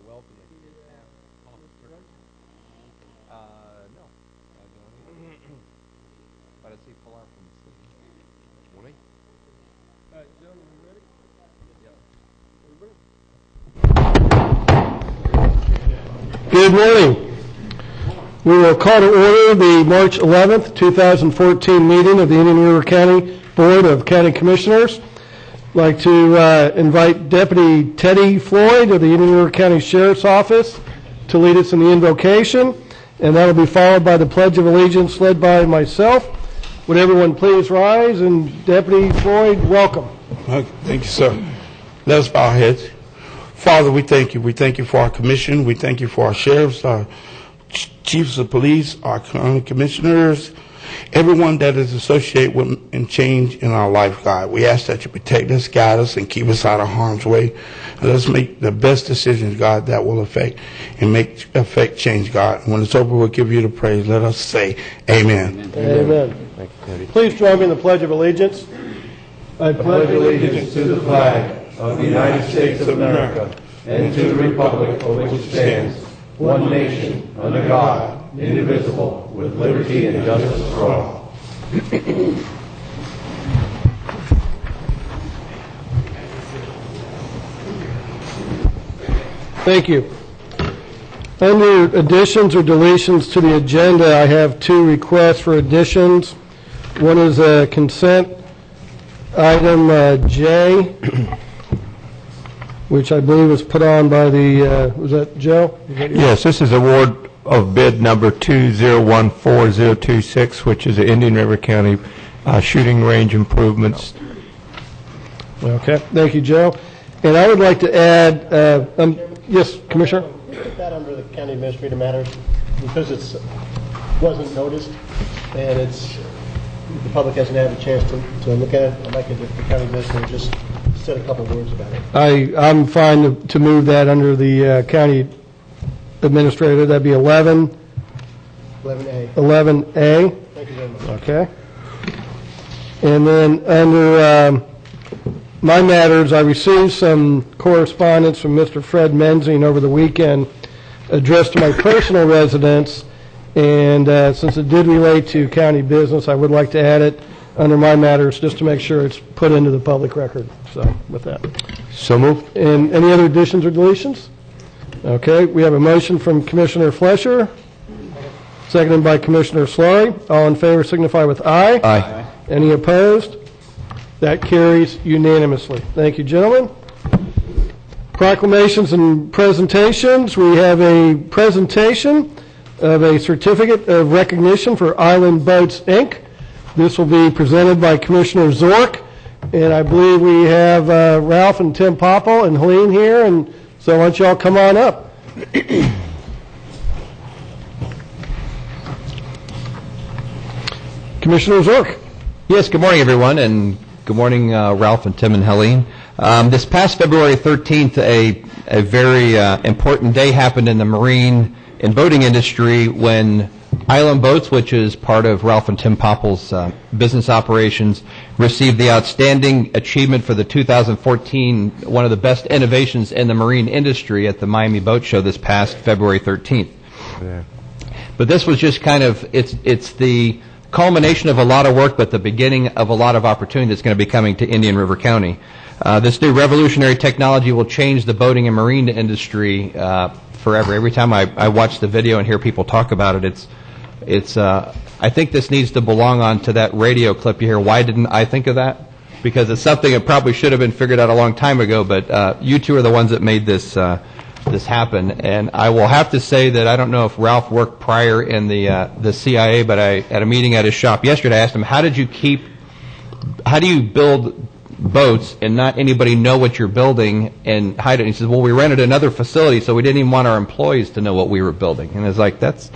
will be a officer. No, I don't. But I see Pilar from the city. Morning. All right, gentlemen, you ready? Yep. Everybody? Good morning. We will call to order the March 11th, 2014 meeting of the Indian River County Board of County Commissioners. I'd like to invite Deputy Teddy Floyd of the Indian River County Sheriff's Office to lead us in the invocation, and that will be followed by the Pledge of Allegiance led by myself. Would everyone please rise, and Deputy Floyd, welcome. Thank you, sir. Let us bow our heads. Father, we thank you. We thank you for our commission. We thank you for our sheriffs, our chiefs of police, our county commissioners, everyone that is associated with and change in our life, God. We ask that you protect us, guide us, and keep us out of harm's way. And let us make the best decisions, God, that will affect change, God. When it's over, we'll give you the praise. Let us say amen. Amen. Thank you, Teddy. Please join me in the Pledge of Allegiance. I pledge allegiance to the flag of the United States of America and to the republic for which it stands, one nation, under God, indivisible, with liberty and justice for all. Thank you. Under additions or deletions to the agenda, I have two requests for additions. One is a consent item J, which I believe was put on by the, was that Joe? Yes, this is award of bid number 2014026, which is the Indian River County shooting range improvements. Okay, thank you, Joe. And I would like to add, yes, Commissioner? Put that under the county administrator matters because it wasn't noticed and the public hasn't had a chance to look at it. I'd like the county administrator just said a couple of words about it. I'm fine to move that under the county administrator. That'd be 11. 11A. 11A. Thank you very much. Okay. And then under my matters, I received some correspondence from Mr. Fred Menzing over the weekend addressed to my personal residence, and since it did relate to county business, I would like to add it under my matters just to make sure it's put into the public record. So with that. So moved. And any other additions or deletions? Okay, we have a motion from Commissioner Flesher, seconded by Commissioner Slurry. All in favor signify with aye. Aye. Any opposed? That carries unanimously. Thank you, gentlemen. Proclamations and presentations. We have a presentation of a certificate of recognition for Island Boats, Inc. This will be presented by Commissioner Zork, and I believe we have Ralph and Tim Popple and Helene here, and so why don't you all come on up. Commissioner Zork. Yes, good morning, everyone, and good morning, Ralph and Tim and Helene. This past February 13th, a very important day happened in the marine and boating industry when Island Boats, which is part of Ralph and Tim Popple's business operations, received the Outstanding Achievement for the 2014, one of the best innovations in the marine industry at the Miami Boat Show this past February 13th. Yeah. But this was just kind of, it's the culmination of a lot of work, but the beginning of a lot of opportunity that's going to be coming to Indian River County. This new revolutionary technology will change the boating and marine industry forever. Every time I watch the video and hear people talk about it, I think this needs to belong on to that radio clip you hear. Why didn't I think of that? Because it's something that probably should have been figured out a long time ago, but you two are the ones that made this happen. And I will have to say that I don't know if Ralph worked prior in the CIA, but at a meeting at his shop yesterday, I asked him, how do you build boats and not anybody know what you're building and hide it? And he says, well, we rented another facility, so we didn't even want our employees to know what we were building. And I was like, that's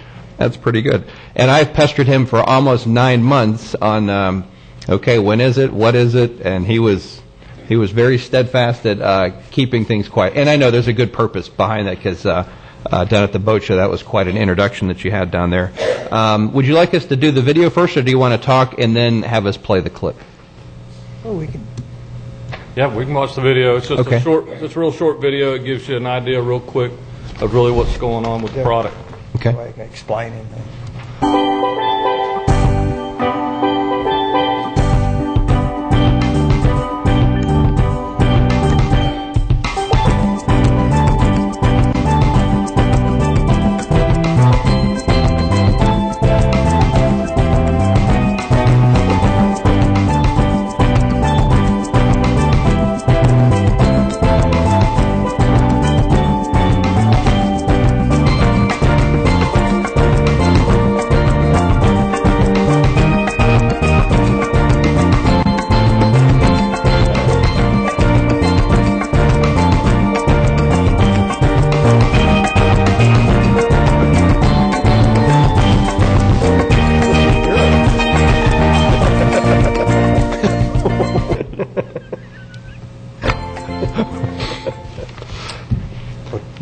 pretty good. And I've pestered him for almost 9 months on, okay, when is it, what is it? And he was very steadfast at keeping things quiet. And I know there's a good purpose behind that, because down at the boat show, that was quite an introduction that you had down there. Would you like us to do the video first, or do you want to talk and then have us play the clip? Oh, we can. Yeah, we can watch the video. It's just Okay. it's a real short video. It gives you an idea real quick of really what's going on with the product. Okay. Way I can explain it.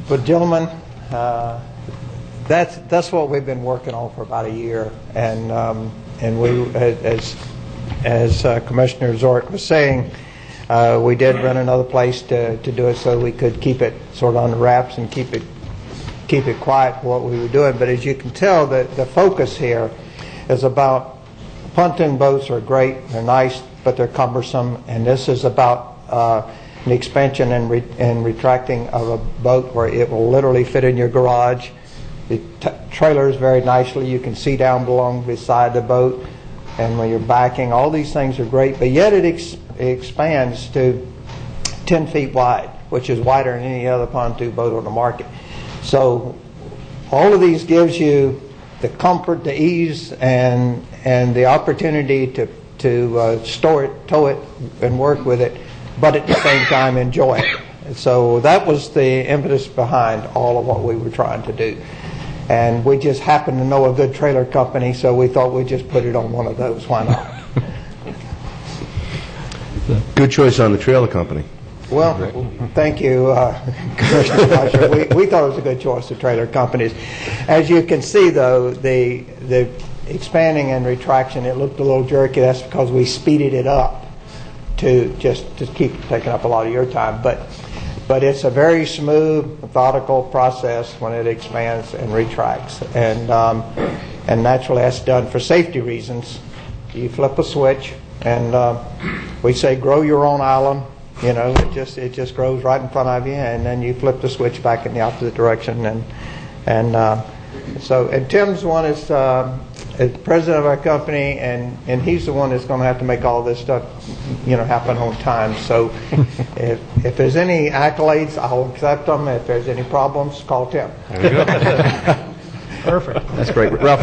But gentlemen, that's what we've been working on for about a year, and we, as Commissioner Zork was saying, we did rent another place to do it so we could keep it sort of on the wraps and keep it quiet for what we were doing. But as you can tell, the focus here is about pontoon boats are great, they're nice, but they're cumbersome, and this is about an expansion and retracting of a boat where it will literally fit in your garage. The trailers very nicely. You can see down below beside the boat, and when you're backing, all these things are great. But yet it expands to 10 feet wide, which is wider than any other pontoon boat on the market. So all of these gives you the comfort, the ease, and the opportunity to store it, tow it, and work with it, but at the same time enjoy it. So that was the impetus behind all of what we were trying to do. And we just happened to know a good trailer company, so we thought we'd just put it on one of those. Why not? Good choice on the trailer company. Well, thank you, Commissioner Fleischer. We thought it was a good choice, the trailer companies. As you can see, though, the expanding and retraction, it looked a little jerky. That's because we speeded it up to keep taking up a lot of your time. But it's a very smooth, methodical process when it expands and retracts. And naturally, that's done for safety reasons. You flip a switch, and we say grow your own island. You know, it just grows right in front of you, and then you flip the switch back in the opposite direction. And Tim's one is president of our company, and he's the one that's going to have to make all this stuff, happen on time. So if there's any accolades, I'll accept them. If there's any problems, call Tim. There you go. Perfect. That's great. Ralph,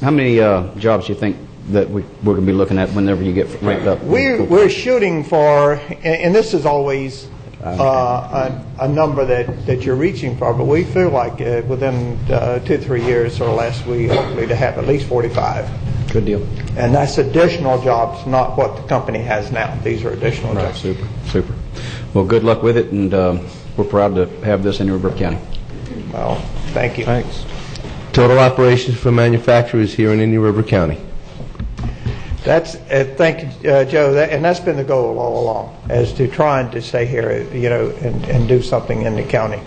how many jobs do you think that we're going to be looking at whenever you get ramped up? We're shooting for, and this is always a number that you're reaching for, but we feel like within 2-3 years or less, we hopefully to have at least 45. Good deal. And that's additional jobs, not what the company has now. These are additional jobs. Super. Well, good luck with it, and we're proud to have this in River County. Well, thank you. Thanks. Total operations for manufacturers here in Indian River County. That's thank you, Joe. And that's been the goal all along, as to trying to stay here, and do something in the county.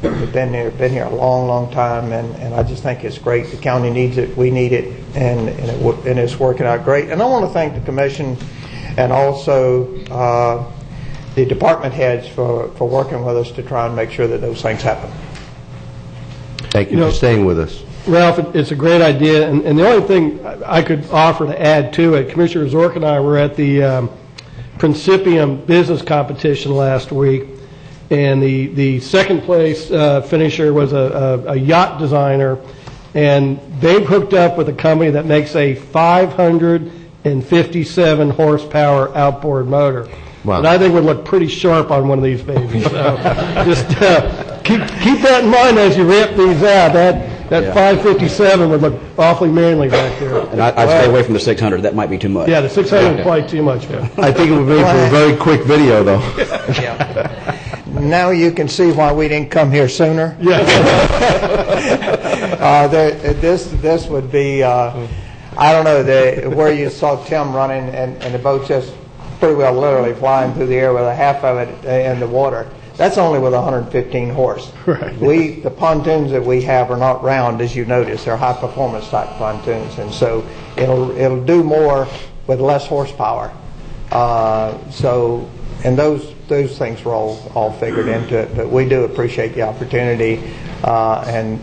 We've been here a long time, and I just think it's great. The county needs it, we need it, and it's working out great. And I want to thank the commission and also the department heads for working with us to try and make sure that those things happen. Thank you for staying with us. Ralph, it's a great idea, and the only thing I could offer to add to it, Commissioner Zork and I were at the Principium business competition last week, and the second place finisher was a yacht designer, and they've hooked up with a company that makes a 557 horsepower outboard motor. Wow. And I think would look pretty sharp on one of these babies. So just keep that in mind as you ramp these out. That 557 would look awfully manly back there. And I'd stay away from the 600. That might be too much. Yeah, the 600 is probably too much. Yeah. I think it would make for a very quick video, though. Yeah. Now you can see why we didn't come here sooner. Yeah. This would be, I don't know, where you saw Tim running and the boat just pretty well literally flying through the air with a half of it in the water. That's only with 115 horse. Right. The pontoons that we have are not round, as you notice. They're high-performance type pontoons, and so it'll do more with less horsepower. And those things were all figured into it. But we do appreciate the opportunity and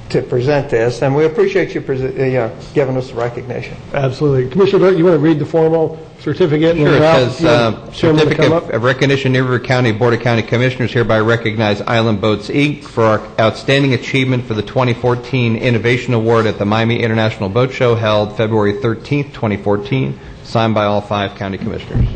to present this, and we appreciate you giving us the recognition. Absolutely. Commissioner Burke, you want to read the formal certificate? Sure, it Ralph, says, you want Chairman to come Certificate up? of Recognition, New River County Board of County Commissioners hereby recognize Island Boats, Inc. for our outstanding achievement for the 2014 Innovation Award at the Miami International Boat Show held February 13th, 2014, signed by all 5 county commissioners.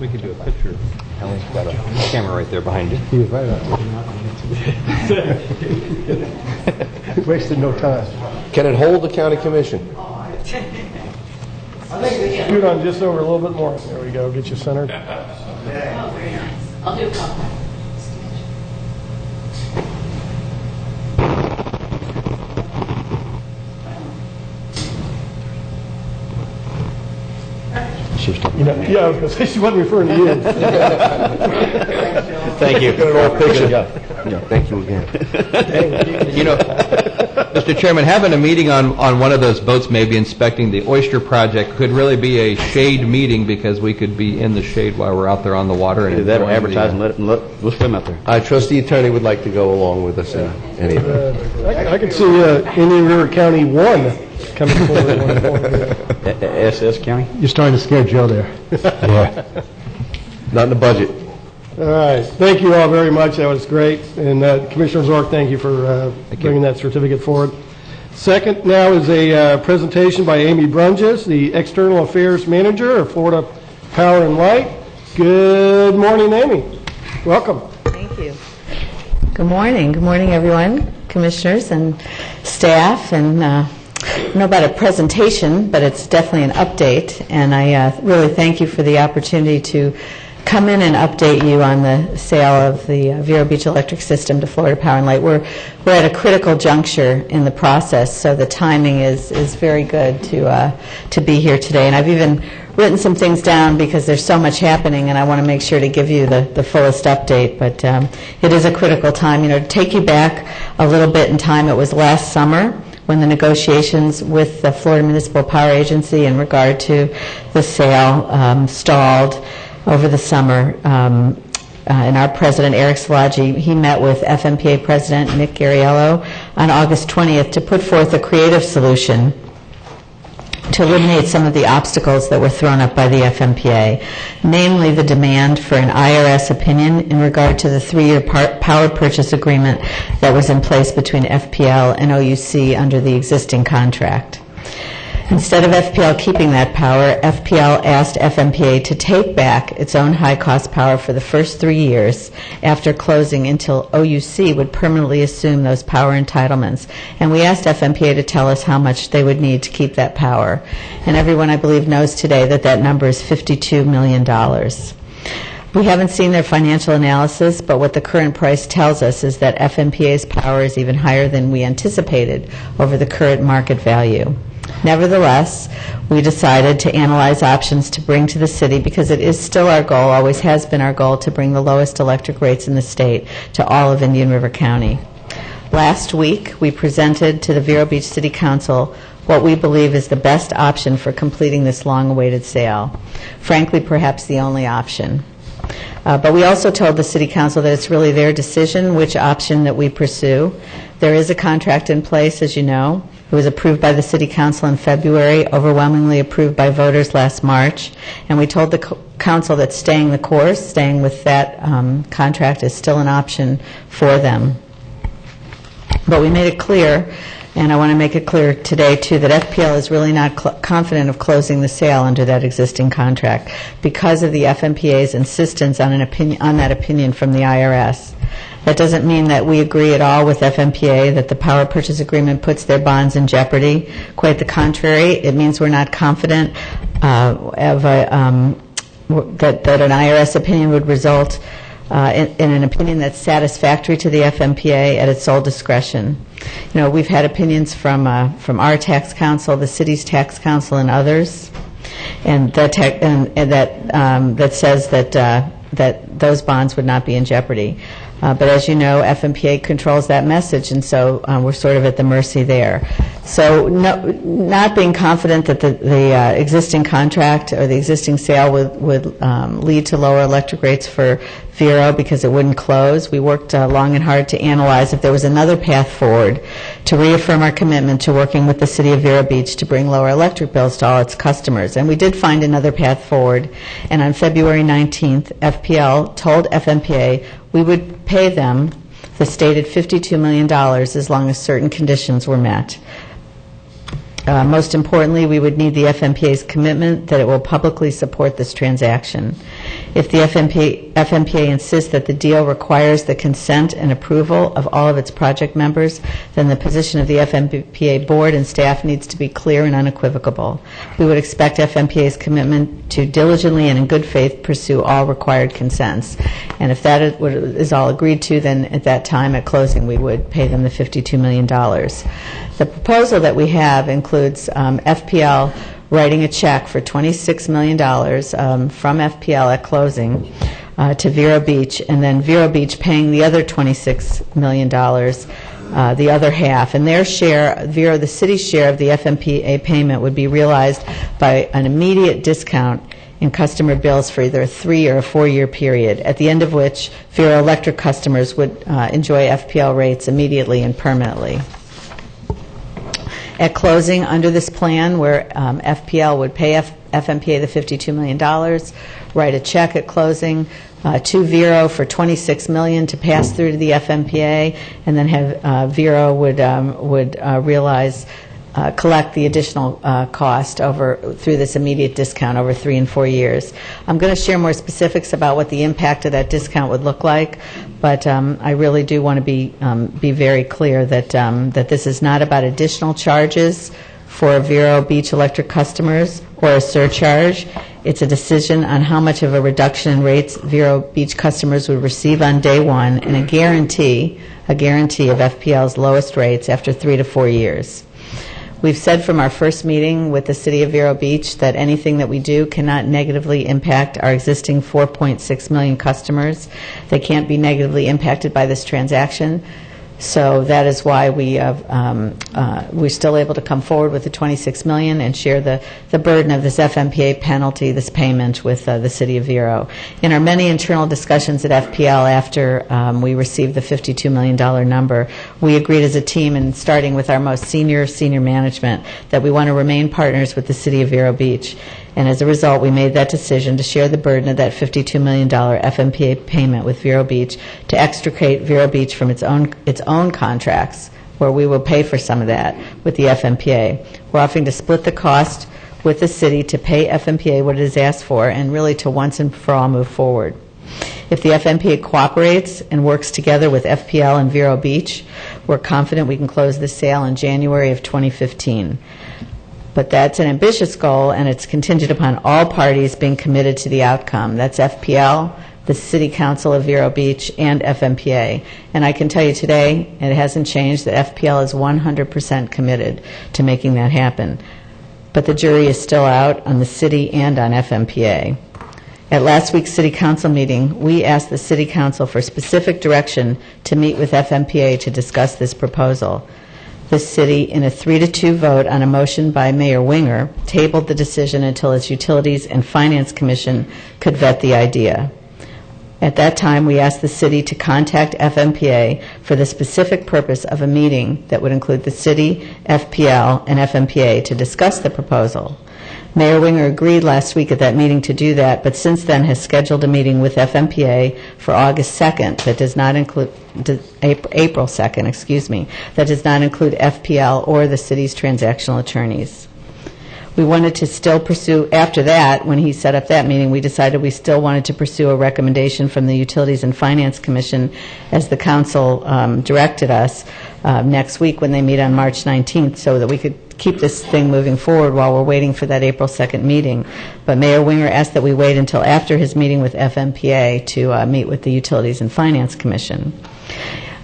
We could do a picture. Helen's got a camera right there behind you. He was right on it. Wasted no time. Can it hold the county commission? Scoot on just over a little bit more. There we go. Get you centered. I'll do a couple. Yeah, I was going to say she wasn't referring to you. Thank you. Thank you again. You know, Mr. Chairman, having a meeting on one of those boats, maybe inspecting the oyster project, could really be a shade meeting because we could be in the shade while we're out there on the water. And That'll advertise and we'll swim out there. I trust the attorney would like to go along with us in any event. I can see Indian River County 1 coming forward. SS County? You're starting to scare Joe there. Yeah. Not in the budget. All right. Thank you all very much. That was great. And Commissioner Zork, thank you for bringing that certificate forward. Second now is a presentation by Amy Brunges, the External Affairs Manager of Florida Power and Light. Good morning, Amy. Welcome. Thank you. Good morning. Good morning, everyone, commissioners and staff. And I don't know about a presentation, but it's definitely an update. And I really thank you for the opportunity to come in and update you on the sale of the Vero Beach Electric System to Florida Power and Light. We're at a critical juncture in the process, so the timing is very good to be here today. And I've even written some things down because there's so much happening, and I want to make sure to give you the fullest update. But it is a critical time. To take you back a little bit in time, it was last summer when the negotiations with the Florida Municipal Power Agency in regard to the sale stalled over the summer. And our president, Eric Szilagyi, he met with FMPA President Nick Gariello on August 20th to put forth a creative solution to eliminate some of the obstacles that were thrown up by the FMPA, namely the demand for an IRS opinion in regard to the 3-year power purchase agreement that was in place between FPL and OUC under the existing contract. Instead of FPL keeping that power, FPL asked FMPA to take back its own high-cost power for the first 3 years after closing until OUC would permanently assume those power entitlements. And we asked FMPA to tell us how much they would need to keep that power. And everyone, I believe, knows today that that number is $52 million. We haven't seen their financial analysis, but what the current price tells us is that FMPA's power is even higher than we anticipated over the current market value. Nevertheless, we decided to analyze options to bring to the city because it is still our goal, always has been our goal, to bring the lowest electric rates in the state to all of Indian River County. Last week, we presented to the Vero Beach City Council what we believe is the best option for completing this long-awaited sale. Frankly, perhaps the only option. But we also told the City Council that it's really their decision which option that we pursue. There is a contract in place, as you know. It was approved by the City Council in February, overwhelmingly approved by voters last March. And we told the Council that staying the course, staying with that contract is still an option for them. But we made it clear, and I want to make it clear today, too, that FPL is really not confident of closing the sale under that existing contract because of the FMPA's insistence on that opinion from the IRS. That doesn't mean that we agree at all with FMPA that the power purchase agreement puts their bonds in jeopardy. Quite the contrary. It means we're not confident that an IRS opinion would result in an opinion that's satisfactory to the FMPA at its sole discretion. You know, we've had opinions from our tax council, the city's tax council, and others, and that says that those bonds would not be in jeopardy. But as you know, FMPA controls that message, and so we're sort of at the mercy there. So not being confident that the existing contract or the existing sale would lead to lower electric rates for Vero because it wouldn't close, we worked long and hard to analyze if there was another path forward to reaffirm our commitment to working with the City of Vero Beach to bring lower electric bills to all its customers. And we did find another path forward, and on February 19th, FPL told FMPA we would pay them the stated $52 million as long as certain conditions were met. Most importantly, we would need the FMPA's commitment that it will publicly support this transaction. If the FMPA insists that the deal requires the consent and approval of all of its project members, then the position of the FMPA board and staff needs to be clear and unequivocal. We would expect FMPA's commitment to diligently and in good faith pursue all required consents. And if that is all agreed to, then at that time at closing we would pay them the $52 million. The proposal that we have includes FPL writing a check for $26 million from FPL at closing to Vero Beach, and then Vero Beach paying the other $26 million, the other half. And their share, the city's share of the FMPA payment would be realized by an immediate discount in customer bills for either a 3 or a 4-year period, at the end of which Vero Electric customers would enjoy FPL rates immediately and permanently. At closing, under this plan, where FPL would pay FMPA the $52 million, write a check at closing to Vero for $26 million to pass through to the FMPA, and then have Vero would collect the additional cost through this immediate discount over 3 and 4 years. I'm going to share more specifics about what the impact of that discount would look like, but I really do want to be very clear that this is not about additional charges for Vero Beach Electric customers or a surcharge. It's a decision on how much of a reduction in rates Vero Beach customers would receive on day one, and a guarantee of FPL's lowest rates after 3 to 4 years. We've said from our first meeting with the City of Vero Beach that anything that we do cannot negatively impact our existing 4.6 million customers. They can't be negatively impacted by this transaction. So that is why we're still able to come forward with the $26 million and share the burden of this FMPA penalty, this payment, with the City of Vero. In our many internal discussions at FPL after we received the $52 million number, we agreed as a team, and starting with our most senior management, that we want to remain partners with the City of Vero Beach. And as a result, we made that decision to share the burden of that $52 million FMPA payment with Vero Beach to extricate Vero Beach from its own contracts, where we will pay for some of that with the FMPA. We're offering to split the cost with the city to pay FMPA what it has asked for, and really to once and for all move forward. If the FMPA cooperates and works together with FPL and Vero Beach, we're confident we can close the sale in January of 2015. But that's an ambitious goal, and it's contingent upon all parties being committed to the outcome. That's FPL, the City Council of Vero Beach, and FMPA. And I can tell you today, it hasn't changed, that FPL is 100% committed to making that happen. But the jury is still out on the city and on FMPA. At last week's City Council meeting, we asked the City Council for specific direction to meet with FMPA to discuss this proposal. The city, in a 3-2 vote on a motion by Mayor Winger, tabled the decision until its Utilities and Finance Commission could vet the idea. At that time, we asked the city to contact FMPA for the specific purpose of a meeting that would include the city, FPL, and FMPA to discuss the proposal. Mayor Winger agreed last week at that meeting to do that, but since then has scheduled a meeting with FMPA for August 2nd that does not include April 2nd, that does not include FPL or the city's transactional attorneys. We wanted to still pursue, after that, when he set up that meeting, we decided we still wanted to pursue a recommendation from the Utilities and Finance Commission, as the council directed us, next week when they meet on March 19th, so that we could keep this thing moving forward while we're waiting for that April 2nd meeting. But Mayor Winger asked that we wait until after his meeting with FMPA to meet with the Utilities and Finance Commission.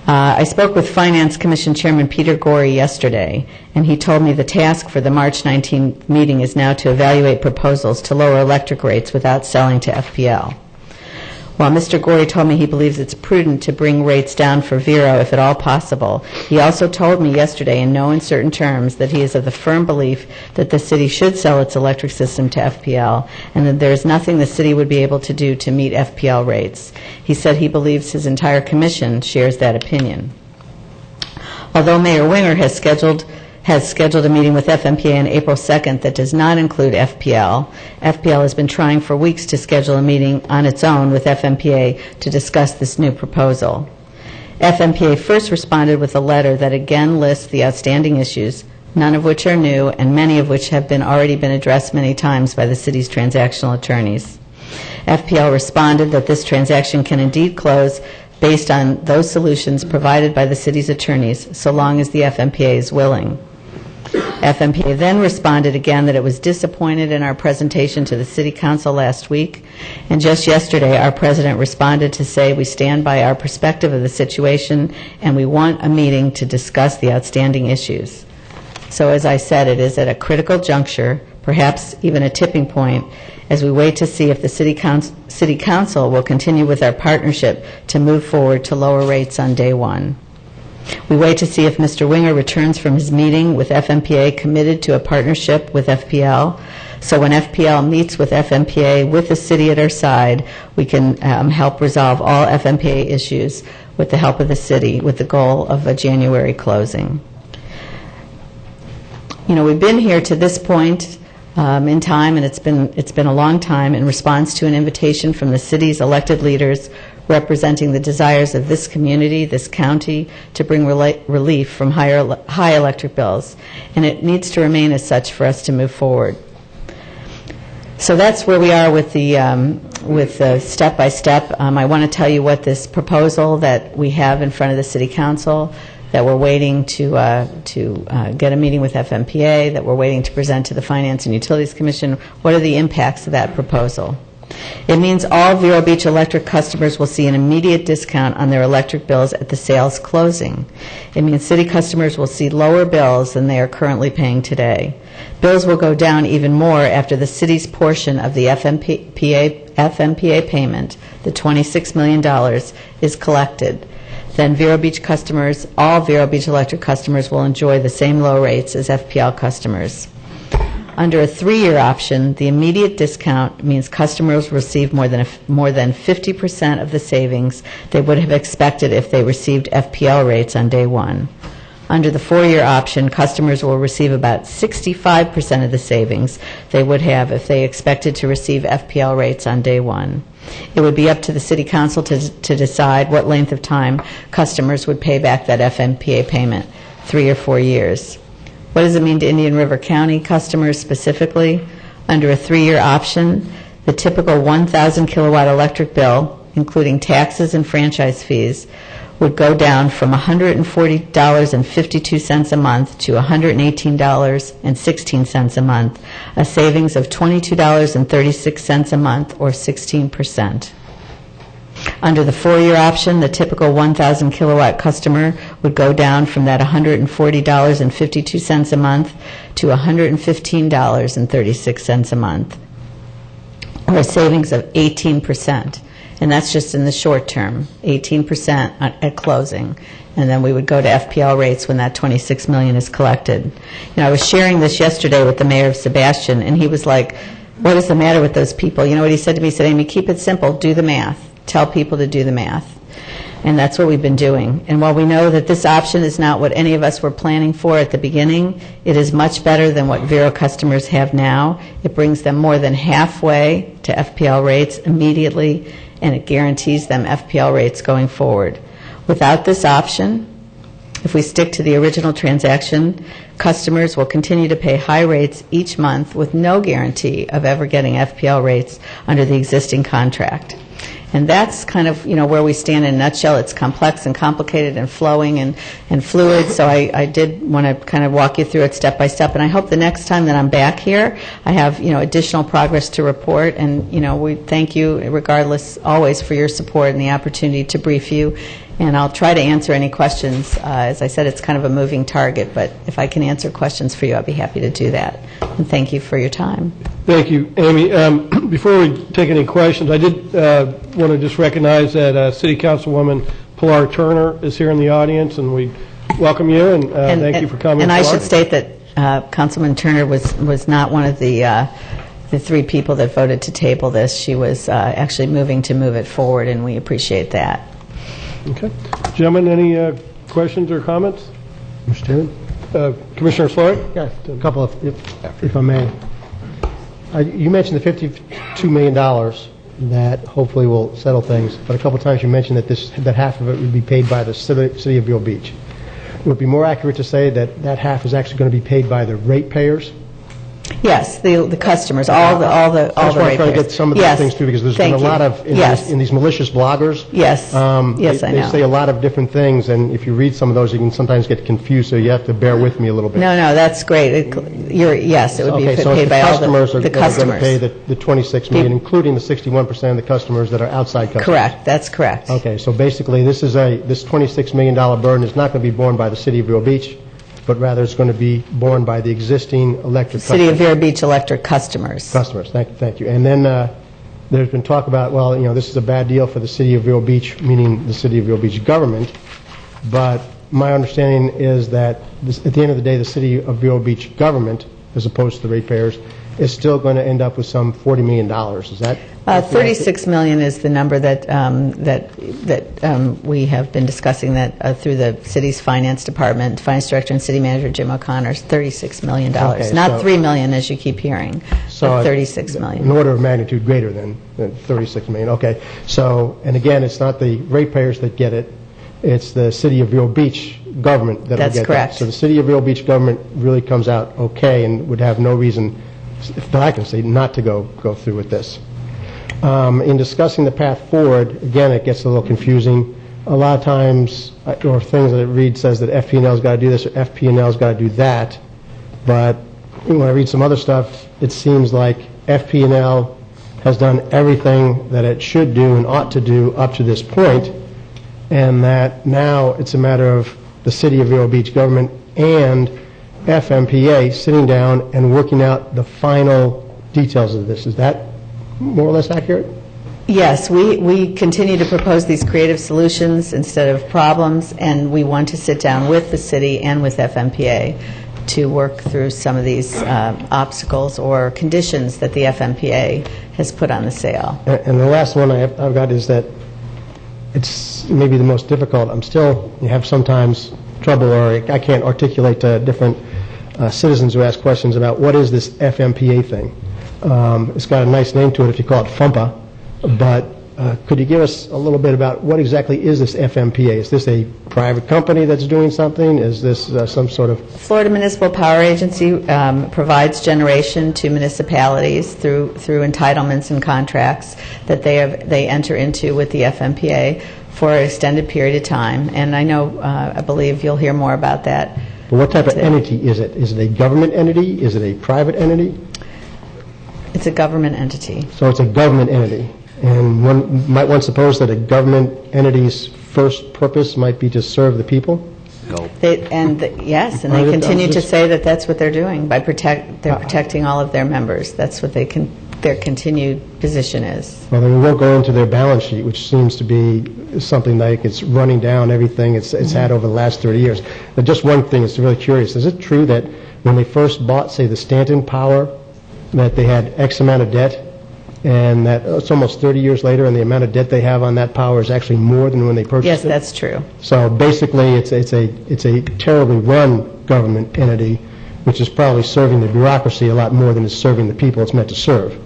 I spoke with Finance Commission Chairman Peter Gorey yesterday, and he told me the task for the March 19th meeting is now to evaluate proposals to lower electric rates without selling to FPL. While Mr. Gorey told me he believes it's prudent to bring rates down for Vero if at all possible, he also told me yesterday in no uncertain terms that he is of the firm belief that the city should sell its electric system to FPL and that there is nothing the city would be able to do to meet FPL rates. He said he believes his entire commission shares that opinion. Although Mayor Winger has scheduled a meeting with FMPA on April 2nd that does not include FPL. FPL has been trying for weeks to schedule a meeting on its own with FMPA to discuss this new proposal. FMPA first responded with a letter that again lists the outstanding issues, none of which are new and many of which have already been addressed many times by the city's transactional attorneys. FPL responded that this transaction can indeed close based on those solutions provided by the city's attorneys, so long as the FMPA is willing. FMPA then responded again that it was disappointed in our presentation to the City Council last week, and just yesterday our President responded to say we stand by our perspective of the situation and we want a meeting to discuss the outstanding issues. So as I said, it is at a critical juncture, perhaps even a tipping point, as we wait to see if the City Council will continue with our partnership to move forward to lower rates on day one. We wait to see if Mr. Winger returns from his meeting with FMPA committed to a partnership with FPL. So when FPL meets with FMPA with the city at our side, we can help resolve all FMPA issues with the help of the city with the goal of a January closing. You know, we've been here to this point in time, and it's been a long time in response to an invitation from the city's elected leaders representing the desires of this community, this county, to bring relief from high electric bills. And it needs to remain as such for us to move forward. So that's where we are with the step-by-step. I want to tell you what this proposal that we have in front of the City Council, that we're waiting to get a meeting with FMPA, that we're waiting to present to the Finance and Utilities Commission. What are the impacts of that proposal? It means all Vero Beach electric customers will see an immediate discount on their electric bills at the sales closing. It means city customers will see lower bills than they are currently paying today. Bills will go down even more after the city's portion of the FMPA payment, the $26 million, is collected. Then Vero Beach customers, all Vero Beach electric customers, will enjoy the same low rates as FPL customers. Under a 3-year option, the immediate discount means customers receive more than 50% of the savings they would have expected if they received FPL rates on day one. Under the 4-year option, customers will receive about 65% of the savings they would have if they expected to receive FPL rates on day one. It would be up to the City Council to decide what length of time customers would pay back that FMPA payment, 3 or 4 years. What does it mean to Indian River County customers specifically? Under a 3-year option, the typical 1,000 kilowatt electric bill, including taxes and franchise fees, would go down from $140.52 a month to $118.16 a month, a savings of $22.36 a month, or 16%. Under the 4-year option, the typical 1,000 kilowatt customer would go down from that $140.52 a month to $115.36 a month, or a savings of 18%. And that's just in the short term, 18% at closing. And then we would go to FPL rates when that $26 million is collected. You know, I was sharing this yesterday with the mayor of Sebastian, and he was like, what is the matter with those people? You know what he said to me? He said, Amy, keep it simple, do the math. Tell people to do the math. And that's what we've been doing. And while we know that this option is not what any of us were planning for at the beginning, it is much better than what Vero customers have now. It brings them more than halfway to FPL rates immediately, and it guarantees them FPL rates going forward. Without this option, if we stick to the original transaction, customers will continue to pay high rates each month with no guarantee of ever getting FPL rates under the existing contract. And that's kind of, where we stand in a nutshell. It's complex and complicated and flowing and fluid, so I did want to kind of walk you through it step by step. And I hope the next time that I'm back here, I have, additional progress to report. And, we thank you, regardless, always for your support and the opportunity to brief you. And I'll try to answer any questions. As I said, it's kind of a moving target, but if I can answer questions for you, I'll be happy to do that. And thank you for your time. Thank you, Amy. Before we take any questions, I did want to just recognize that City Councilwoman Pilar Turner is here in the audience, and we welcome you and thank you for coming. And I Pilar. should state that Councilman Turner was not one of the three people that voted to table this. She was actually moving to move it forward, and we appreciate that. Okay. Gentlemen, any questions or comments? Mr. Chairman? Commissioner Floyd? Yeah, a couple of, if I may. You mentioned the $52 million that hopefully will settle things, but a couple of times you mentioned that half of it would be paid by the city of Vero Beach. Would it be more accurate to say that half is actually going to be paid by the ratepayers? Yes, the customers, all the ratepayers. I just want to try to get some of these things through, because there's been a lot of, in these malicious bloggers. Yes, I know. They say a lot of different things, and if you read some of those, you can sometimes get confused, so you have to bear with me a little bit. No, that's great. Yes, it would be paid by all the customers. Are going to pay the $26 million, including the 61% of the customers that are outside customers. Correct, that's correct. Okay, so basically this $26 million burden is not going to be borne by the city of Vero Beach, but rather it's going to be borne by the existing electric City of Vero Beach electric customers. Customers, thank you. And then there's been talk about, this is a bad deal for the City of Vero Beach, meaning the City of Vero Beach government, but my understanding is that at the end of the day, the City of Vero Beach government, as opposed to the ratepayers, is still going to end up with some $40 million. Is that? $36 million is the number that we have been discussing that through the city's finance department, finance director and city manager Jim O'Connor's $36 million. Okay, not $3 million as you keep hearing, so but $36 million. An order of magnitude greater than $36 million. Okay. So, and again, it's not the ratepayers that get it. It's the City of Vero Beach government that will get That's correct. that. So the City of Vero Beach government really comes out okay and would have no reason, that I can say, not to go through with this. In discussing the path forward, again, it gets a little confusing. A lot of times, or things that it reads says that FP&L's got to do this or FP&L's got to do that. But when I read some other stuff, it seems like FP&L has done everything that it should do and ought to do up to this point, and that now it's a matter of the City of Vero Beach government and FMPA sitting down and working out the final details of this. Is that more or less accurate? Yes, we continue to propose these creative solutions instead of problems, and we want to sit down with the city and with FMPA to work through some of these obstacles or conditions that the FMPA has put on the sale. And the last one I've got is that it's maybe the most difficult. You have sometimes trouble, or I can't articulate to different citizens who ask questions about what is this FMPA thing. It's got a nice name to it if you call it FUMPA, but could you give us a little bit about what exactly is this FMPA? Is this a private company that's doing something? Is this some sort of... Florida Municipal Power Agency provides generation to municipalities through entitlements and contracts that they enter into with the FMPA for an extended period of time. And I believe you'll hear more about that. But what type of entity is it? Is it a government entity? Is it a private entity? It's a government entity. So it's a government entity. And one might suppose that a government entity's first purpose might be to serve the people? Yes, and they continue to say that that's what they're doing by protecting all of their members. That's what their continued position is. Well, then we won't go into their balance sheet, which seems to be something like it's running down everything it's had over the last 30 years. But just one thing is really curious. Is it true that when they first bought, say, the Stanton Power, that they had X amount of debt, and that it's almost 30 years later, and the amount of debt they have on that power is actually more than when they purchased it? Yes, that's true. So basically, it's a terribly run government entity, which is probably serving the bureaucracy a lot more than it's serving the people it's meant to serve.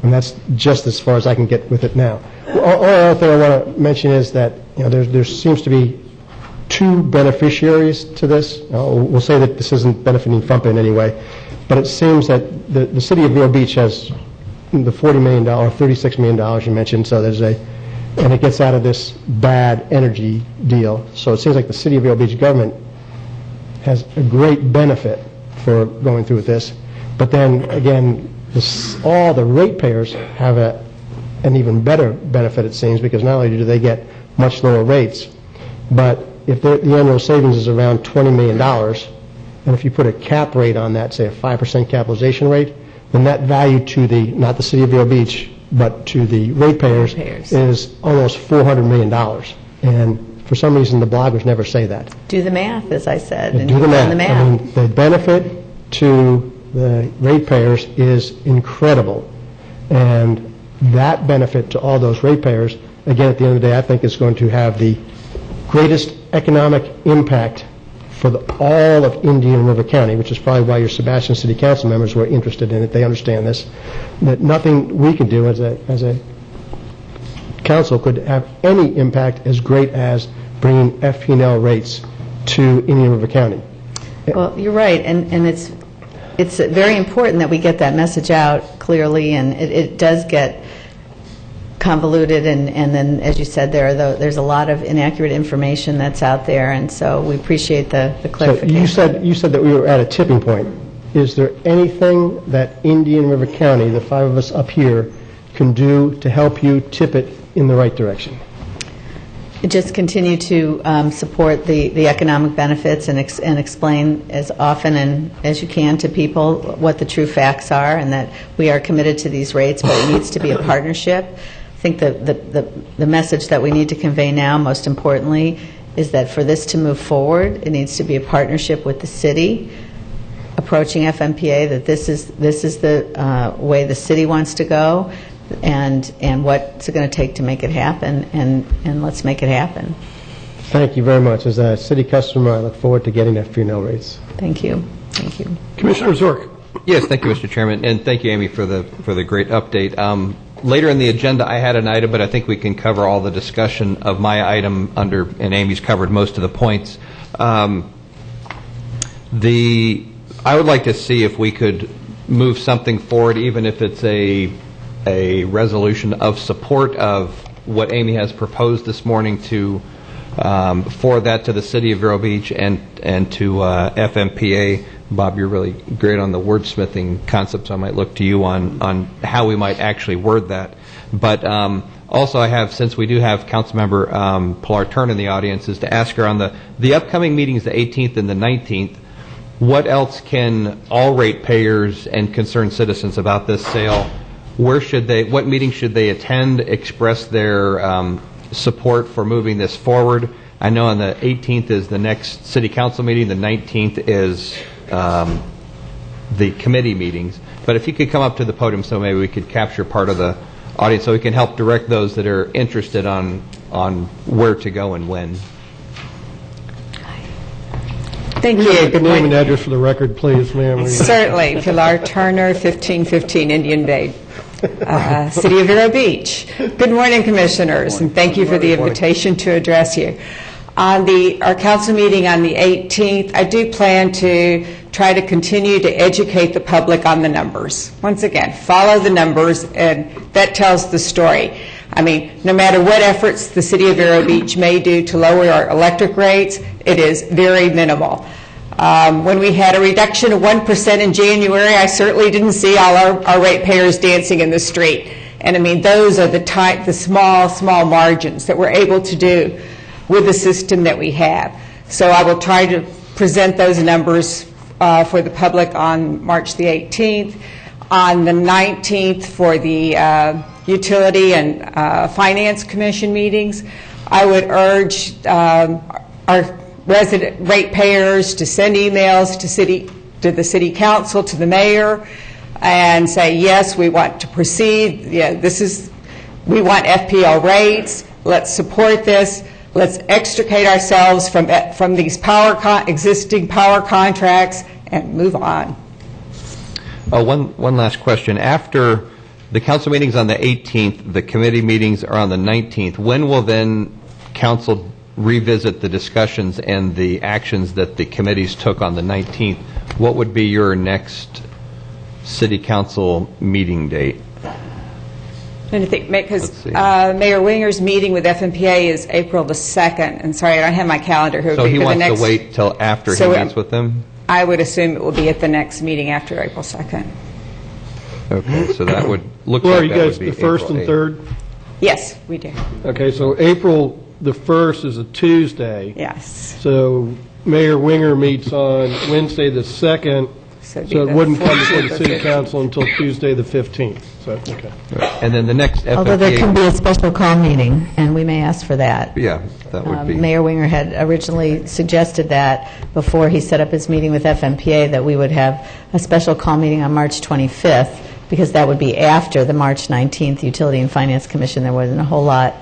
And that's just as far as I can get with it now. All other thing I want to mention is that there seems to be two beneficiaries to this. We'll say that this isn't benefiting FUMPA in any way, but it seems that the City of Vero Beach has the $40 million, $36 million you mentioned, so there's and it gets out of this bad energy deal. So it seems like the City of Vero Beach government has a great benefit for going through with this. But then, again, all the ratepayers have an even better benefit, it seems, because not only do they get much lower rates, but if the annual savings is around $20 million, and if you put a cap rate on that, say a 5% capitalization rate, then that value to not the City of Vero Beach, but to the ratepayers is almost $400 million. And for some reason, the bloggers never say that. Do the math, as I said. Do the math. I mean, the benefit to the ratepayers is incredible. And that benefit to all those ratepayers, again, at the end of the day, I think is going to have the greatest economic impact for all of Indian River County, which is probably why your Sebastian City Council members were interested in it. They understand this, that nothing we can do as a council could have any impact as great as bringing FP&L rates to Indian River County. Well, you're right, and it's very important that we get that message out clearly, and it does get convoluted, and then, as you said, there's a lot of inaccurate information that's out there, and so we appreciate the clarification. So you said that we were at a tipping point. Is there anything that Indian River County, the five of us up here, can do to help you tip it in the right direction? Just continue to support the economic benefits and explain as often and as you can to people what the true facts are, and that we are committed to these rates, but it needs to be a partnership. I think the message that we need to convey now, most importantly, is that for this to move forward, it needs to be a partnership with the city, approaching FMPA, that this is the way the city wants to go, and what's it going to take to make it happen, and let's make it happen. Thank you very much. As a city customer, I look forward to getting FP&L rates. Thank you. Thank you. Commissioner Zork. Yes, thank you, Mr. Chairman, and thank you, Amy, for the great update. Later in the agenda, I had an item, but I think we can cover all the discussion of my item and Amy's covered most of the points. I would like to see if we could move something forward, even if it's a resolution of support of what Amy has proposed this morning, to forward that to the City of Vero Beach and to FMPA. Bob, you're really great on the wordsmithing concept, so I might look to you on how we might actually word that. But also I have, since we do have Councilmember Pilar Turn in the audience, is to ask her on the upcoming meetings, the 18th and the 19th, what else can all ratepayers and concerned citizens about this sale, what meetings should they attend, express their support for moving this forward? I know on the 18th is the next City Council meeting, the 19th is the committee meetings. But if you could come up to the podium so maybe we could capture part of the audience so we can help direct those that are interested on where to go and when. Thank you. Good name and address for the record, please, ma'am. Certainly. Pilar Turner, 1515 Indian Bay, City of Vero Beach. Good morning, Commissioners, and thank you for the invitation to address you. On our council meeting on the 18th, I do plan to try to continue to educate the public on the numbers. Once again, follow the numbers, and that tells the story. I mean, no matter what efforts the City of Vero Beach may do to lower our electric rates, it is very minimal. When we had a reduction of 1% in January, I certainly didn't see all our ratepayers dancing in the street. And I mean, those are the small margins that we're able to do with the system that we have. So I will try to present those numbers for the public on March the 18th. On the 19th for the Utility and Finance Commission meetings, I would urge our resident ratepayers to send emails to the City Council, to the Mayor, and say, yes, we want to proceed. Yeah, we want FPL rates. Let's support this. Let's extricate ourselves from these existing power contracts and move on. One last question. After the council meetings on the 18th, the committee meetings are on the 19th. When will then council revisit the discussions and the actions that the committees took on the 19th? What would be your next city council meeting date? trying to think, because Let's see. Mayor Winger's meeting with FMPA is April the 2nd, and sorry, I don't have my calendar here. So he for the wants next, to wait till after So, he meets with them? I would assume it will be at the next meeting after April 2nd. Okay, so that would, look Well, are like you that guys would be the 1st April and 8th. 3rd? Yes, we do. Okay, so April the 1st is a Tuesday. Yes. So Mayor Winger meets on Wednesday the 2nd, So it'd be so it the wouldn't come before the 14th or city 15th. council until Tuesday the 15th. So, okay. And then the next Although there can be FMPA, a special call meeting, and we may ask for that. yeah, that would be. Mayor Winger had originally suggested that before he set up his meeting with FMPA, that we would have a special call meeting on March 25th, because that would be after the March 19th Utility and Finance Commission. There wasn't a whole lot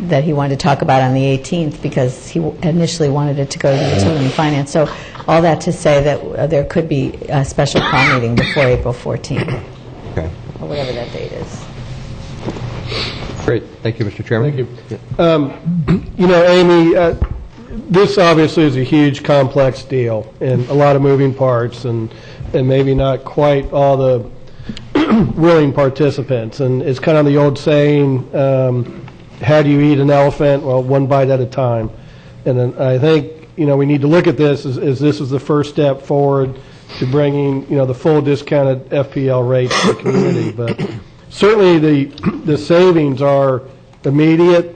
that he wanted to talk about on the 18th, because he initially wanted it to go to the Utility and Finance. So all that to say that there could be a special call meeting before April 14th, Okay, or whatever that date is. great. Thank you, Mr. Chairman. Thank you. You know, Amy, this obviously is a huge, complex deal, and a lot of moving parts, and maybe not quite all the willing participants. And it's kind of the old saying, how do you eat an elephant? Well, one bite at a time. And then I think, you know, we need to look at this as this is the first step forward to bringing, you know, the full discounted FPL rates to the community. But certainly the savings are immediate.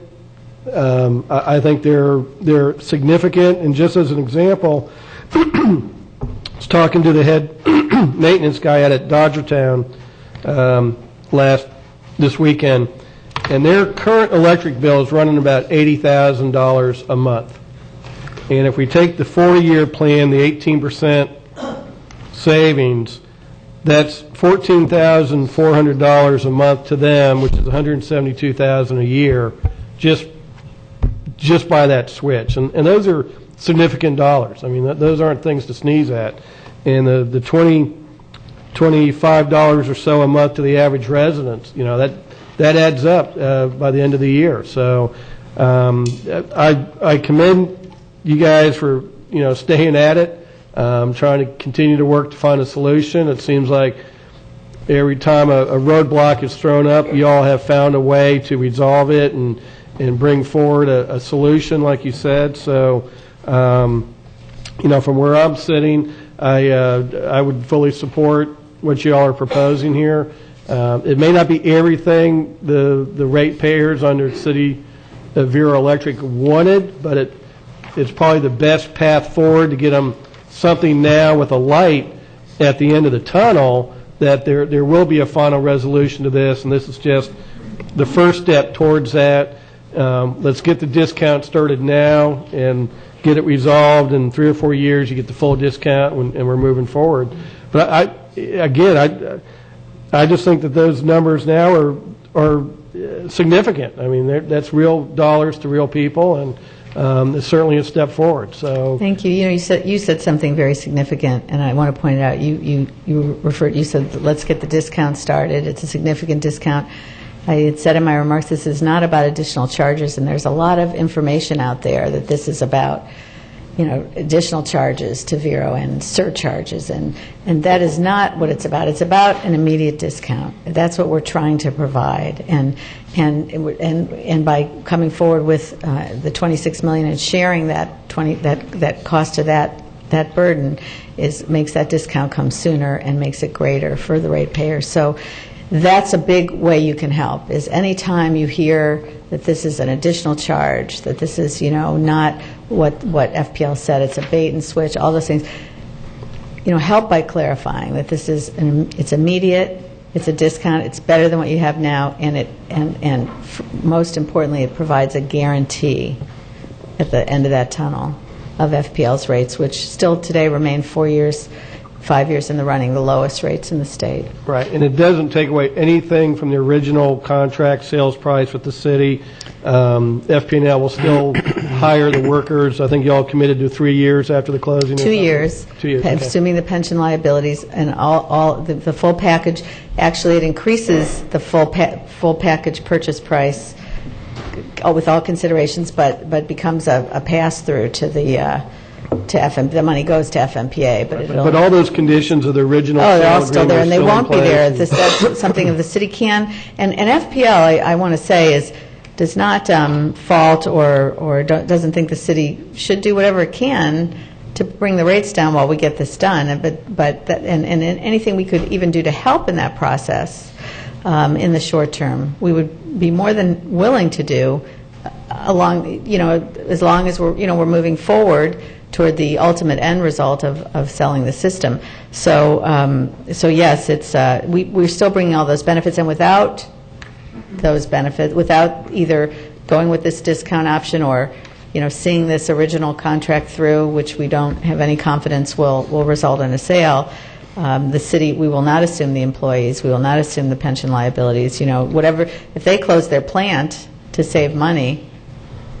I think they're significant. And just as an example, I was talking to the head maintenance guy out at Dodgertown this weekend, and their current electric bill is running about $80,000 a month. And if we take the 40-year plan, the 18% savings, that's $14,400 a month to them, which is $172,000 a year, just by that switch. And those are significant dollars. I mean, those aren't things to sneeze at. And the $25 or so a month to the average resident, you know, that adds up by the end of the year. So I commend you guys for, you know, staying at it, trying to continue to work to find a solution. It seems like every time a roadblock is thrown up, you all have found a way to resolve it and bring forward a solution, like you said. So, you know, from where I'm sitting, I would fully support what you all are proposing here. It may not be everything the ratepayers under City of Vero Electric wanted, but it's probably the best path forward to get them something now with a light at the end of the tunnel, that there will be a final resolution to this, and this is just the first step towards that. Let's get the discount started now and get it resolved. In 3 or 4 years, you get the full discount, and we're moving forward. But I just think that those numbers now are significant. I mean, that's real dollars to real people, and it's certainly a step forward. So Thank you. You know, you said something very significant, and I want to point it out. You said, let's get the discount started. It's a significant discount. I had said in my remarks, this is not about additional charges, and there's a lot of information out there that this is about, you know, additional charges to Vero and surcharges, and that is not what it's about. It's about an immediate discount. That's what we're trying to provide, and by coming forward with the $26 million and sharing that cost of that burden makes that discount come sooner and makes it greater for the ratepayers. So that's a big way you can help, is any time you hear that this is an additional charge, that this is, you know, not what FPL said, it's a bait and switch, all those things, you know, help by clarifying that this is it's immediate, it's a discount, it's better than what you have now, and most importantly, it provides a guarantee at the end of that tunnel of FPL's rates, which still today remain 5 years in the running, the lowest rates in the state. right, and it doesn't take away anything from the original contract sales price with the city. FP&L will still hire the workers. I think you all committed to 3 years after the closing. 2 years. 2 years. Okay. Assuming the pension liabilities and all the full package. Actually, it increases the full package purchase price with all considerations, but becomes a pass through to the to the money goes to FMPA, but it'll... But all those conditions of the original Oh, they're all sale still there, and they agreement won't are be still there. in place. That's something of the city can. And FPL, I want to say, does not fault or doesn't think the city should do whatever it can to bring the rates down while we get this done. But anything we could even do to help in that process in the short term, we would be more than willing to do along, as long as we're moving forward toward the ultimate end result of selling the system. So yes, it's we're still bringing all those benefits, and without those benefits, without either going with this discount option or seeing this original contract through, which we don't have any confidence will result in a sale, the city, we will not assume the employees, we will not assume the pension liabilities. Whatever, if they close their plant to save money,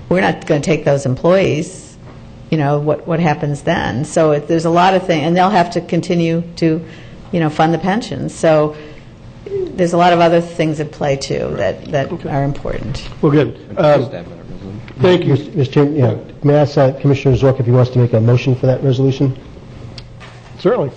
we're not going to take those employees. What happens then? So there's a lot of things, and they'll have to continue to, fund the pensions. So there's a lot of other things at play too that are important. Well, good. Thank you. Mr. Chairman, may I ask Commissioner Zork if he wants to make a motion for that resolution? Certainly.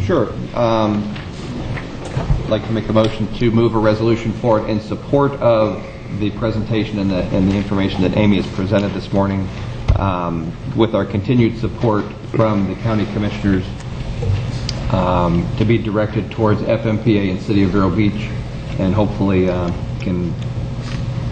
Sure. I'd like to make a motion to move a resolution forward in support of the presentation and the information that Amy has presented this morning, with our continued support from the county commissioners to be directed towards FMPA and City of Vero Beach, and hopefully can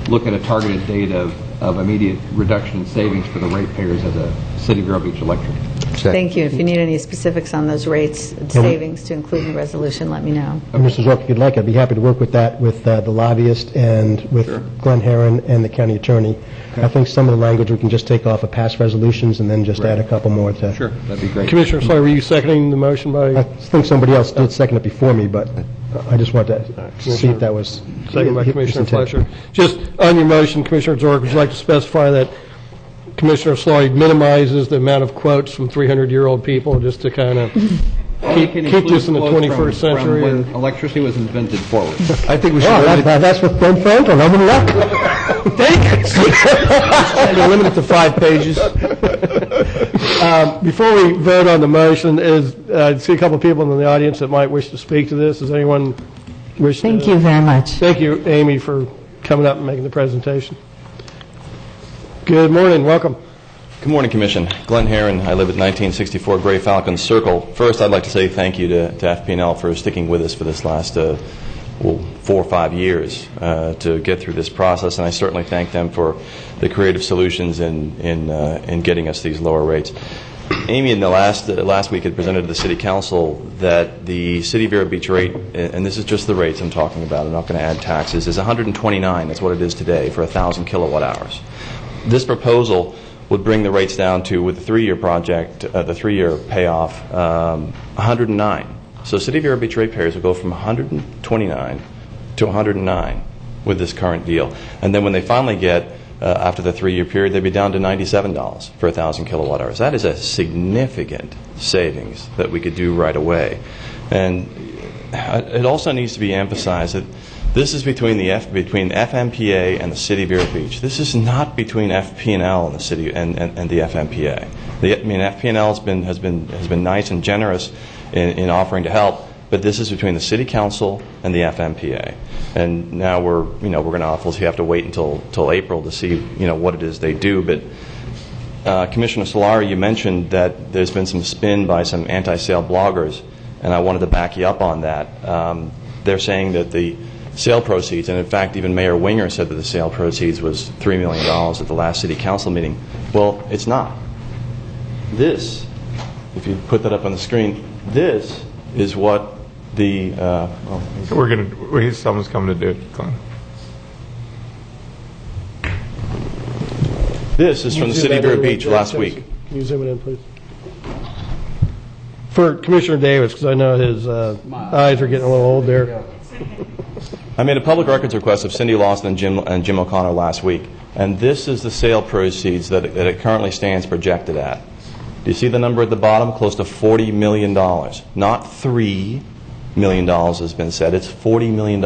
look at a targeted date of immediate reduction in savings for the ratepayers of the City of Vero Beach Electric. Thank you. If you need any specifics on those rates and savings to include in the resolution, let me know. Mr. Zork, if you'd like, I'd be happy to work with that with the lobbyist and with Glenn Herron and the county attorney. Okay. I think some of the language we can just take off of past resolutions and then just add a couple more to... Sure, that'd be great. Commissioner Slater, were you seconding the motion by... I think somebody else did second it before me, but I just wanted to see if that was... Second by Commissioner Fletcher. Just on your motion, Commissioner Zork, would you like to specify that Commissioner Slaughter minimizes the amount of quotes from 300-year-old people just to kind of keep this in the 21st century? From when electricity was invented forward. I think we should... that's with Ben Franklin. I'm in luck. Thank you. Limit it to 5 pages. Before we vote on the motion, I see a couple of people in the audience that might wish to speak to this. Does anyone wish Thank you very much. Thank you, Amy, for coming up and making the presentation. Good morning. Welcome. Good morning, Commission. Glenn Herron. I live at 1964 Gray Falcon Circle. First, I'd like to say thank you to FP&L for sticking with us for this last 4 or 5 years to get through this process, and I certainly thank them for the creative solutions in getting us these lower rates. Amy, in the last week, had presented to the City Council that the City of Vero Beach rate, and this is just the rates I'm talking about, I'm not going to add taxes, is $129. That's what it is today for 1,000 kilowatt hours. This proposal would bring the rates down to, with the 3-year project, the 3-year payoff, 109. So City of Vero Beach ratepayers would go from 129 to 109 with this current deal. And then when they finally get, after the 3-year period, they'd be down to $97 for 1,000 kilowatt hours. That is a significant savings that we could do right away. And it also needs to be emphasized that this is between FMPA and the City of Vero Beach. This is not between FP&L and the city and the FMPA. FP&L has been nice and generous in offering to help, but this is between the City Council and the FMPA. And now we're going to obviously have to wait until April to see what it is they do. But Commissioner Solari, you mentioned that there's been some spin by some anti-sale bloggers, and I wanted to back you up on that. They're saying that the sale proceeds, and in fact even Mayor Winger said that the sale proceeds was $3 million at the last City Council meeting. Well, it's not. This, if you put that up on the screen, this is what the... someone's coming to do it, Glenn. This is from the City of Vero Beach last week. Can you zoom it in, please? For Commissioner Davis, because I know his eyes are getting a little old there. I made a public records request of Cindy Lawson and Jim O'Connor last week, and this is the sale proceeds that it currently stands projected at. Do you see the number at the bottom? Close to $40 million. Not $3 million has been said. It's $40 million.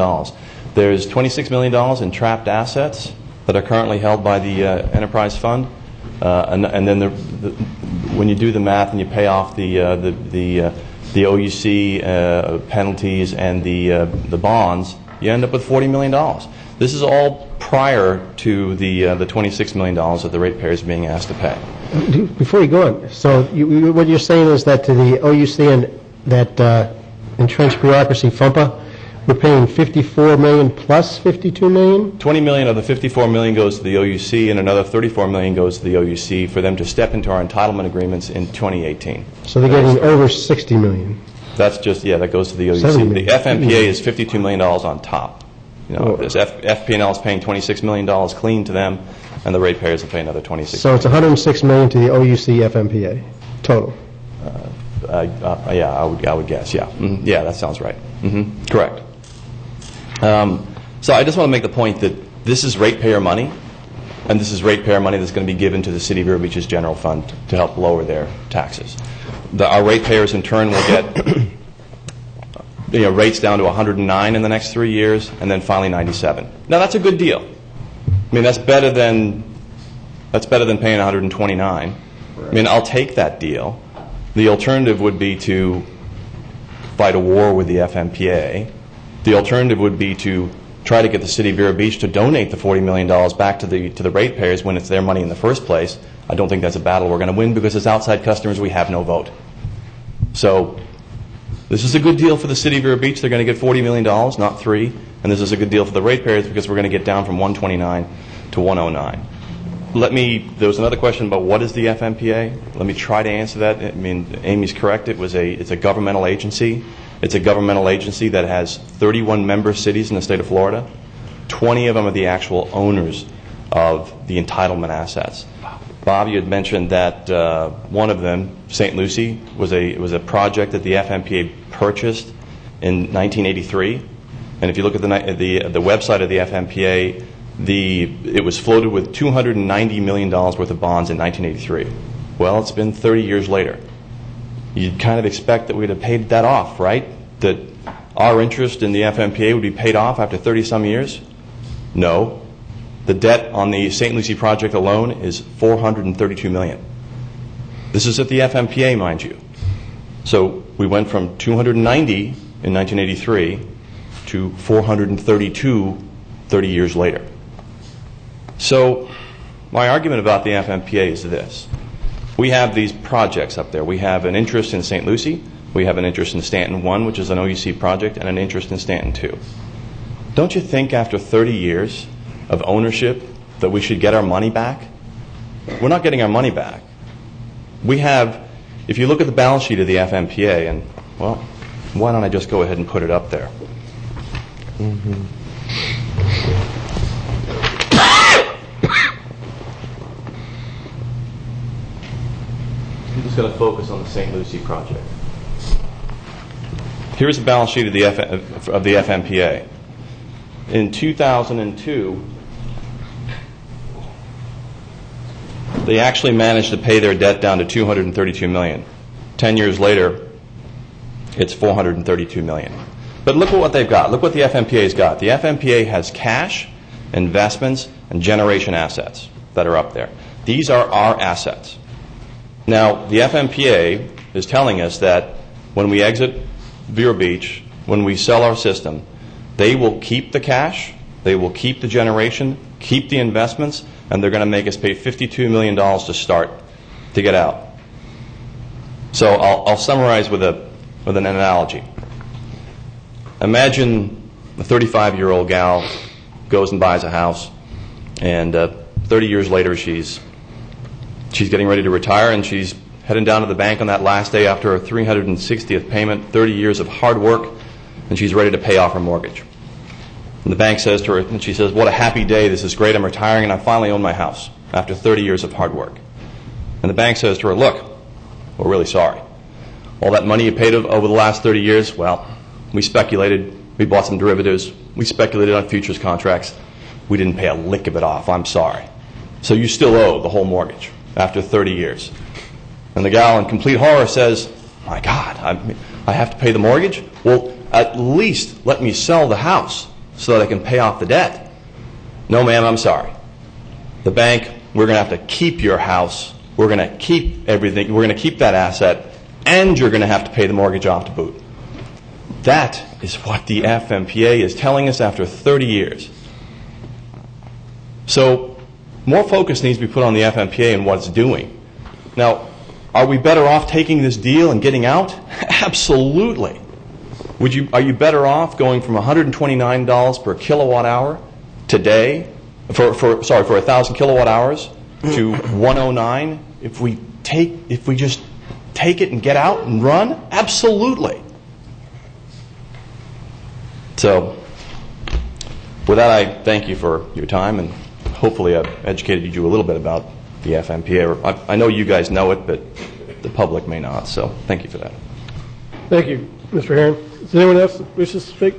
There's $26 million in trapped assets that are currently held by the Enterprise Fund. And then when you do the math and you pay off the OUC penalties and the bonds, you end up with $40 million. This is all prior to the $26 million that the ratepayers are being asked to pay. Before you go on, so what you're saying is that to the OUC and that entrenched bureaucracy, FUMPA, we're paying $54 million plus $52 million? $20 million of the $54 million goes to the OUC, and another $34 million goes to the OUC for them to step into our entitlement agreements in 2018. So they're getting over $60 million. That's just, yeah, that goes to the OUC. The FMPA is $52 million on top. You know, this FP&L is paying $26 million clean to them, and the ratepayers will pay another $26 So it's $106 million to the OUC FMPA total. Yeah, I would guess. Yeah, yeah, that sounds right. Correct. So I just want to make the point that this is ratepayer money, and this is ratepayer money that's going to be given to the City of Vero Beach's general fund to help lower their taxes. Our ratepayers, in turn, will get rates down to 109 in the next 3 years, and then finally 97. Now that's a good deal. I mean, that's better than paying 129. I mean, I'll take that deal. The alternative would be to fight a war with the FMPA. The alternative would be to try to get the City of Vero Beach to donate the $40 million back to the ratepayers when it's their money in the first place. I don't think that's a battle we're going to win because as outside customers we have no vote. So this is a good deal for the City of Vero Beach. They're going to get $40 million, not $3 million. And this is a good deal for the ratepayers because we're going to get down from 129 to 109. There was another question about what is the FMPA. Let me try to answer that. I mean, Amy's correct. It's a governmental agency. It's a governmental agency that has 31 member cities in the state of Florida. 20 of them are the actual owners of the entitlement assets. Bob, you had mentioned that one of them, St. Lucie, was a project that the FMPA purchased in 1983. And if you look at the website of the FMPA, it was floated with $290 million worth of bonds in 1983. Well, it's been 30 years later. You'd kind of expect that we'd have paid that off, right? That our interest in the FMPA would be paid off after 30-some years? No. The debt on the St. Lucie project alone is $432 million. This is at the FMPA, mind you. So we went from 290 in 1983 to 432 30 years later. So my argument about the FMPA is this. We have these projects up there. We have an interest in St. Lucie. We have an interest in Stanton 1, which is an OUC project, and an interest in Stanton 2. Don't you think after 30 years of ownership that we should get our money back? We're not getting our money back. We have, if you look at the balance sheet of the FMPA, and, well, why don't I just go ahead and put it up there? I'm just going to focus on the St. Lucie project. Here's the balance sheet of the FMPA. In 2002, they actually managed to pay their debt down to $232 million. 10 years later, it's $432 million. But look at what they've got. Look what the FMPA's got. The FMPA has cash, investments, and generation assets that are up there. These are our assets. Now, the FMPA is telling us that when we exit Vero Beach, when we sell our system, they will keep the cash, they will keep the generation, keep the investments, and they're going to make us pay $52 million to start, to get out. So I'll summarize with an analogy. Imagine a 35-year-old gal goes and buys a house, and 30 years later she's getting ready to retire, and she's heading down to the bank on that last day after her 360th payment, 30 years of hard work, and she's ready to pay off her mortgage. And the bank says to her, and she says, "What a happy day, this is great, I'm retiring and I finally own my house after 30 years of hard work." And the bank says to her, "Look, we're really sorry. All that money you paid over the last 30 years, well, we speculated, we bought some derivatives, we speculated on futures contracts, we didn't pay a lick of it off, I'm sorry. So you still owe the whole mortgage after 30 years. And the gal in complete horror says, "My God, I have to pay the mortgage? Well, at least let me sell the house so that I can pay off the debt." "No, ma'am, I'm sorry." The bank we're going to have to keep your house, we're going to keep everything, we're going to keep that asset, and you're going to have to pay the mortgage off to boot. That is what the FMPA is telling us after 30 years. So more focus needs to be put on the FMPA and what it's doing. Now, are we better off taking this deal and getting out? Absolutely. Are you better off going from $129 per kilowatt hour today, for 1,000 kilowatt hours to $109 if we just take it and get out and run? Absolutely. So, with that, I thank you for your time, and hopefully I've educated you a little bit about the FMPA. I know you guys know it, but the public may not, so thank you for that. Thank you, Mr. Herron. Is anyone else that wishes to speak?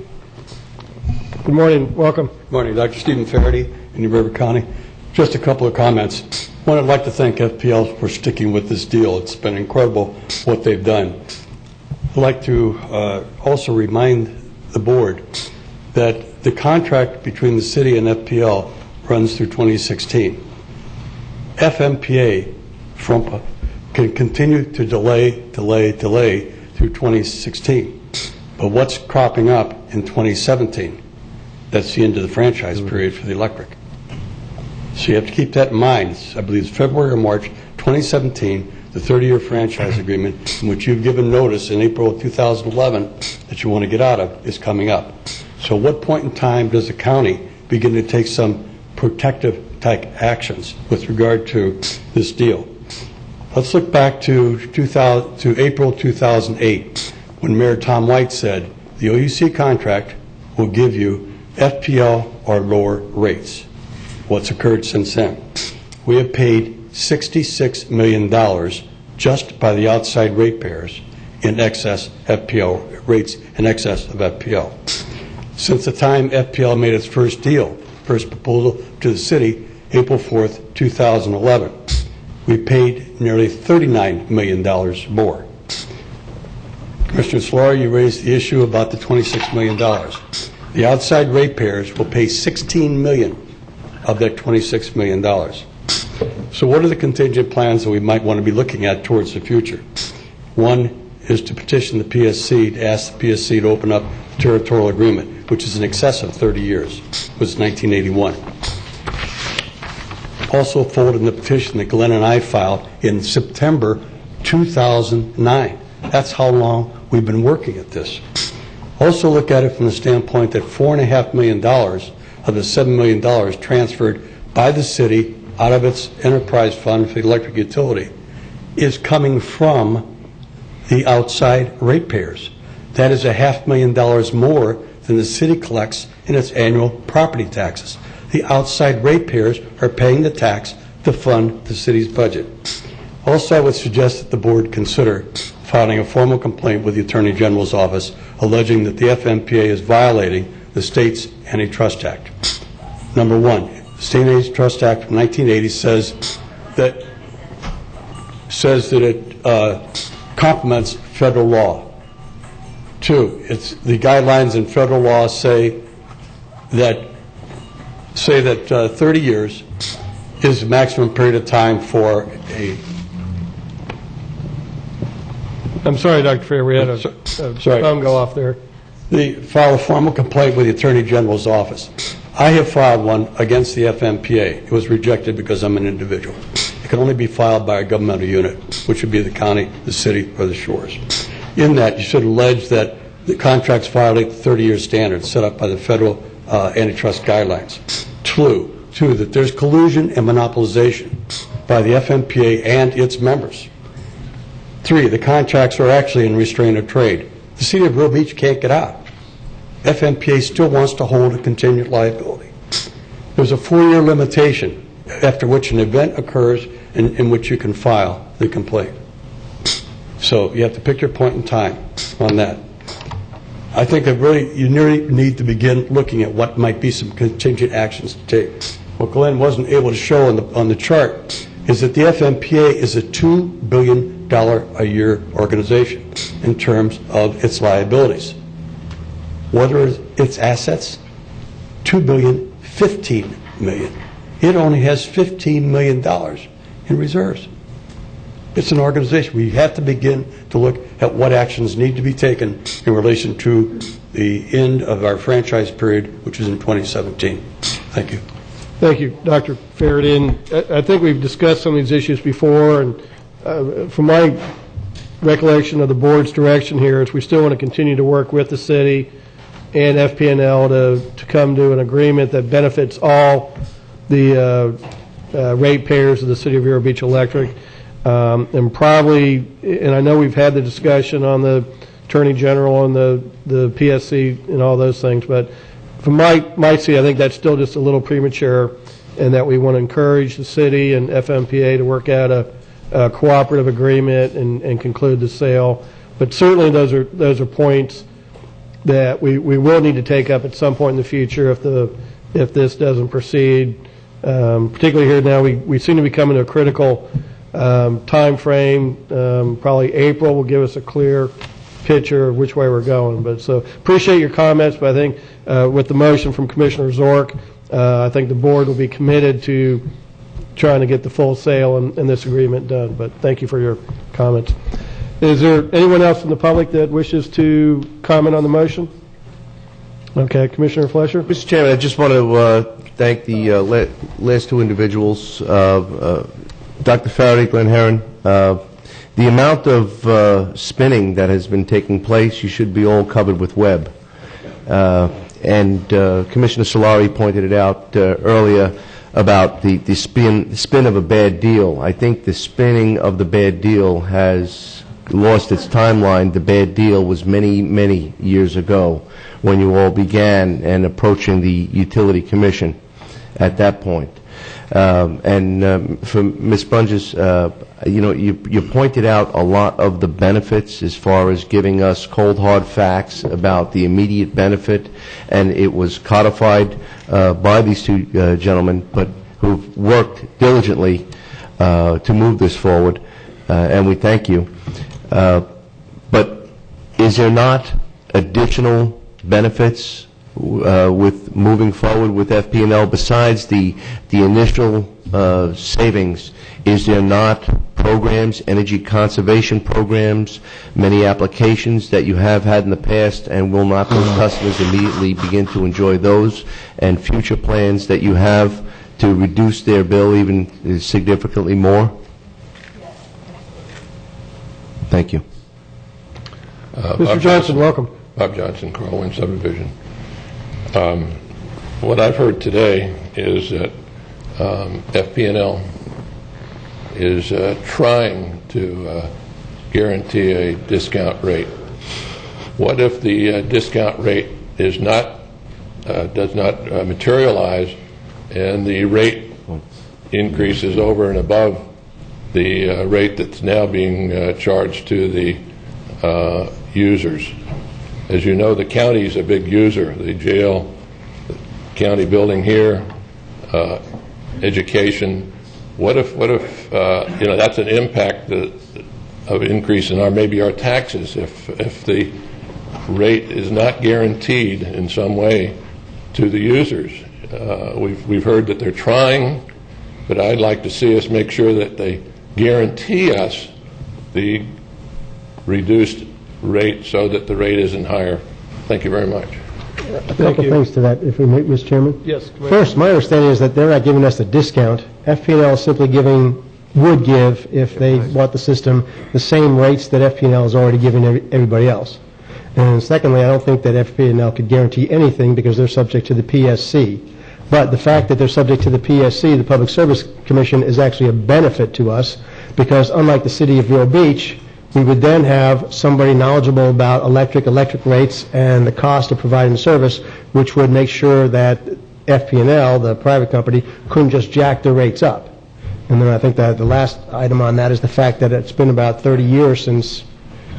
Good morning. Welcome. Good morning. Dr. Stephen Faraday, Indian River County. Just a couple of comments. One, I'd like to thank FPL for sticking with this deal. It's been incredible what they've done. I'd like to also remind the board that the contract between the city and FPL runs through 2016. FMPA, FRUMPA, can continue to delay through 2016. But what's cropping up in 2017? That's the end of the franchise period for the electric. So you have to keep that in mind. I believe it's February or March 2017, the 30-year franchise agreement, in which you've given notice in April of 2011 that you want to get out of, is coming up. So at what point in time does the county begin to take some protective type actions with regard to this deal? Let's look back to April 2008, when Mayor Tom White said the OUC contract will give you FPL or lower rates. What's occurred since then? We have paid $66 million just by the outside ratepayers in excess FPL rates in excess of FPL. Since the time FPL made its first proposal to the city, April 4th, 2011, we paid nearly $39 million more. Commissioner Solari, you raised the issue about the $26 million. The outside ratepayers will pay $16 million of that $26 million. So what are the contingent plans that we might want to be looking at towards the future? One is to petition the PSC, to ask the PSC to open up a territorial agreement, which is in excess of 30 years. It was 1981. Also folded in the petition that Glenn and I filed in September 2009. That's how long we've been working at this. Also look at it from the standpoint that $4.5 million of the $7 million transferred by the city out of its enterprise fund for the electric utility is coming from the outside ratepayers. That is $500,000 more than the city collects in its annual property taxes. The outside ratepayers are paying the tax to fund the city's budget. Also, I would suggest that the board consider filing a formal complaint with the Attorney General's office alleging that the FMPA is violating the state's Antitrust Act. Number one, the State Antitrust Act of 1980 says that it complements federal law. Two, the guidelines in federal law say that 30 years is the maximum period of time for a... I'm sorry, Dr. Fair, we had a phone go off there. File a formal complaint with the Attorney General's office. I have filed one against the FMPA. It was rejected because I'm an individual. It can only be filed by a governmental unit, which would be the county, the city, or the shores. In that, you should allege that the contracts violate the 30-year standard set up by the federal antitrust guidelines. Two, that there's collusion and monopolization by the FMPA and its members. Three, the contracts are actually in restraint of trade. The city of Real Beach can't get out. FMPA still wants to hold a contingent liability. There's a 4-year limitation after which an event occurs in which you can file the complaint. So you have to pick your point in time on that. I think that you really need to begin looking at what might be some contingent actions to take. What Glenn wasn't able to show on the chart is that the FMPA is a $2 billion a year organization in terms of its liabilities. What are its assets? $2 billion, $15 million. It only has $15 million in reserves. It's an organization. We have to begin to look at what actions need to be taken in relation to the end of our franchise period, which is in 2017. Thank you. Thank you, Dr. Faradin. I think we've discussed some of these issues before, and from my recollection of the board's direction here is we still want to continue to work with the city and FP&L to come to an agreement that benefits all the ratepayers of the City of Vero Beach Electric. And probably, and I know we've had the discussion on the Attorney General and the PSC and all those things, but from my seat, I think that's still just a little premature, and that we want to encourage the city and FMPA to work out a cooperative agreement and conclude the sale. But certainly those are points that we will need to take up at some point in the future if this doesn't proceed. Particularly here now, we seem to be coming to a critical time frame. Probably April will give us a clear picture of which way we're going. But so appreciate your comments, but I think with the motion from Commissioner Zork, I think the board will be committed to trying to get the full sale and this agreement done. But thank you for your comments. Is there anyone else from the public that wishes to comment on the motion? Okay, Commissioner Flesher. Mr. Chairman, I just want to thank the last two individuals, Dr. Faraday, Glenn Herron. The amount of spinning that has been taking place, you should be all covered with web. And Commissioner Solari pointed it out earlier about the spin of a bad deal. I think the spinning of the bad deal has lost its timeline. The bad deal was many, many years ago when you all began and approaching the Utility Commission at that point. And for Ms. Bunges, you pointed out a lot of the benefits as far as giving us cold, hard facts about the immediate benefit, and it was codified by these two gentlemen, but who've worked diligently to move this forward, and we thank you. But is there not additional benefits with moving forward with FP&L besides the initial savings? Is there not programs, energy conservation programs, many applications that you have had in the past, and will not those customers immediately begin to enjoy those, and future plans that you have to reduce their bill even significantly more? Thank you. Mr. Johnson, welcome. Bob Johnson, Carl Subdivision. What I've heard today is that FP&L is trying to guarantee a discount rate. What if the discount rate is not does not materialize, and the rate increases over and above the rate that's now being charged to the users? As you know, the county is a big user. The jail, the county building here, education. What if that's an impact of increase in maybe our taxes if the rate is not guaranteed in some way to the users? We've heard that they're trying, but I'd like to see us make sure that they guarantee us the reduced rate so that the rate isn't higher. Thank you very much. A couple things to that, if we may, Mr. Chairman. Yes. First, my understanding is that they're not giving us a discount. FP&L is simply would give, if they bought the system, the same rates that FP&L is already giving everybody else. And secondly, I don't think that FP&L could guarantee anything because they're subject to the PSC. But the fact that they're subject to the PSC, the Public Service Commission, is actually a benefit to us because unlike the City of Vero Beach, we would then have somebody knowledgeable about electric rates and the cost of providing the service, which would make sure that FP&L, the private company, couldn't just jack their rates up. And then I think that the last item on that is the fact that it's been about 30 years since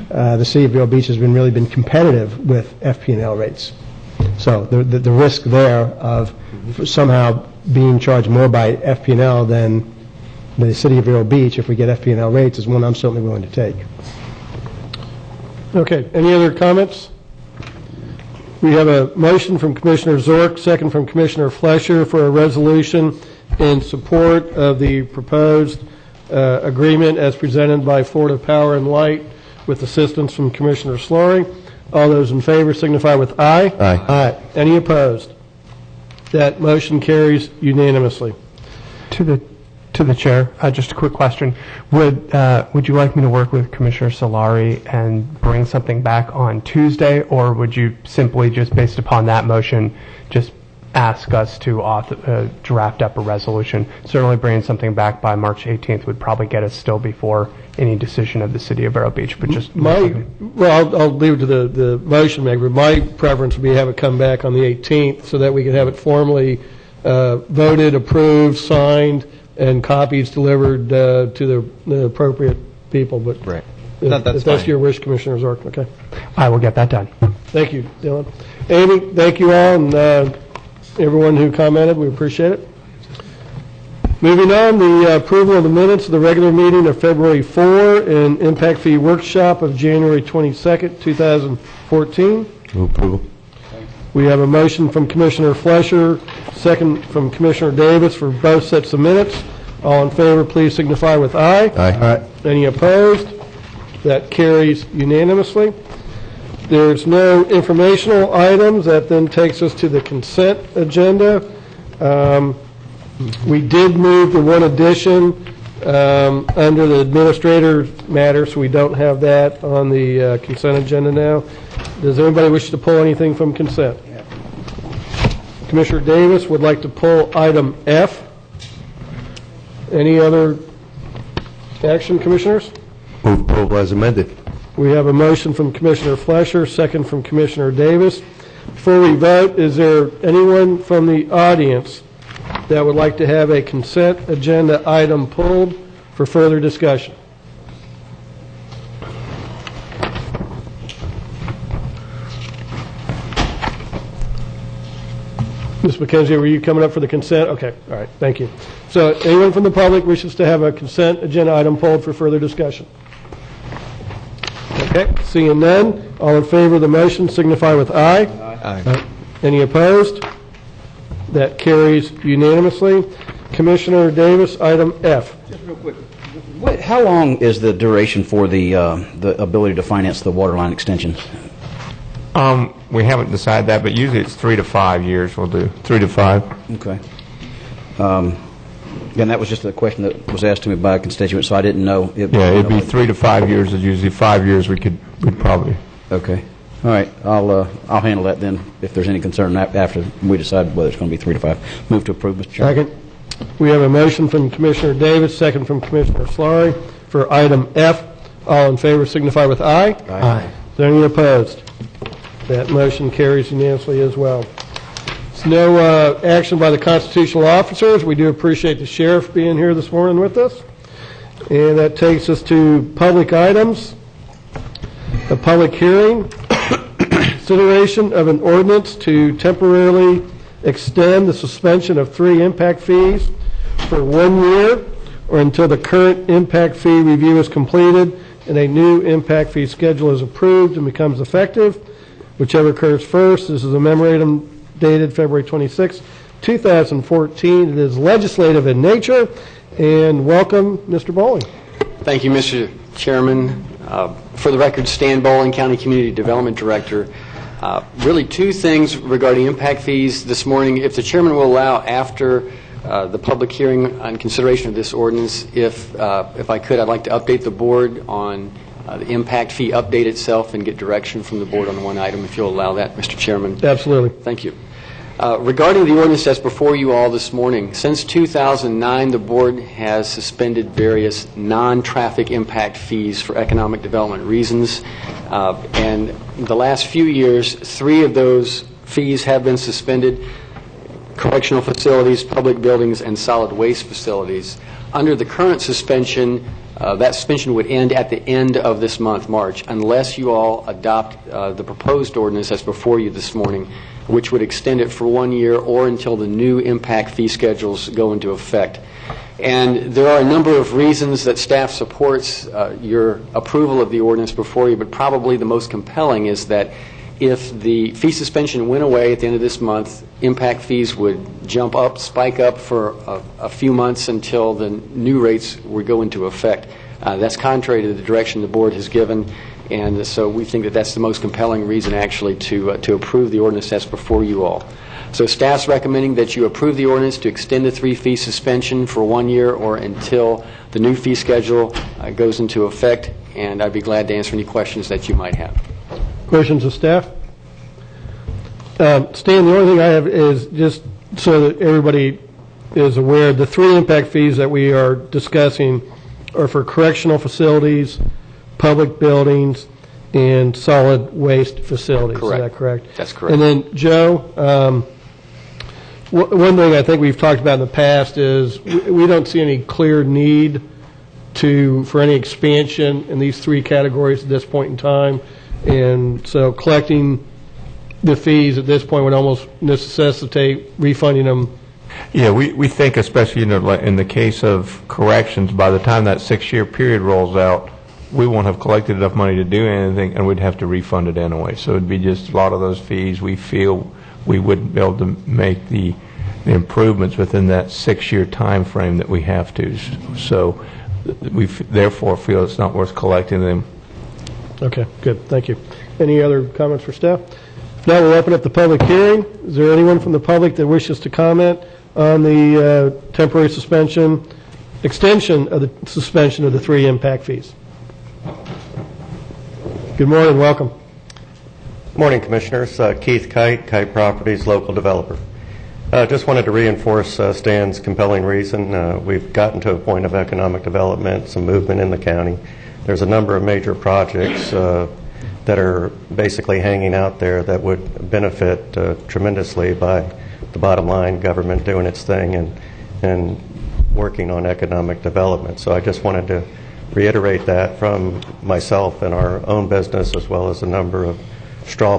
the City of Vero Beach has really been competitive with FP&L rates. So the risk there of somehow being charged more by FP&L than the City of Vero Beach if we get FP&L rates is one I'm certainly willing to take. Okay. Any other comments? We have a motion from Commissioner Zork, second from Commissioner Flesher for a resolution in support of the proposed agreement as presented by Florida Power and Light with assistance from Commissioner Slory. All those in favor signify with aye. Aye. Aye. Any opposed? That motion carries unanimously. To the chair, just a quick question. Would you like me to work with Commissioner Solari and bring something back on Tuesday, or would you simply, just based upon that motion, just ask us to draft up a resolution? Certainly bringing something back by March 18th would probably get us still before any decision of the City of Vero Beach, but just... I'll leave it to the motion maker. My preference would be have it come back on the 18th so that we can have it formally voted, approved, signed, and copies delivered to the appropriate people. But right. If that's your wish, Commissioner Zork, okay. I will get that done. Thank you, Dylan. Amy, thank you all, and everyone who commented, we appreciate it. Moving on, the approval of the minutes of the regular meeting of February 4 and impact fee workshop of January 22nd, 2014. Move approval. We have a motion from Commissioner Flesher, second from Commissioner Davis for both sets of minutes. All in favor, please signify with aye. Aye. Any opposed? That carries unanimously. There's no informational items. That then takes us to the consent agenda. We did move the one addition under the administrator matter, so we don't have that on the consent agenda now. Does anybody wish to pull anything from consent? Commissioner Davis would like to pull item F. Any other action, Commissioners? Move approval as amended. We have a motion from Commissioner Flesher, second from Commissioner Davis. Before we vote, is there anyone from the audience that would like to have a consent agenda item pulled for further discussion? Ms. McKenzie, were you coming up for the consent? Okay, all right, thank you. So anyone from the public wishes to have a consent agenda item pulled for further discussion? Okay, seeing none, all in favor of the motion signify with aye. Aye. Any opposed? That carries unanimously. Commissioner Davis, item F. Just real quick, how long is the duration for the ability to finance the water line extensions? We haven't decided that, but usually it's 3 to 5 years we'll do. 3 to 5. Okay. And that was just a question that was asked to me by a constituent, so I didn't know. It'd be 3 to 5 years. Is usually 5 years we'd probably. Okay. All right. I'll handle that then if there's any concern after we decide whether it's going to be 3 to 5. Move to approve, Mr. Chairman. Second. We have a motion from Commissioner Davis, second from Commissioner Slory for item F. All in favor signify with aye. Aye. Is there any opposed? That motion carries unanimously as well. There's no action by the constitutional officers. We do appreciate the sheriff being here this morning with us. And that takes us to public items. A public hearing. Consideration of an ordinance to temporarily extend the suspension of 3 impact fees for 1 year or until the current impact fee review is completed and a new impact fee schedule is approved and becomes effective. Whichever occurs first. This is a memorandum dated February 26, 2014. It is legislative in nature. And welcome, Mr. Bowling. Thank you, Mr. Chairman. For the record, Stan Bowling, County Community Development Director. Really 2 things regarding impact fees this morning. If the Chairman will allow, after the public hearing on consideration of this ordinance, if I could, I'd like to update the board on the impact fee update itself and get direction from the board on one item, if you'll allow that, Mr. Chairman. Absolutely. Thank you. Regarding the ordinance that's before you all this morning, since 2009, the board has suspended various non-traffic impact fees for economic development reasons. And the last few years, 3 of those fees have been suspended: correctional facilities, public buildings, and solid waste facilities. Under the current suspension, that suspension would end at the end of this month, March, unless you all adopt the proposed ordinance that's before you this morning, which would extend it for 1 year or until the new impact fee schedules go into effect. And there are a number of reasons that staff supports your approval of the ordinance before you, but probably the most compelling is that If the fee suspension went away at the end of this month, impact fees would jump up, spike up for a few months until the new rates would go into effect. That's contrary to the direction the board has given, and so we think that that's the most compelling reason actually to approve the ordinance that's before you all. So staff's recommending that you approve the ordinance to extend the 3-fee suspension for 1 year or until the new fee schedule goes into effect, and I'd be glad to answer any questions that you might have. Questions of staff? Stan, the only thing I have is just so that everybody is aware, the 3 impact fees that we are discussing are for correctional facilities, public buildings, and solid waste facilities. Correct. Is that correct? That's correct. And then, Joe, one thing I think we've talked about in the past is we don't see any clear need for any expansion in these 3 categories at this point in time. And so collecting the fees at this point would almost necessitate refunding them. Yeah, we think, especially in the case of corrections, by the time that 6-year period rolls out, we won't have collected enough money to do anything, and we'd have to refund it anyway. So it'd be just a lot of those fees. We feel we wouldn't be able to make the improvements within that 6-year time frame that we have to. So we therefore feel it's not worth collecting them. Okay, good. Thank you. Any other comments for staff? Now we'll open up the public hearing. Is there anyone from the public that wishes to comment on the temporary extension of the suspension of the 3 impact fees? Good morning. Welcome. Morning, Commissioners. Keith Kite Properties, local developer. Just wanted to reinforce Stan's compelling reason. We've gotten to a point of economic development, some movement in the county. There's a number of major projects that are basically hanging out there that would benefit tremendously by the bottom line, government doing its thing and working on economic development. So I just wanted to reiterate that from myself and our own business, as well as a number of straw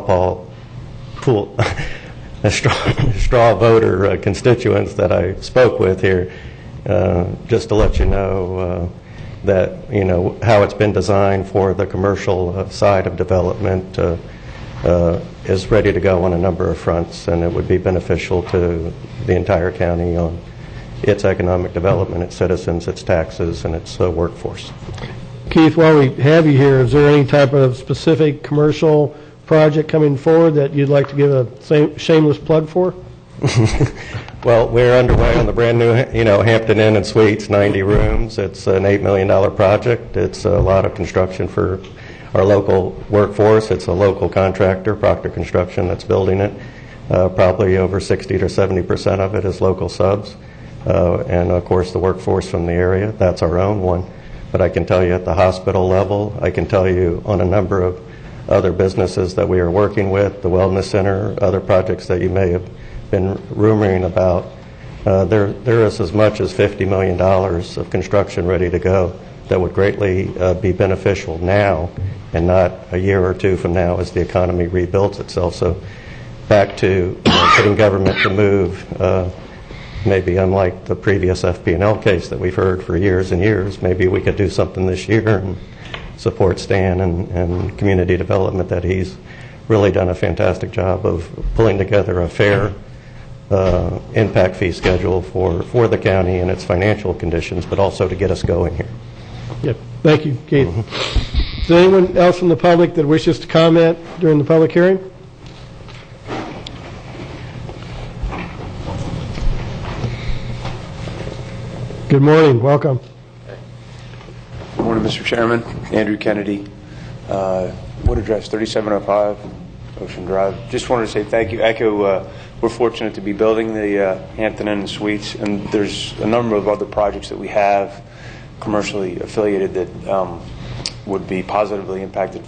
voter constituents that I spoke with here, just to let you know that how it's been designed for the commercial side of development is ready to go on a number of fronts, and it would be beneficial to the entire county on its economic development, its citizens, its taxes, and its workforce. Keith, while we have you here, is there any type of specific commercial project coming forward that you'd like to give a shameless plug for? Well, we're underway on the brand new, Hampton Inn and Suites, 90 rooms. It's an $8 million project. It's a lot of construction for our local workforce. It's a local contractor, Proctor Construction, that's building it. Probably over 60 to 70% of it is local subs. And of course the workforce from the area. That's our own one. But I can tell you at the hospital level, I can tell you on a number of other businesses that we are working with, the Wellness Center, other projects that you may have been rumoring about, there is as much as $50 million of construction ready to go that would greatly be beneficial now and not a year or two from now as the economy rebuilds itself. So back to getting government to move, maybe unlike the previous FP&L case that we've heard for years and years, maybe we could do something this year and support Stan and community development, that he's really done a fantastic job of pulling together a fair impact fee schedule for the county and its financial conditions, but also to get us going here. Yep. Thank you, Keith. Is there anyone else from the public that wishes to comment during the public hearing? Good morning. Welcome. Good morning, Mr. Chairman. Andrew Kennedy, wood address 3705 Ocean Drive. Just wanted to say thank you. We're fortunate to be building the Hampton Inn and Suites, and there's a number of other projects that we have commercially affiliated that would be positively impacted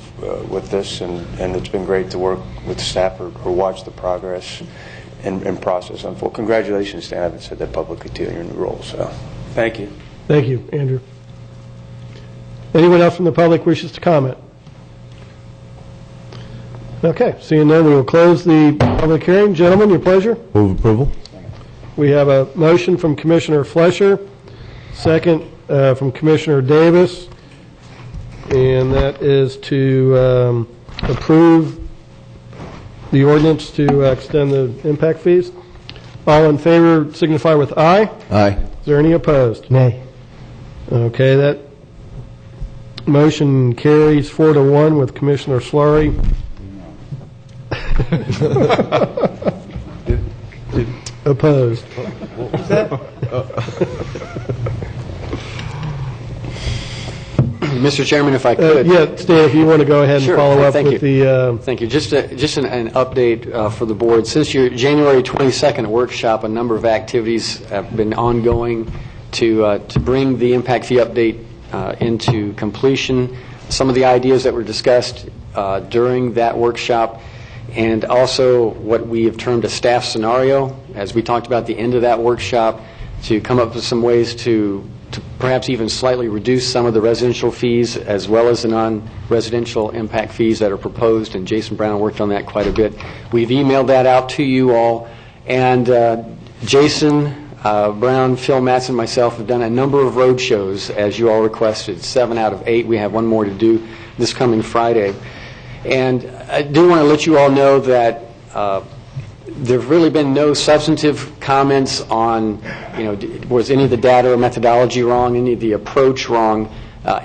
with this, and it's been great to work with staff or watch the progress and process unfold. Congratulations, Stan. I haven't said that publicly to you in your new role, so thank you. Thank you, Andrew. Anyone else from the public wishes to comment? Okay, seeing none, we will close the public hearing. Gentlemen, your pleasure. Move approval. We have a motion from Commissioner Flesher, second from Commissioner Davis, and that is to approve the ordinance to extend the impact fees. All in favor signify with aye. Aye. Is there any opposed? Nay. Okay, that motion carries 4-1 with Commissioner Slurry. Opposed. What was that? Mr. Chairman, if I could. Yeah, Stan, if you want to go ahead and Sure. follow up Thank with you. the... Thank you. Just an update for the board. Since your January 22nd workshop, a number of activities have been ongoing to bring the impact fee update into completion. Some of the ideas that were discussed during that workshop, and also what we have termed a staff scenario, as we talked about at the end of that workshop, to come up with some ways to perhaps even slightly reduce some of the residential fees as well as the non-residential impact fees that are proposed, and Jason Brown worked on that quite a bit. We've emailed that out to you all, and Jason Brown, Phil Matson, and myself have done a number of road shows, as you all requested, 7 out of 8. We have one more to do this coming Friday. And I do want to let you all know that there have really been no substantive comments on, was any of the data or methodology wrong, any of the approach wrong.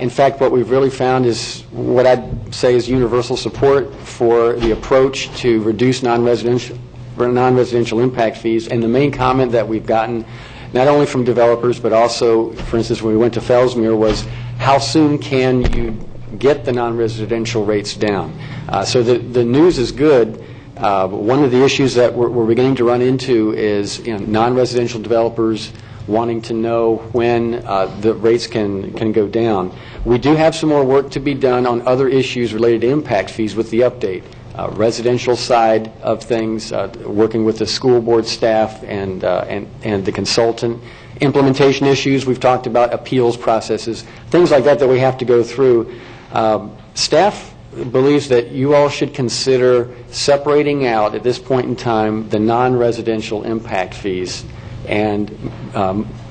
In fact, what we've really found is what I'd say is universal support for the approach to reduce non-residential impact fees. And the main comment that we've gotten, not only from developers, but also, for instance, when we went to Fellsmere, was how soon can you get the non-residential rates down? So the news is good. One of the issues that we're beginning to run into is non-residential developers wanting to know when the rates can go down. We do have some more work to be done on other issues related to impact fees with the update. Residential side of things, working with the school board staff and the consultant. Implementation issues, we've talked about appeals processes, things like that we have to go through. Staff believes that you all should consider separating out at this point in time the non-residential impact fees and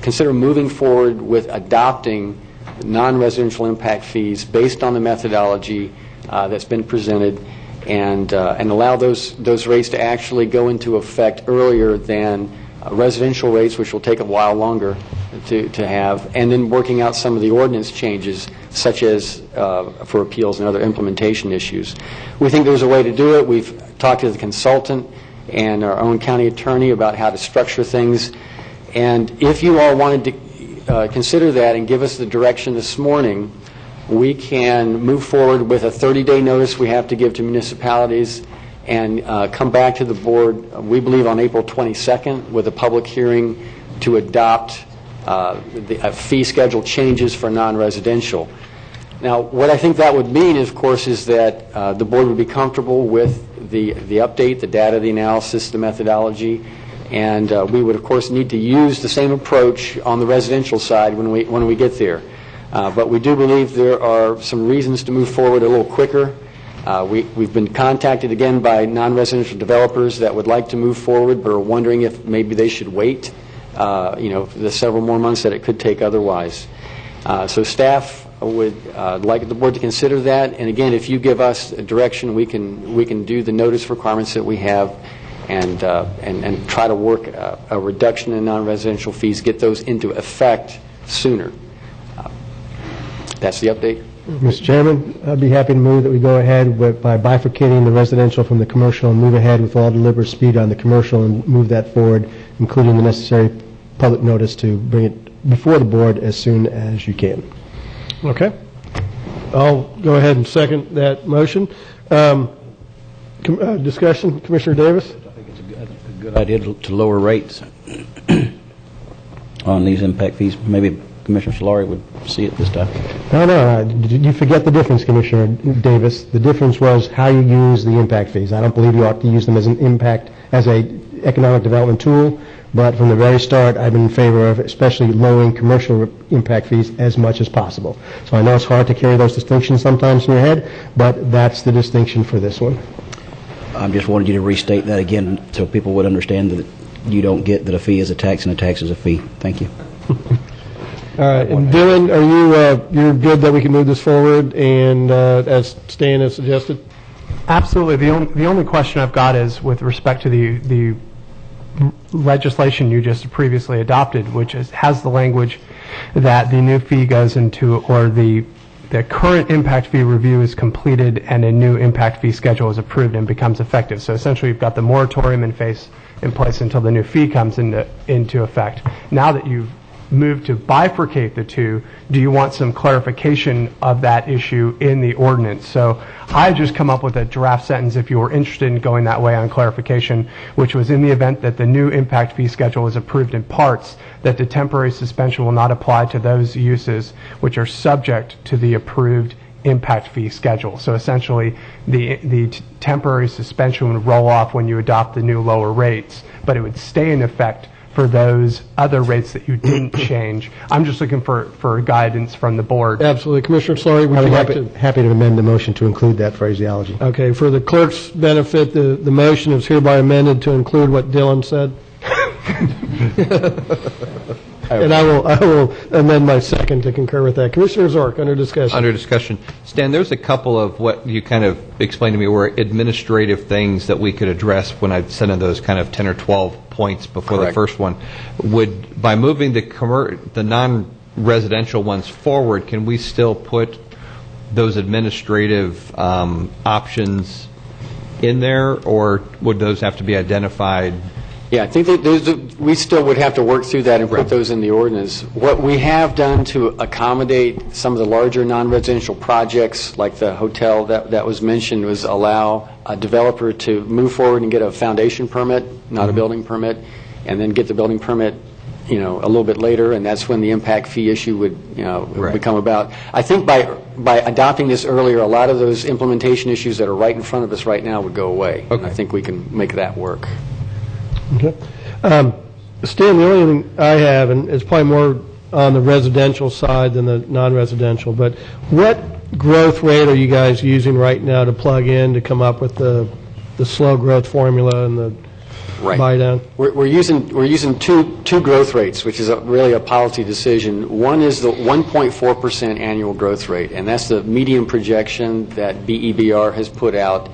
consider moving forward with adopting non-residential impact fees based on the methodology that's been presented, and allow those rates to actually go into effect earlier than residential rates, which will take a while longer to have, and then working out some of the ordinance changes, such as for appeals and other implementation issues. We think there's a way to do it. We've talked to the consultant and our own county attorney about how to structure things. And if you all wanted to consider that and give us the direction this morning, we can move forward with a 30-day notice we have to give to municipalities and come back to the board, we believe, on April 22nd with a public hearing to adopt the fee schedule changes for non-residential. Now, what I think that would mean, of course, is that the board would be comfortable with the update, the data, the analysis, the methodology, and we would, of course, need to use the same approach on the residential side when we get there. But we do believe there are some reasons to move forward a little quicker. We've been contacted again by non-residential developers that would like to move forward but are wondering if maybe they should wait, the several more months that it could take otherwise. So staff would like the board to consider that. And again, if you give us a direction, we can do the notice requirements that we have and try to work a reduction in non-residential fees, get those into effect sooner. That's the update. Mr. Chairman, I'd be happy to move that we go ahead by bifurcating the residential from the commercial and move ahead with all deliberate speed on the commercial and move that forward, including the necessary public notice to bring it before the board as soon as you can. Okay. I'll go ahead and second that motion. Discussion, Commissioner Davis? I think it's a good idea to lower rates on these impact fees. Maybe Commissioner Solari would see it this time. No, you forget the difference, Commissioner Davis. The difference was how you use the impact fees. I don't believe you ought to use them as an economic development tool, but from the very start, I've been in favor of especially lowering commercial impact fees as much as possible. So I know it's hard to carry those distinctions sometimes in your head, but that's the distinction for this one. I just wanted you to restate that again so people would understand that you don't get that a fee is a tax and a tax is a fee. Thank you. All right, and Dylan, are you're good that we can move this forward and as Stan has suggested? Absolutely. The only question I've got is with respect to the legislation you just previously adopted, which has the language that the new fee goes into, or the current impact fee review is completed and a new impact fee schedule is approved and becomes effective. So essentially you've got the moratorium in place until the new fee comes into effect. Now that you've moved to bifurcate the two, do you want some clarification of that issue in the ordinance? So I just come up with a draft sentence, if you were interested in going that way on clarification, which was in the event that the new impact fee schedule is approved in parts, that the temporary suspension will not apply to those uses which are subject to the approved impact fee schedule. So essentially, the temporary suspension would roll off when you adopt the new lower rates, but it would stay in effect for those other rates that you didn't change. I'm just looking for guidance from the board. Absolutely. Commissioner Solari, would you like to? Happy to amend the motion to include that phraseology. Okay. For the clerk's benefit, the motion is hereby amended to include what Dylan said. And I will amend my second to concur with that. Commissioner Zork, under discussion. Under discussion. Stan, there's a couple of what you kind of explained to me were administrative things that we could address when I sent in those kind of 10 or 12 points before Correct. the first one. By moving the non-residential ones forward, can we still put those administrative options in there, or would those have to be identified? Yeah, I think that we still would have to work through that and put those in the ordinance. What we have done to accommodate some of the larger non-residential projects, like the hotel that was mentioned, was allow a developer to move forward and get a foundation permit, not a building permit, and then get the building permit, a little bit later, and that's when the impact fee issue would, become about. I think by adopting this earlier, a lot of those implementation issues that are right in front of us right now would go away. Okay. I think we can make that work. Okay. Stan, the only thing I have, and it's probably more on the residential side than the non-residential, but what growth rate are you guys using right now to plug in to come up with the slow growth formula and the buy down? We're using two growth rates, which is really a policy decision. One is the 1.4% annual growth rate, and that's the median projection that BEBR has put out.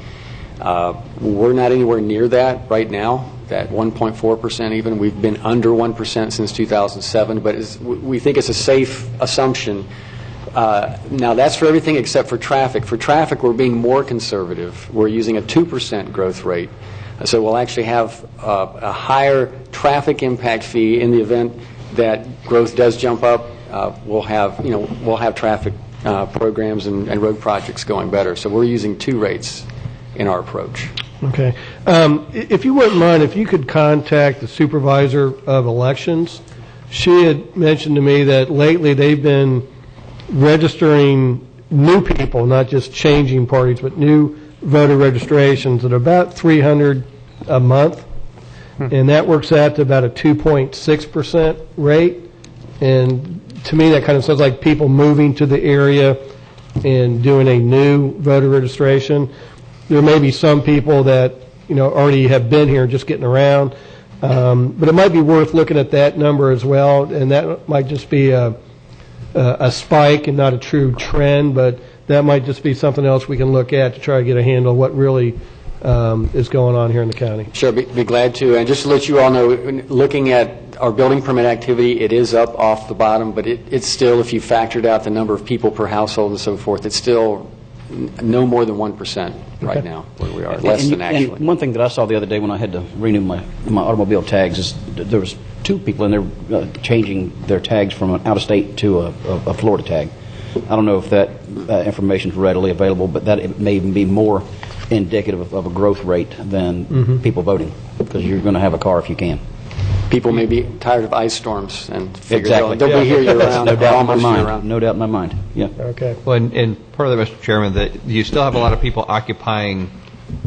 We're not anywhere near that right now. That 1.4% even. We've been under 1% since 2007, but we think it's a safe assumption. Now, that's for everything except for traffic. For traffic, we're being more conservative. We're using a 2% growth rate. So we'll actually have a higher traffic impact fee in the event that growth does jump up. We'll have traffic programs and road projects going better. So we're using two rates in our approach. Okay. If you wouldn't mind, if you could contact the supervisor of elections. She had mentioned to me that lately they've been registering new people, not just changing parties, but new voter registrations at about 300 a month. And that works out to about a 2.6% rate. And to me, that kind of sounds like people moving to the area and doing a new voter registration. There may be some people that already have been here, just getting around, but it might be worth looking at that number as well. And that might just be a spike and not a true trend, but that might just be something else we can look at to try to get a handle on what really is going on here in the county. Sure, be glad to. And just to let you all know, looking at our building permit activity, it is up off the bottom, but it's still, if you factored out the number of people per household and so forth, it's still no more than 1% right now where we are, less than actually. And one thing that I saw the other day when I had to renew my automobile tags is there was two people in there changing their tags from an out-of-state to a Florida tag. I don't know if that information is readily available, but that it may even be more indicative of a growth rate than people voting, because you're going to have a car if you can. People may be tired of ice storms and figure exactly. they'll be here year-round. No doubt in my mind. No doubt in my mind. Yeah. Okay. Well, and part of that, Mr. Chairman, that you still have a lot of people occupying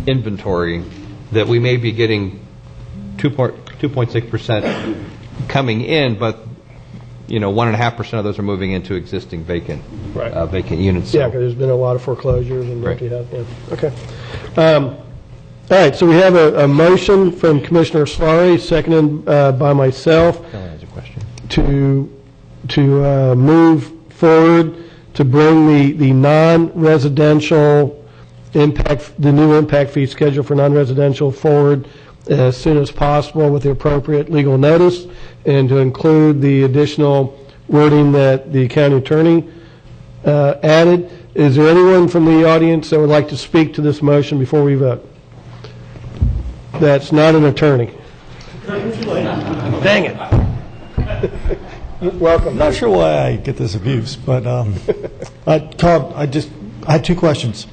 inventory that we may be getting 2.6% coming in, but 1.5% of those are moving into existing vacant units. Yeah, because there's been a lot of foreclosures and empty house. Yeah. Okay. All right, so we have a motion from Commissioner Solari, seconded by myself, to move forward to bring the non-residential the new impact fee schedule for non-residential forward as soon as possible with the appropriate legal notice, and to include the additional wording that the county attorney added. Is there anyone from the audience that would like to speak to this motion before we vote? That's not an attorney. Dang it. Welcome. I'm not sure why I get this abuse, but Todd, I had two questions.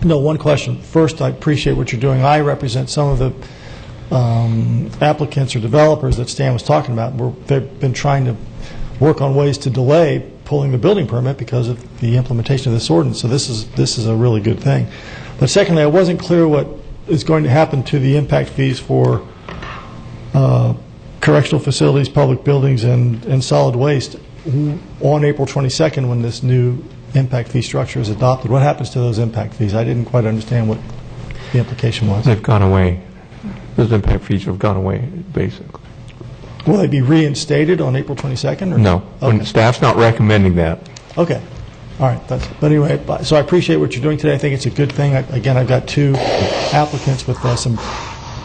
No, one question. First, I appreciate what you're doing. I represent some of the applicants or developers that Stan was talking about. They've been trying to work on ways to delay pulling the building permit because of the implementation of this ordinance. So this is a really good thing. But secondly, I wasn't clear what is going to happen to the impact fees for correctional facilities, public buildings, and solid waste on April 22nd when this new impact fee structure is adopted. What happens to those impact fees? I didn't quite understand what the implication was. They've gone away. Those impact fees have gone away, basically. Will they be reinstated on April 22nd? Or no. Okay. Staff's not recommending that. Okay. All right. But anyway, so I appreciate what you're doing today. I think it's a good thing. Again, I've got two applicants with some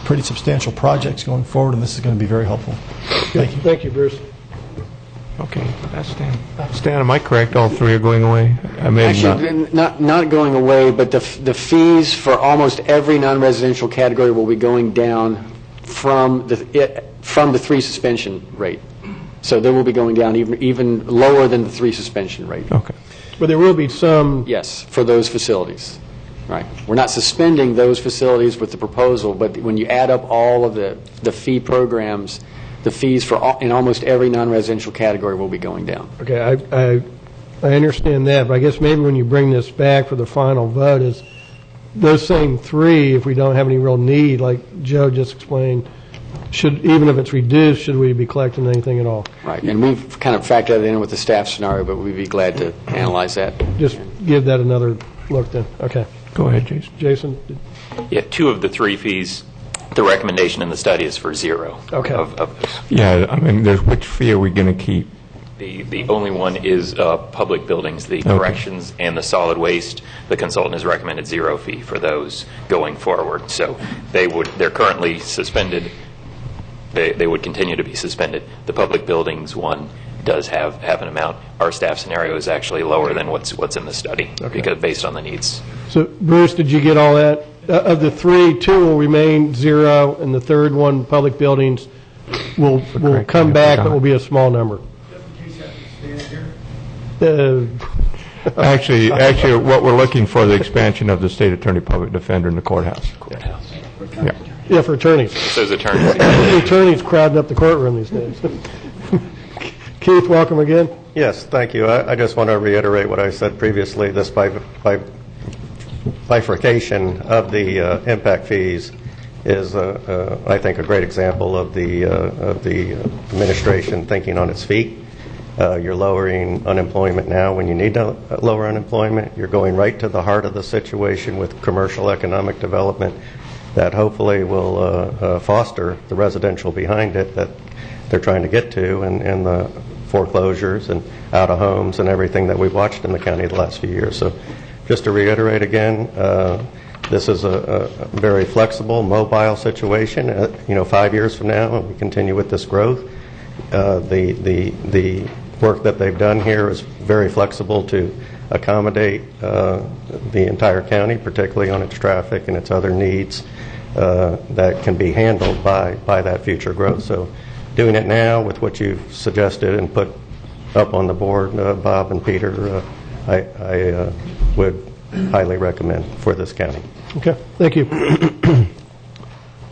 pretty substantial projects going forward, and this is going to be very helpful. Thank you. Thank you, Bruce. Okay, that's Stan. Stan, am I correct? All three are going away? Actually, not going away, but the fees for almost every non-residential category will be going down from the 3 suspension rate. So they will be going down even lower than the 3 suspension rate. Okay. But there will be some... Yes, for those facilities. Right. We're not suspending those facilities with the proposal, but when you add up all of the fee programs, the fees in almost every non-residential category will be going down. Okay, I understand that, but I guess maybe when you bring this back for the final vote is those same 3, if we don't have any real need, like Joe just explained, even if it's reduced, should we be collecting anything at all? Right, and we've kind of factored that in with the staff scenario, but we'd be glad to analyze that. Just give that another look then. Okay. Go ahead, Jason. Jason? Yeah, 2 of the 3 fees, the recommendation in the study is for 0. Okay. Of those. Yeah, I mean, which fee are we going to keep? The only one is public buildings, the corrections and the solid waste. The consultant has recommended 0 fee for those going forward. So they're currently suspended. They would continue to be suspended. The public buildings one does have an amount. Our staff scenario is actually lower than what's in the study because based on the needs. So, Bruce, did you get all that? Of the 3, 2 will remain 0, and the third one, public buildings, will come back, but will be a small number. Actually, what we're looking for the expansion of the state attorney, public defender, in the courthouse. Yeah, for attorneys. So attorneys. Attorneys crowding up the courtroom these days. Keith, welcome again. Yes, thank you. I just want to reiterate what I said previously. This bifurcation of the impact fees is, I think, a great example of the administration thinking on its feet. You're lowering unemployment now when you need to lower unemployment. You're going right to the heart of the situation with commercial economic development that hopefully will foster the residential behind it that they're trying to get to, and the foreclosures and out of homes and everything that we've watched in the county the last few years. So just to reiterate again, this is a very flexible, mobile situation. 5 years from now, and we continue with this growth, the work that they've done here is very flexible to accommodate the entire county, particularly on its traffic and its other needs that can be handled by that future growth. So doing it now with what you've suggested and put up on the board, Bob and Peter, I would highly recommend for this county. Okay, thank you.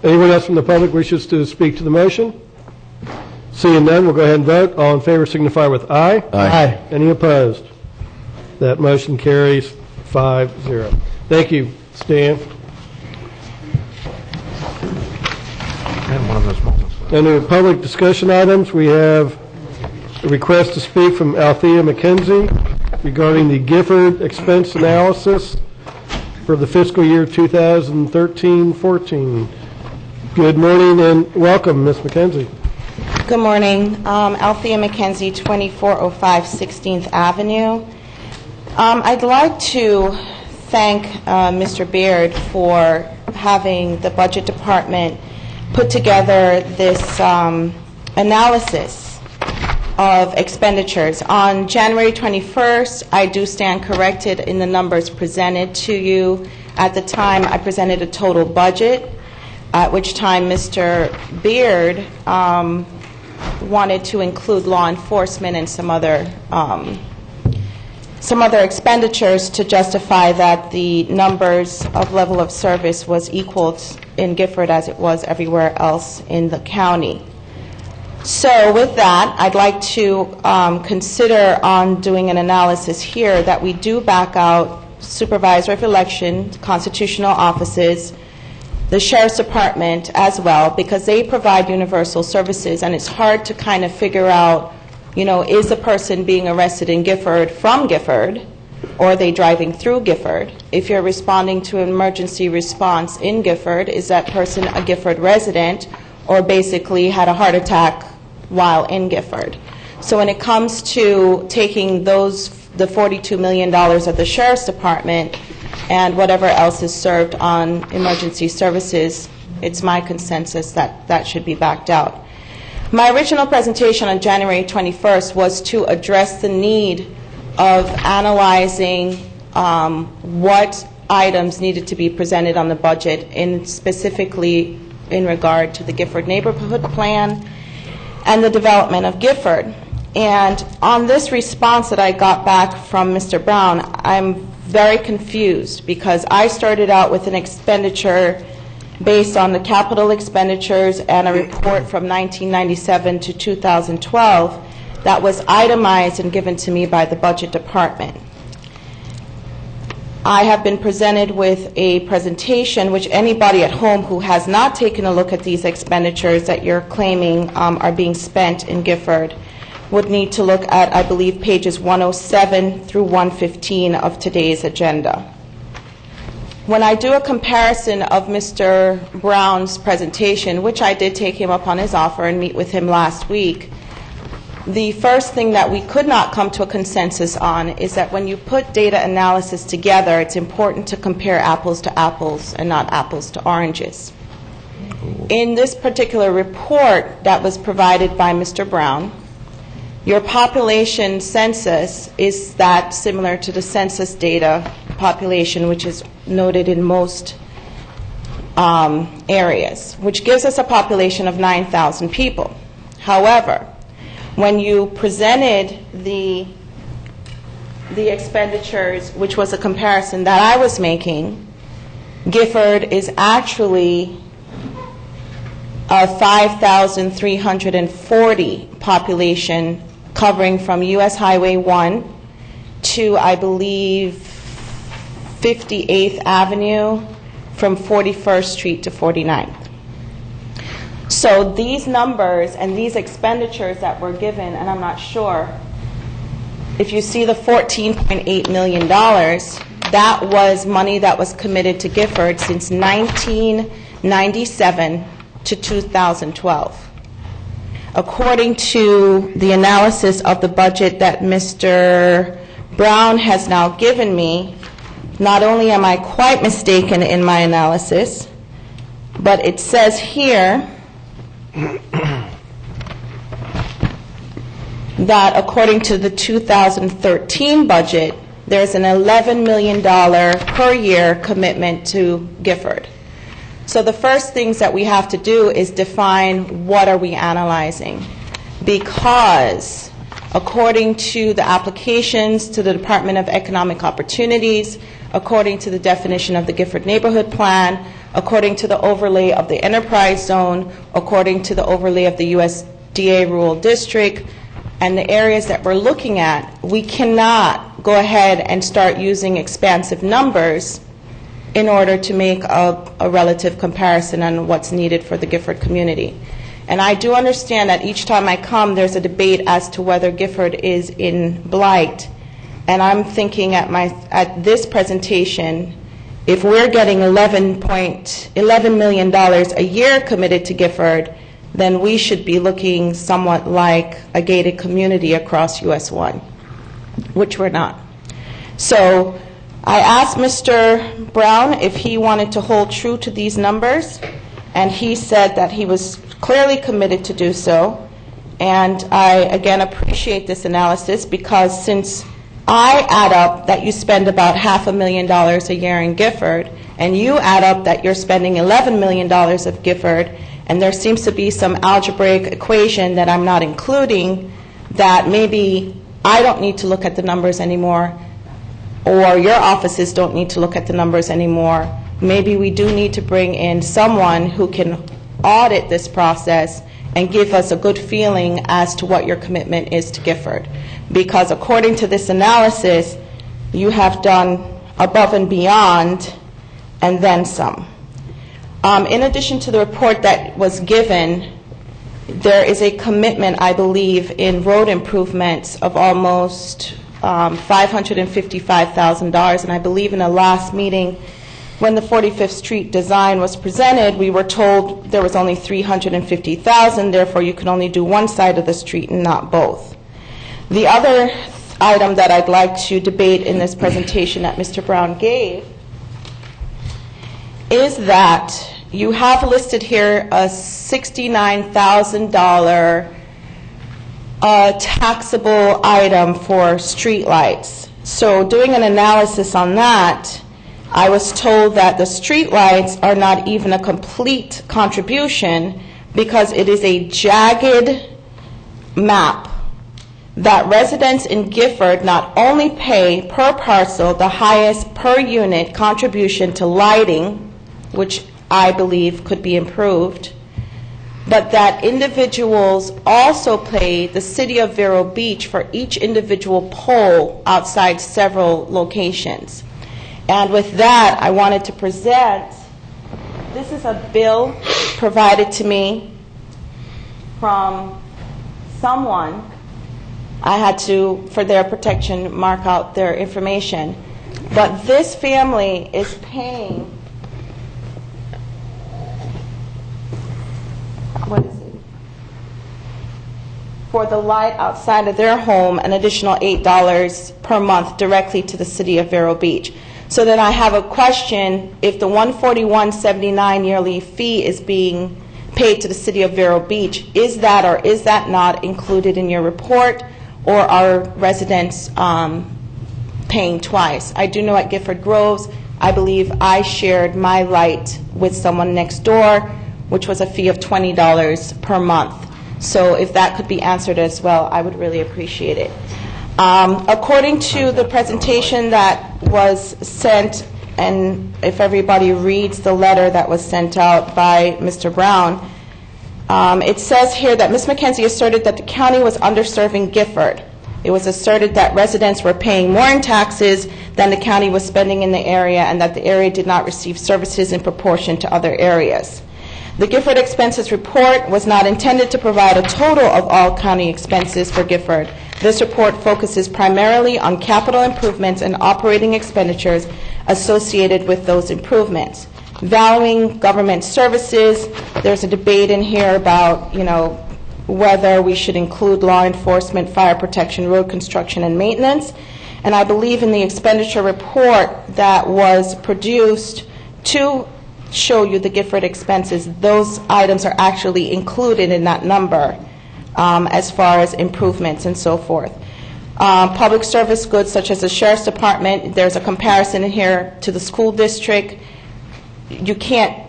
Anyone else from the public wishes to speak to the motion? Seeing none, we'll go ahead and vote. All in favor signify with aye. Aye. Any opposed? That motion carries 5-0. Thank you, Stan. And one of those moments. Under public discussion items, we have a request to speak from Althea McKenzie regarding the Gifford expense analysis for the fiscal year 2013-14. Good morning and welcome, Ms. McKenzie. Good morning. Althea McKenzie, 2405 16th Avenue. I'd like to thank Mr. Beard for having the Budget Department put together this analysis of expenditures. On January 21st, I do stand corrected in the numbers presented to you. At the time, I presented a total budget, at which time Mr. Beard wanted to include law enforcement and some other expenditures to justify that the numbers of level of service was equal in Gifford as it was everywhere else in the county. So with that, I'd like to consider on doing an analysis here that we do back out supervisor of election, constitutional offices, the Sheriff's Department as well, because they provide universal services, and it's hard to kind of figure out, you know, is a person being arrested in Gifford from Gifford, or are they driving through Gifford? If you're responding to an emergency response in Gifford, is that person a Gifford resident, or basically had a heart attack while in Gifford? So when it comes to taking the $42 million of the Sheriff's Department and whatever else is served on emergency services, it's my consensus that that should be backed out. My original presentation on January 21st was to address the need of analyzing what items needed to be presented on the budget, specifically in regard to the Gifford Neighborhood Plan and the development of Gifford. And on this response that I got back from Mr. Brown, I'm very confused, because I started out with an expenditure based on the capital expenditures and a report from 1997 to 2012 that was itemized and given to me by the Budget Department. I have been presented with a presentation which anybody at home who has not taken a look at these expenditures that you're claiming are being spent in Gifford would need to look at, I believe, pages 107 through 115 of today's agenda. When I do a comparison of Mr. Brown's presentation, which I did take him up on his offer and meet with him last week, the first thing that we could not come to a consensus on is that when you put data analysis together, it's important to compare apples to apples and not apples to oranges. In this particular report that was provided by Mr. Brown, your population census is that similar to the census data population, which is noted in most areas, which gives us a population of 9,000 people. However, when you presented the expenditures, which was a comparison that I was making, Gifford is actually a 5,340 population covering from U.S. Highway 1 to, I believe, 58th Avenue, from 41st Street to 49th. So these numbers and these expenditures that were given, and I'm not sure, if you see the $14.8 million, that was money that was committed to Gifford since 1997 to 2012. According to the analysis of the budget that Mr. Brown has now given me, not only am I quite mistaken in my analysis, but it says here that according to the 2013 budget, there's an $11 million per year commitment to Gifford. So the first things that we have to do is define what are we analyzing, because according to the applications to the Department of Economic Opportunities, according to the definition of the Gifford Neighborhood Plan, according to the overlay of the Enterprise Zone, according to the overlay of the USDA Rural District, and the areas that we're looking at, we cannot go ahead and start using expansive numbers in order to make a relative comparison on what's needed for the Gifford community. And I do understand that each time I come, there's a debate as to whether Gifford is in blight. And I'm thinking at this presentation, if we're getting $11 million a year committed to Gifford, then we should be looking somewhat like a gated community across US 1, which we're not. So I asked Mr. Brown if he wanted to hold true to these numbers, and he said that he was clearly committed to do so. And I, again, appreciate this analysis because since I add up that you spend about $500,000 a year in Gifford, and you add up that you're spending $11 million of Gifford, and there seems to be some algebraic equation that I'm not including, that maybe I don't need to look at the numbers anymore, or your offices don't need to look at the numbers anymore. Maybe we do need to bring in someone who can audit this process and give us a good feeling as to what your commitment is to Gifford. Because according to this analysis, you have done above and beyond and then some. In addition to the report that was given, there is a commitment, I believe, in road improvements of almost $555,000. And I believe in the last meeting, when the 45th Street design was presented, we were told there was only $350,000, therefore you can only do one side of the street and not both. The other item that I'd like to debate in this presentation that Mr. Brown gave is that you have listed here a $69,000 taxable item for streetlights. So doing an analysis on that, I was told that the streetlights are not even a complete contribution because it is a jagged map that residents in Gifford not only pay per parcel the highest per unit contribution to lighting, which I believe could be improved, but that individuals also pay the city of Vero Beach for each individual pole outside several locations. And with that, I wanted to present, this is a bill provided to me from someone. I had to, for their protection, mark out their information. But this family is paying, what is it? For the light outside of their home, an additional $8 per month directly to the city of Vero Beach. So then I have a question, if the $141.79 yearly fee is being paid to the city of Vero Beach, is that or is that not included in your report, or are residents paying twice? I do know at Gifford Groves, I believe I shared my light with someone next door, which was a fee of $20 per month. So if that could be answered as well, I would really appreciate it. According to the presentation that was sent, and if everybody reads the letter that was sent out by Mr. Brown, it says here that Ms. McKenzie asserted that the county was underserving Gifford. It was asserted that residents were paying more in taxes than the county was spending in the area, and that the area did not receive services in proportion to other areas. The Gifford Expenses Report was not intended to provide a total of all county expenses for Gifford. This report focuses primarily on capital improvements and operating expenditures associated with those improvements. Valuing government services, there's a debate in here about, whether we should include law enforcement, fire protection, road construction, and maintenance. And I believe in the expenditure report that was produced to show you the Gifford expenses, those items are actually included in that number as far as improvements and so forth. Public service goods such as the Sheriff's Department, there's a comparison in here to the school district. You can't,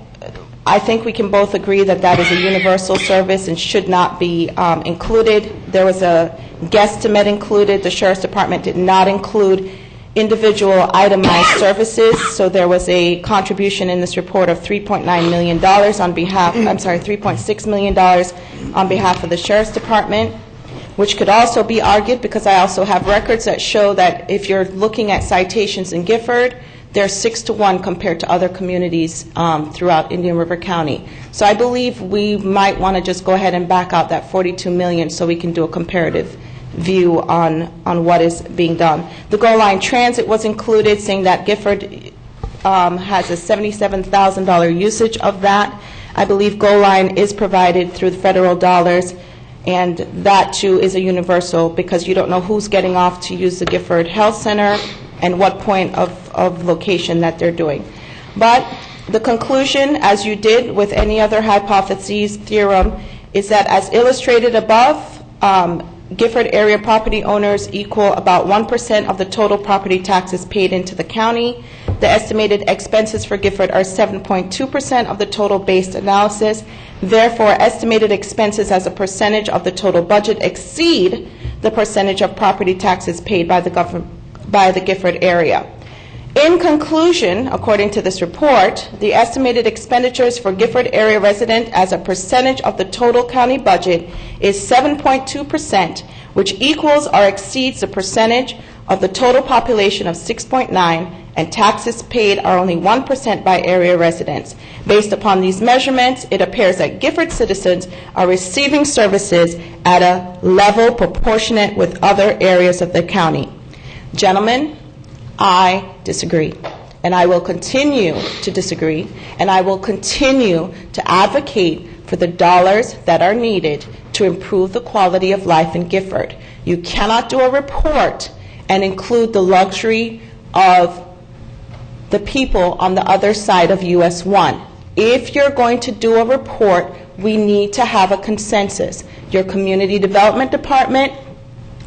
I think we can both agree that that is a universal service and should not be included. There was a guesstimate included. The Sheriff's Department did not include individual itemized services, so there was a contribution in this report of $3.9 million on behalf, $3.6 million on behalf of the Sheriff's Department, which could also be argued because I also have records that show that if you're looking at citations in Gifford, they're 6-to-1 compared to other communities throughout Indian River County. So I believe we might want to just go ahead and back out that $42 million so we can do a comparative view on what is being done. The Gold Line Transit was included, saying that Gifford has a $77,000 usage of that. I believe Gold Line is provided through the federal dollars, and that too is a universal because you don't know who's getting off to use the Gifford Health Center and what point of location that they're doing. But the conclusion, as you did with any other hypotheses, theorem, is that as illustrated above, Gifford area property owners equal about 1% of the total property taxes paid into the county. The estimated expenses for Gifford are 7.2% of the total based analysis. Therefore, estimated expenses as a percentage of the total budget exceed the percentage of property taxes paid by the Gifford area. In conclusion, according to this report, the estimated expenditures for Gifford area resident as a percentage of the total county budget is 7.2%, which equals or exceeds the percentage of the total population of 6.9, and taxes paid are only 1% by area residents. Based upon these measurements, it appears that Gifford citizens are receiving services at a level proportionate with other areas of the county. Gentlemen, I disagree, and I will continue to disagree, and I will continue to advocate for the dollars that are needed to improve the quality of life in Gifford. You cannot do a report and include the luxury of the people on the other side of US 1. If you're going to do a report, we need to have a consensus. Your Community Development Department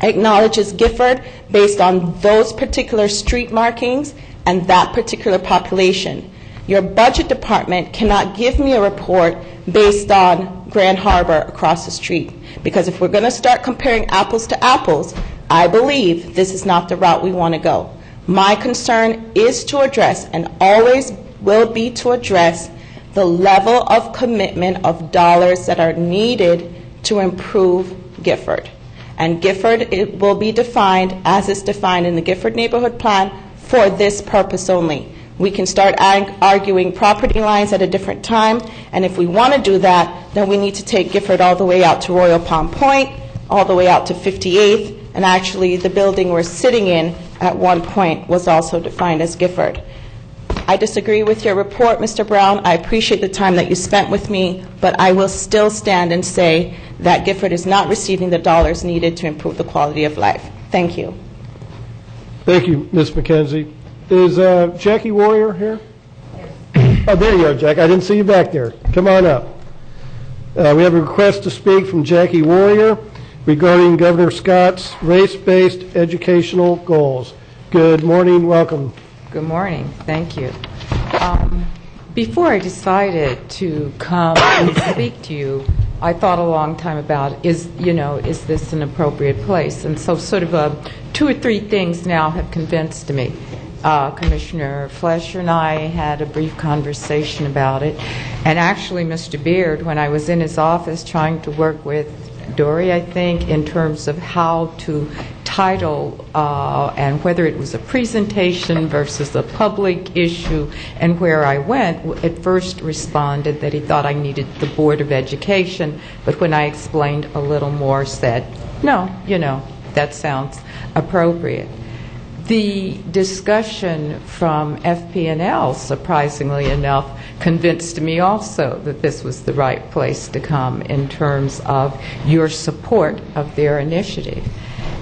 acknowledges Gifford based on those particular street markings and that particular population. Your Budget Department cannot give me a report based on Grand Harbor across the street, because if we're going to start comparing apples to apples, I believe this is not the route we want to go. My concern is to address, and always will be to address, the level of commitment of dollars that are needed to improve Gifford. And Gifford, it will be defined as is defined in the Gifford Neighborhood Plan for this purpose only. We can start arguing property lines at a different time, and if we want to do that, then we need to take Gifford all the way out to Royal Palm Point, all the way out to 58th, and actually the building we're sitting in at one point was also defined as Gifford. I disagree with your report, Mr. Brown. I appreciate the time that you spent with me, but I will still stand and say that Gifford is not receiving the dollars needed to improve the quality of life. Thank you. Thank you, Ms. McKenzie. Is Jackie Warrior here? Oh, there you are, Jack. I didn't see you back there. Come on up. We have a request to speak from Jackie Warrior regarding Governor Scott's race-based educational goals. Good morning. Welcome. Good morning. Thank you. Before I decided to come and speak to you, I thought a long time about, is this an appropriate place? And so sort of 2 or 3 things now have convinced me. Commissioner Flesher and I had a brief conversation about it. And actually, Mr. Beard, when I was in his office trying to work with Dory, I think, in terms of how to title and whether it was a presentation versus a public issue, and where I went, at first responded that he thought I needed the Board of Education, but when I explained a little more, said, no, that sounds appropriate. The discussion from FP&L, surprisingly enough, convinced me also that this was the right place to come in terms of your support of their initiative.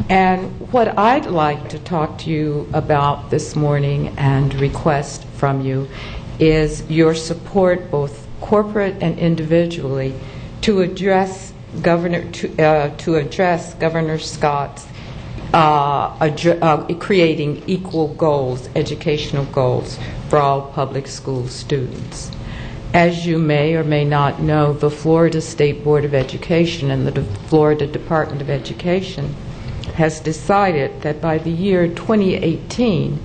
And what I'd like to talk to you about this morning and request from you is your support, both corporate and individually, to address Governor Scott's creating equal goals, educational goals, for all public school students. As you may or may not know, the Florida State Board of Education and the Florida Department of Education has decided that by the year 2018,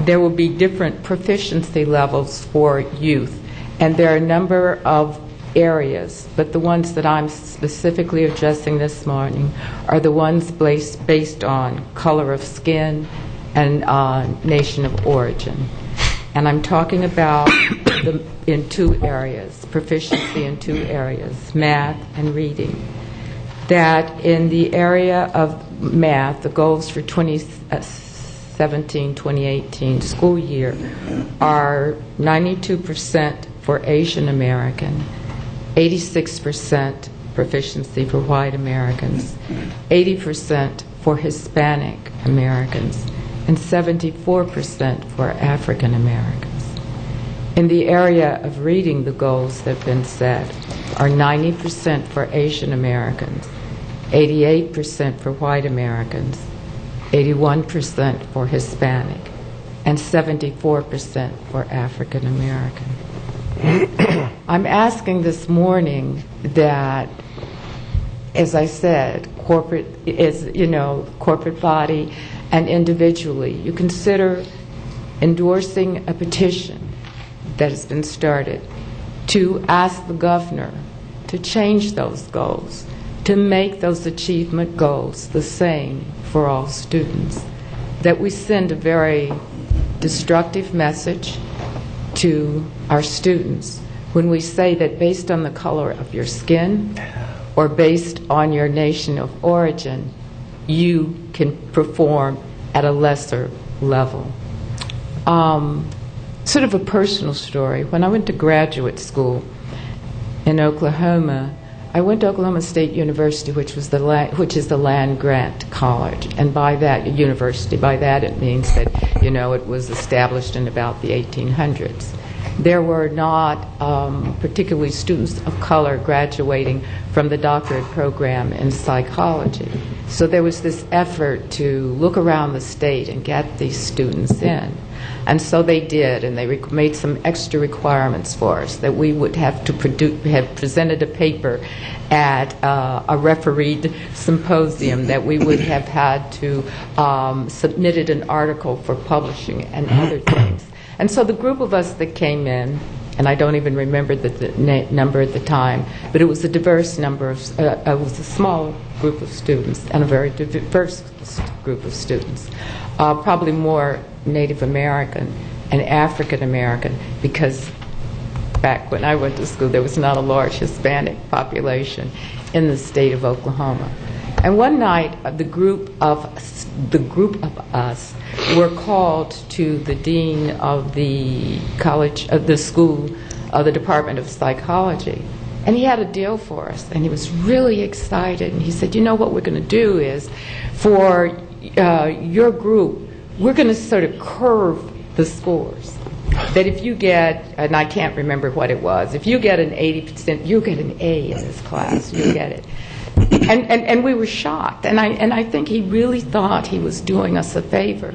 there will be different proficiency levels for youth. And there are a number of areas, but the ones that I'm specifically addressing this morning are the ones based on color of skin and nation of origin. And I'm talking about in 2 areas, proficiency in 2 areas, math and reading. That in the area of math, the goals for 2017-2018 school year are 92% for Asian American, 86% proficiency for white Americans, 80% for Hispanic Americans, and 74% for African Americans. In the area of reading, the goals that have been set are 90% for Asian Americans, 88% for white Americans, 81% for Hispanic, and 74% for African American. I'm asking this morning that, as I said, corporate body and individually, you consider endorsing a petition that has been started to ask the governor to change those goals, to make those achievement goals the same for all students, that we send a very destructive message to our students when we say that based on the color of your skin or based on your nation of origin, you can perform at a lesser level. Sort of a personal story. When I went to graduate school in Oklahoma, I went to Oklahoma State University, which is the land grant college, and by that it means that it was established in about the 1800s. There were not particularly students of color graduating from the doctorate program in psychology. So there was this effort to look around the state and get these students in. And so they did, and they made some extra requirements for us, that we would have to have presented a paper at a refereed symposium, that we would have had to submitted an article for publishing and other things. And so the group of us that came in, and I don't even remember the number at the time, but it was a diverse number of, it was a small group of students and a very diverse group of students, probably more Native American and African American, because back when I went to school there was not a large Hispanic population in the state of Oklahoma. And one night the group of us were called to the dean of the college, of the school, of the Department of Psychology, and he had a deal for us, and he was really excited, and he said, what we're going to do is, for your group, we're going to sort of curve the scores. That if you get, and I can't remember what it was, if you get an 80%, you get an A in this class, you get it. And we were shocked, and I think he really thought he was doing us a favor.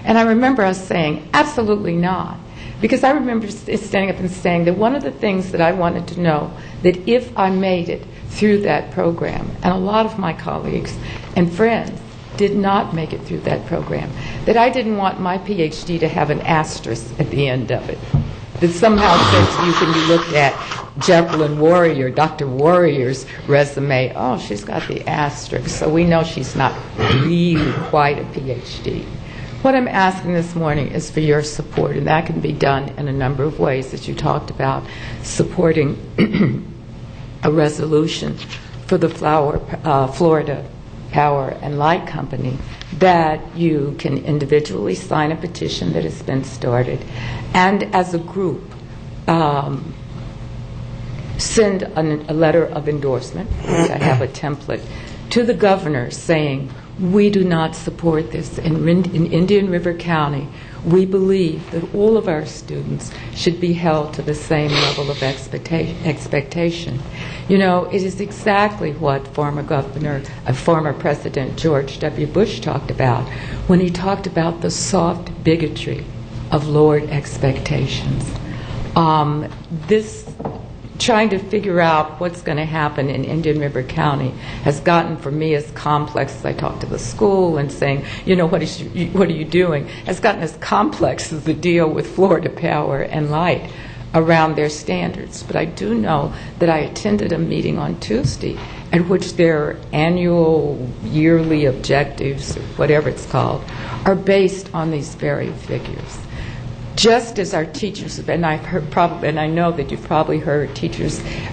And I remember us saying, absolutely not. Because I remember standing up and saying that one of the things that I wanted to know, that if I made it through that program, and a lot of my colleagues and friends did not make it through that program, that I didn't want my PhD to have an asterisk at the end of it. That somehow said to you, when you looked at Jacqueline Warrior, Dr. Warrior's resume, oh, she's got the asterisk, so we know she's not really quite a PhD. What I'm asking this morning is for your support, and that can be done in a number of ways, as you talked about, supporting a resolution for the Florida Power and Light Company, that you can individually sign a petition that has been started, and as a group send a letter of endorsement, which I have a template, to the governor saying, we do not support this. In Indian River County, we believe that all of our students should be held to the same level of expectation. It is exactly what former President George W. Bush talked about when he talked about the soft bigotry of lowered expectations. This trying to figure out what's going to happen in Indian River County has gotten for me as complex as I talk to the school and saying, what are you doing, has gotten as complex as the deal with Florida Power and Light around their standards. But I do know that I attended a meeting on Tuesday at which their annual, yearly objectives, or whatever it's called, are based on these very figures. Just as our teachers, and I know that you've probably heard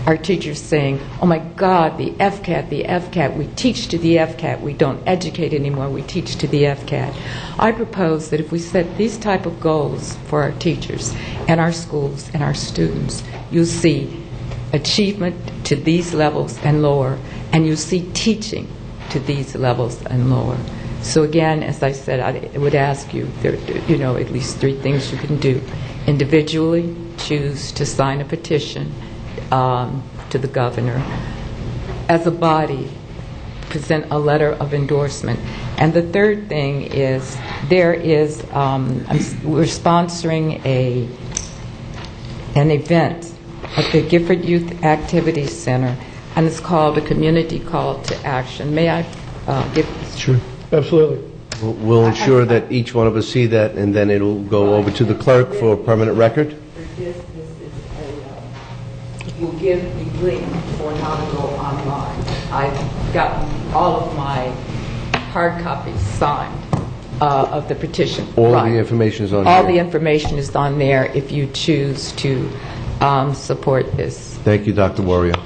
our teachers saying, oh my God, the FCAT, we teach to the FCAT, we don't educate anymore, we teach to the FCAT. I propose that if we set these type of goals for our teachers and our schools and our students, you'll see achievement to these levels and lower, and you'll see teaching to these levels and lower. So again, as I said, I would ask you, at least 3 things you can do. Individually, choose to sign a petition to the governor. As a body, present a letter of endorsement. And the third thing is, we're sponsoring an event at the Gifford Youth Activity Center, and it's called a Community Call to Action. May I give this? Sure. Absolutely. We'll ensure that each one of us see that, and then it'll go over to the clerk for permanent record. We'll give the link for how to go online. I've gotten all of my hard copies signed of the petition. All the information is on All here. the information is on there if you choose to support this. Thank you, Dr. Warrior.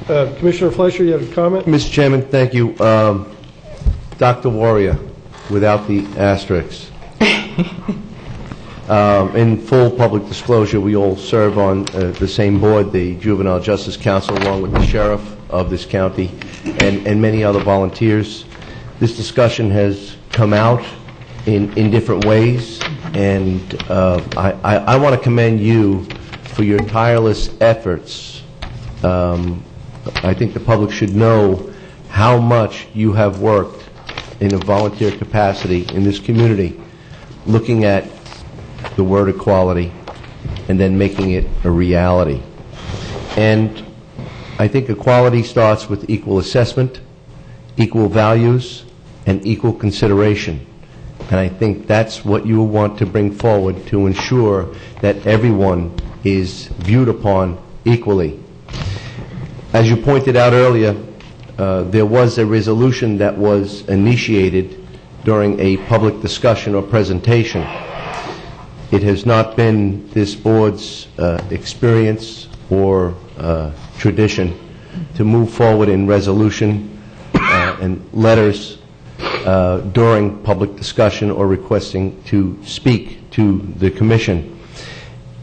Commissioner Fleischer, you have a comment? Mr. Chairman, thank you. Dr. Warrior, without the asterisks. In full public disclosure, we all serve on the same board, the Juvenile Justice Council, along with the sheriff of this county and many other volunteers. This discussion has come out in different ways, and I want to commend you for your tireless efforts. I think the public should know how much you have worked in a volunteer capacity in this community, looking at the word equality and then making it a reality. And I think equality starts with equal assessment, equal values, and equal consideration. And I think that's what you want to bring forward to ensure that everyone is viewed upon equally. As you pointed out earlier, there was a resolution that was initiated during a public discussion or presentation. It has not been this board's experience or tradition to move forward in resolution and letters during public discussion or requesting to speak to the commission.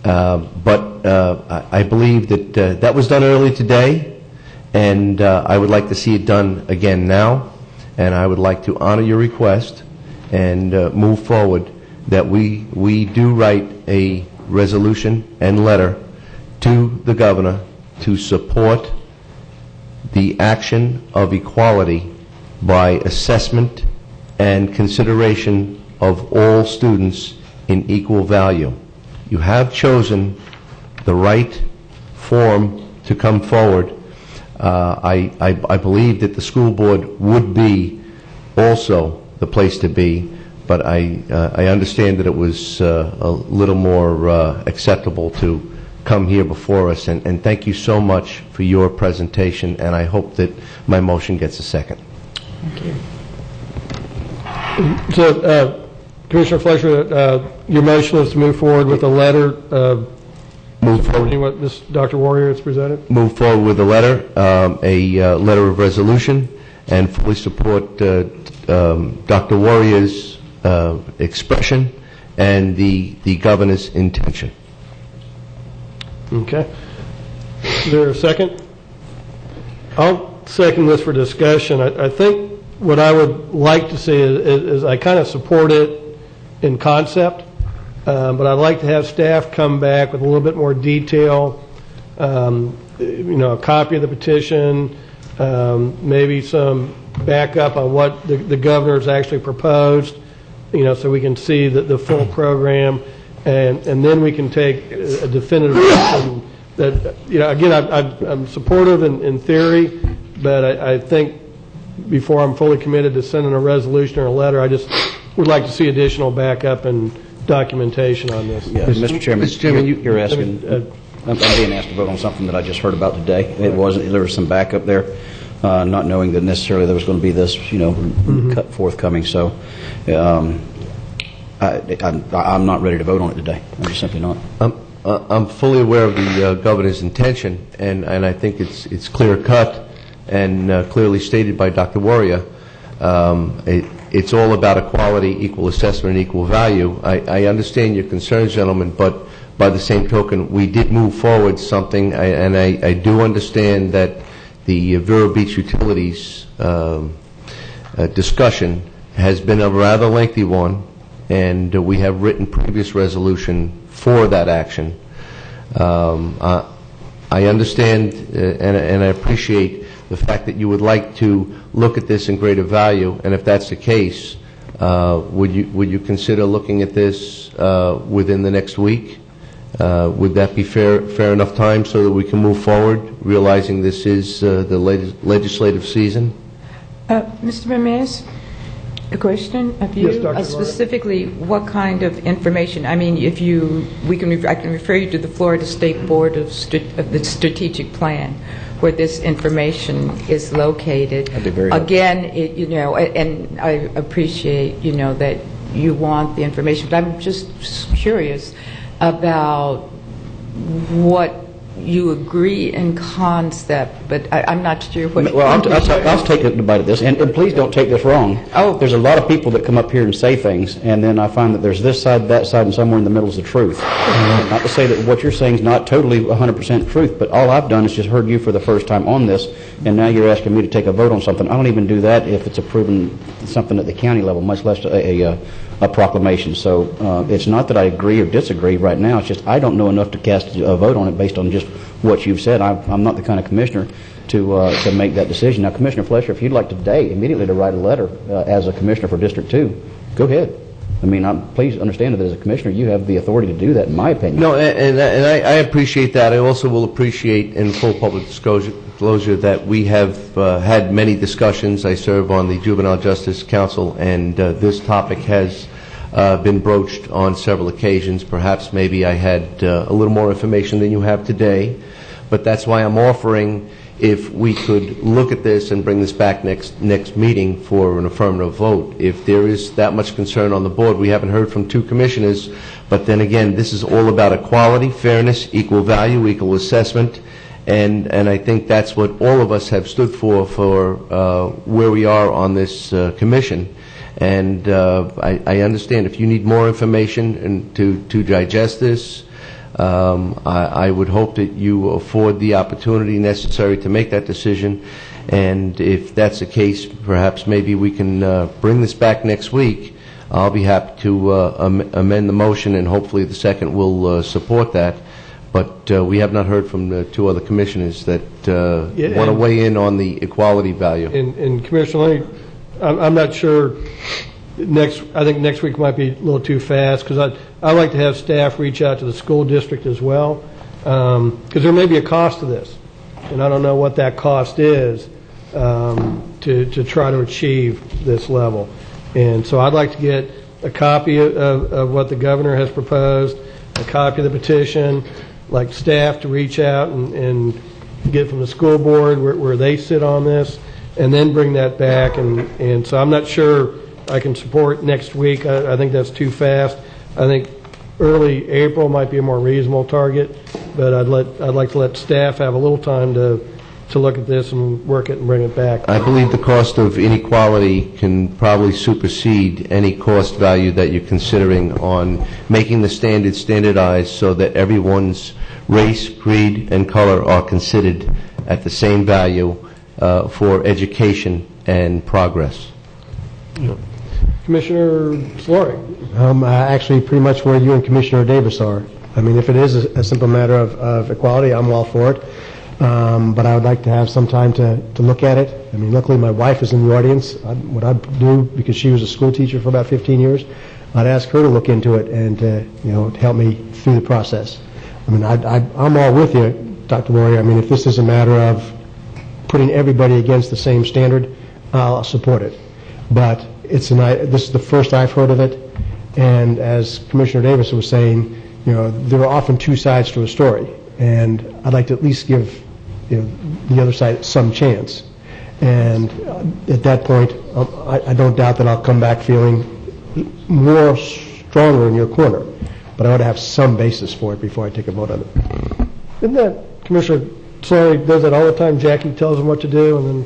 But I believe that that was done early today, and I would like to see it done again now, and I would like to honor your request and move forward that we do write a resolution and letter to the governor to support the action of equality by assessment and consideration of all students in equal value. You have chosen the right form to come forward. I believe that the school board would be also the place to be, but I understand that it was a little more acceptable to come here before us, and thank you so much for your presentation, and I hope that my motion gets a second. Thank you. So, Commissioner Fleischer, your motion is to move forward with a letter supporting what Dr. Warrior has presented? Move forward with a letter, a letter of resolution, and fully support Dr. Warrior's expression and the governor's intention. Okay. Is there a second? I'll second this for discussion. I think what I would like to see is I kind of support it in concept, but I'd like to have staff come back with a little bit more detail, a copy of the petition, maybe some backup on what the governor's actually proposed, so we can see the full program, and then we can take a definitive action that, again, I'm supportive in theory, but I think before I'm fully committed to sending a resolution or a letter, I just would like to see additional backup and documentation on this. Yeah, Mr. Chairman, you're asking, I'm being asked to vote on something that I just heard about today. There was some backup there, not knowing that necessarily there was going to be this, forthcoming. So I'm not ready to vote on it today. I'm just simply not. I'm fully aware of the governor's intention, and I think it's clear cut and clearly stated by Dr. Warrior. It's all about equality, equal assessment, and equal value. I understand your concerns, gentlemen, but by the same token, we did move forward something, and I do understand that the Vero Beach Utilities discussion has been a rather lengthy one, and we have written previous resolution for that action. I understand and I appreciate the fact that you would like to look at this in greater value, and if that's the case, would you consider looking at this within the next week? Would that be fair enough time so that we can move forward, realizing this is the legislative season? Mr. Ramirez, a question of you. Yes, Dr. Specifically, what kind of information? I mean, if I can refer you to the Florida State Board of the Strategic Plan, where this information is located. That'd be very Again, and I appreciate, that you want the information, but I'm just curious about what you agree in concept, but I'm not sure what... Well, I'll take a bite of this, and please don't take this wrong. Oh. There's a lot of people that come up here and say things, and then I find that there's this side, that side, and somewhere in the middle is the truth. Not to say that what you're saying is not totally 100% truth, but all I've done is just heard you for the first time on this, and now you're asking me to take a vote on something. I don't even do that if it's approving something at the county level, much less a proclamation. So it's not that I agree or disagree right now. It's just I don't know enough to cast a vote on it based on just what you've said. I'm not the kind of commissioner to make that decision. Now, Commissioner Flesher, if you'd like today immediately to write a letter as a commissioner for District 2, go ahead. I mean, please understand that as a commissioner, you have the authority to do that, in my opinion. No, and I appreciate that. I also will appreciate, in full public disclosure, that we have had many discussions. I serve on the Juvenile Justice Council, and this topic has been broached on several occasions. Perhaps maybe I had a little more information than you have today, but that's why I'm offering if we could look at this and bring this back next meeting for an affirmative vote. If there is that much concern on the board, we haven't heard from two commissioners, but then again, this is all about equality, fairness, equal value, equal assessment, and I think that's what all of us have stood for where we are on this commission. And I understand if you need more information and to digest this, I would hope that you afford the opportunity necessary to make that decision. And if that's the case, perhaps maybe we can bring this back next week. I'll be happy to amend the motion, and hopefully the second will support that. But we have not heard from the two other commissioners that want to weigh in on the equality value. And Commissioner, I'm not sure. I think next week might be a little too fast, because I like to have staff reach out to the school district as well, because there may be a cost to this, and I don't know what that cost is to try to achieve this level. And so I'd like to get a copy of what the governor has proposed, a copy of the petition, like staff to reach out and get from the school board where they sit on this, and then bring that back. And so I'm not sure I can support next week. I think that's too fast. I think early April might be a more reasonable target, but I'd like to let staff have a little time to look at this and work it and bring it back. I believe the cost of inequality can probably supersede any cost value that you're considering on making the standards standardized so that everyone's race, creed, and color are considered at the same value for education and progress. Commissioner Solari. Actually, pretty much where you and Commissioner Davis are. I mean, if it is a simple matter of equality, I'm all for it. But I would like to have some time to look at it. I mean, luckily my wife is in the audience. What I'd do, because she was a school teacher for about 15 years, I'd ask her to look into it and to help me through the process. I mean, I'm all with you, Dr. Laurie. I mean, if this is a matter of putting everybody against the same standard, I'll support it. But this is the first I've heard of it, and as Commissioner Davis was saying, there are often two sides to a story, and I'd like to at least give the other side some chance. And at that point, I don't doubt that I'll come back feeling more stronger in your corner, but I ought to have some basis for it before I take a vote on it. Isn't that Commissioner Solari does that all the time? Jackie tells him what to do, and then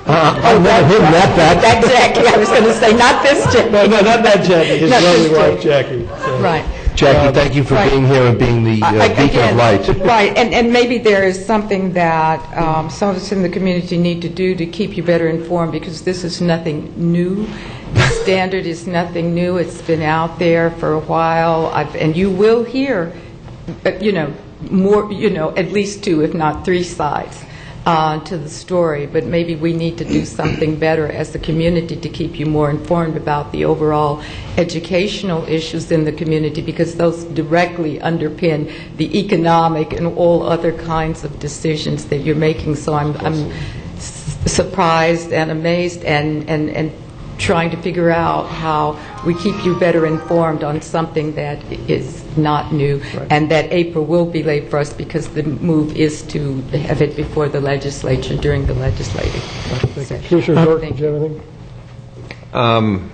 I've never heard that back. That Jackie, I was going to say, not this Jackie. No, not that Jackie. His lovely wife, Jackie. So. Right. Jackie, thank you for being here and being the beacon of light. Right, and maybe there is something that some of us in the community need to do to keep you better informed, because this is nothing new. The standard is nothing new. It's been out there for a while, and you will hear, more, at least 2, if not 3 sides to the story. But maybe we need to do something better as the community to keep you more informed about the overall educational issues in the community, because those directly underpin the economic and all other kinds of decisions that you're making. So I'm surprised and amazed and trying to figure out how we keep you better informed on something that is not new, and that April will be late for us because the move is to have it before the legislature during the legislative session. Commissioner York, did you have anything?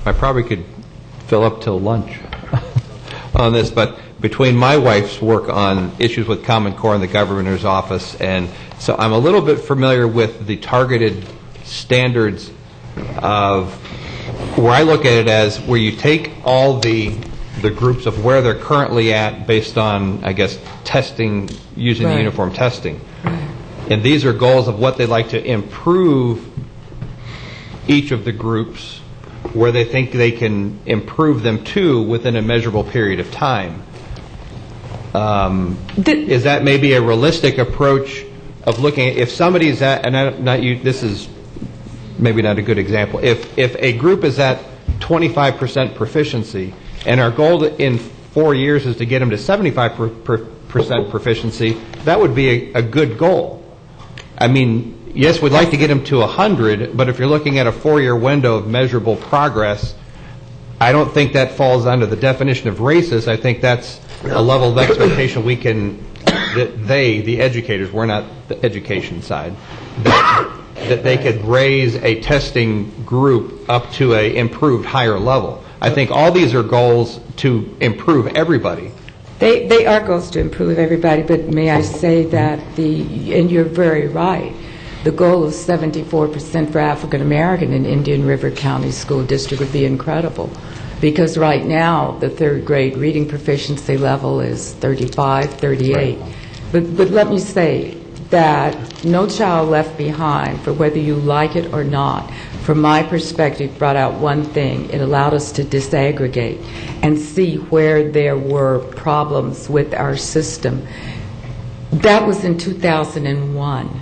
I probably could fill up till lunch on this, but between my wife's work on issues with Common Core in the governor's office, and so I'm a little bit familiar with the targeted standards of where I look at it as where you take all the groups of where they're currently at based on, I guess, testing, using the uniform testing. And these are goals of what they'd like to improve each of the groups, where they think they can improve them to within a measurable period of time. Is that maybe a realistic approach of looking at, if somebody's at, and this is maybe not a good example, if a group is at 25% proficiency and our goal in 4 years is to get them to 75% proficiency, that would be a good goal. I mean, yes, we'd like to get them to 100, but if you're looking at a 4-year window of measurable progress, I don't think that falls under the definition of racist. I think that's a level of expectation we can, that the educators, we're not the education side, that they could raise a testing group up to a improved higher level. I think all these are goals to improve everybody. They are goals to improve everybody, but may I say that and you're very right, the goal of 74% for African American in Indian River County School District would be incredible, because right now the 3rd grade reading proficiency level is 35, 38. Right. But let me say that No Child Left Behind, for whether you like it or not, from my perspective, brought out one thing. It allowed us to disaggregate and see where there were problems with our system. That was in 2001.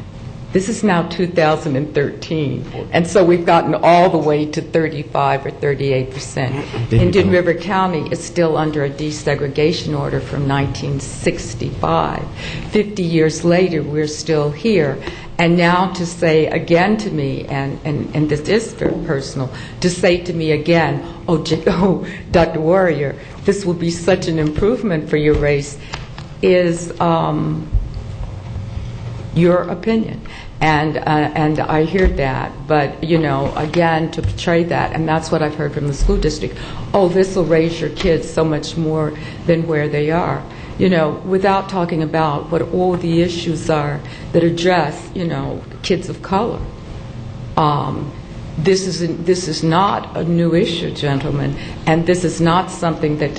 This is now 2013, and so we've gotten all the way to 35 or 38%. Indian River County is still under a desegregation order from 1965. 50 years later, we're still here. And now to say again to me, and this is very personal, to say to me again, oh, Dr. Warrior, this will be such an improvement for your race, is your opinion. And I hear that, but, again, to portray that, and that's what I've heard from the school district, oh, this will raise your kids so much more than where they are, without talking about what all the issues are that address, kids of color. This is not a new issue, gentlemen, and this is not something that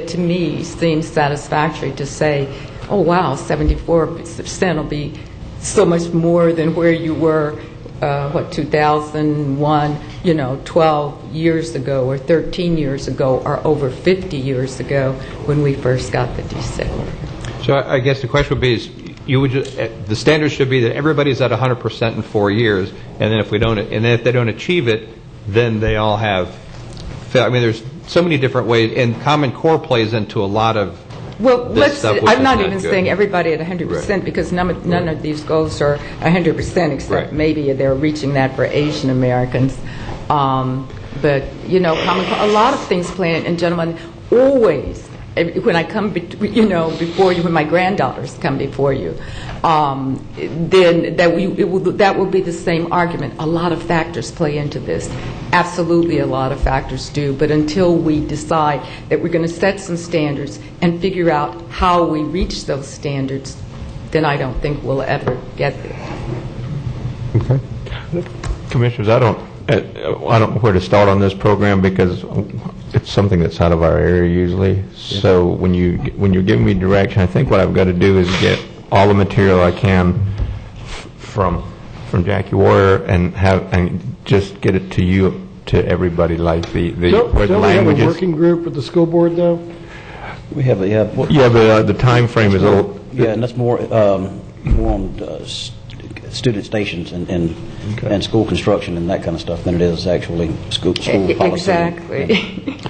to me seems satisfactory to say, oh, wow, 74% will be so much more than where you were, 2001, 12 years ago or 13 years ago or over 50 years ago when we first got the desegregation. So I guess the question would be, the standard should be that everybody's at 100% in 4 years, and then if they don't achieve it, then they all have failed. I mean, there's so many different ways, and Common Core plays into a lot of this stuff. I'm not even saying everybody at 100%, because none of these goals are 100%, except maybe they're reaching that for Asian Americans. But Common Core, a lot of things play in. And gentlemen, always when I come, before you, when my granddaughters come before you, then that will be the same argument. A lot of factors play into this. Absolutely, a lot of factors do. But until we decide that we're going to set some standards and figure out how we reach those standards, then I don't think we'll ever get there. Okay. Commissioners, I don't I don't know where to start on this program because it's something that's out of our area usually. So when you're giving me direction, I think what I've got to do is get all the material I can from Jackie Warrior and just get it to you, to everybody, like where the language Don't we have a is. working group with the school board, though? We have a, yeah. Yeah, but the time frame is a little. Yeah, and that's more on student stations and school construction and that kind of stuff than it is actually school policy. Exactly.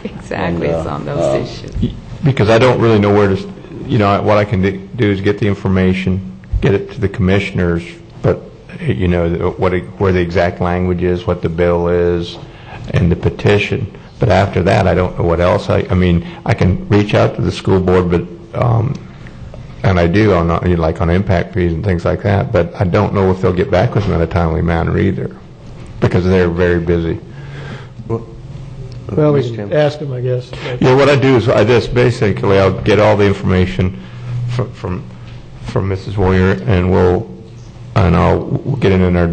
Exactly. It's on those issues. Because I don't really know where to, what I can do is get the information, get it to the commissioners, but, where the exact language is, what the bill is, and the petition. But after that, I don't know what else. I can reach out to the school board, but, and I do on impact fees and things like that, but I don't know if they'll get back with me in a timely manner either, because they're very busy. Well, we can ask them, I guess. Yeah, what I do is basically I'll get all the information from Mrs. Warrior, and we'll get it in our,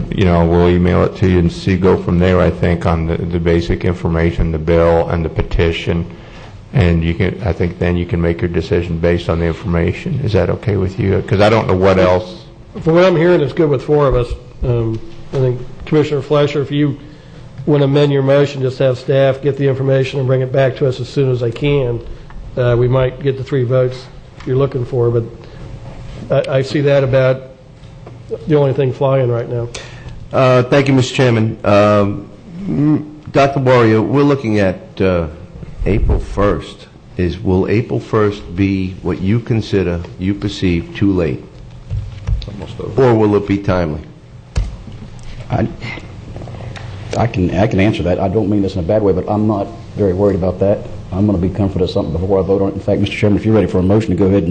we'll email it to you and go from there, I think, on the basic information, the bill and the petition, and I think then you can make your decision based on the information. Is that okay with you? Because I don't know what else. From what I'm hearing, it's good with four of us. I think Commissioner Fleischer, if you want to amend your motion, just have staff get the information and bring it back to us as soon as they can. We might get the 3 votes you're looking for, but I see that about the only thing flying right now. Thank you, Mr. Chairman. Dr. Warrior, we're looking at April 1st. Will April 1st be what you perceive too late? Almost over. Or will it be timely? I can answer that. I don't mean this in a bad way, but I'm not very worried about that. I'm going to be comforted with something before I vote on it. In fact, Mr. Chairman, if you're ready for a motion to go ahead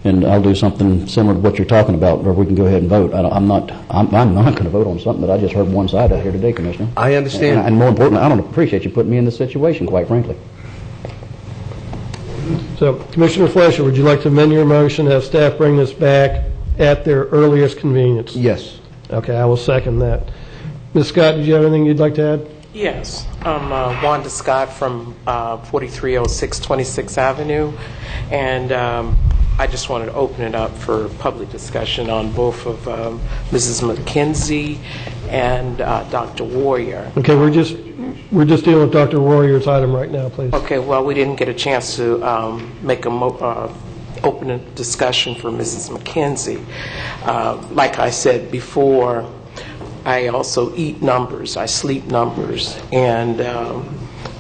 and I'll do something similar to what you're talking about, or we can go ahead and vote. I'm not going to vote on something that I just heard one side out here today, Commissioner. I understand. And more importantly, I don't appreciate you putting me in this situation, quite frankly. So, Commissioner Fleischer, would you like to amend your motion, have staff bring this back at their earliest convenience? Yes. Okay, I will second that. Ms. Scott, did you have anything you'd like to add? Yes. I'm Wanda Scott from 4306 26th Avenue, and I just wanted to open it up for public discussion on both of Mrs. McKenzie and Dr. Warrior. Okay, we're just dealing with Dr. Warrior's item right now, please. Okay, well, we didn't get a chance to make open a discussion for Mrs. McKenzie. Like I said before, I also eat numbers. I sleep numbers, and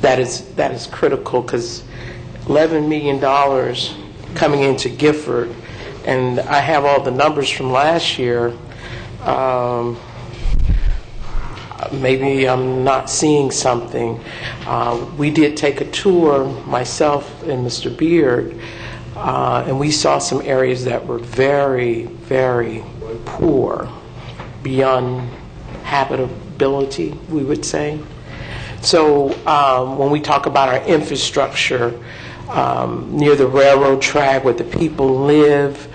that is critical because $11 million coming into Gifford, and I have all the numbers from last year. Maybe I'm not seeing something. We did take a tour, myself and Mr. Beard, and we saw some areas that were very, very poor, beyond habitability, we would say. So when we talk about our infrastructure near the railroad track where the people live,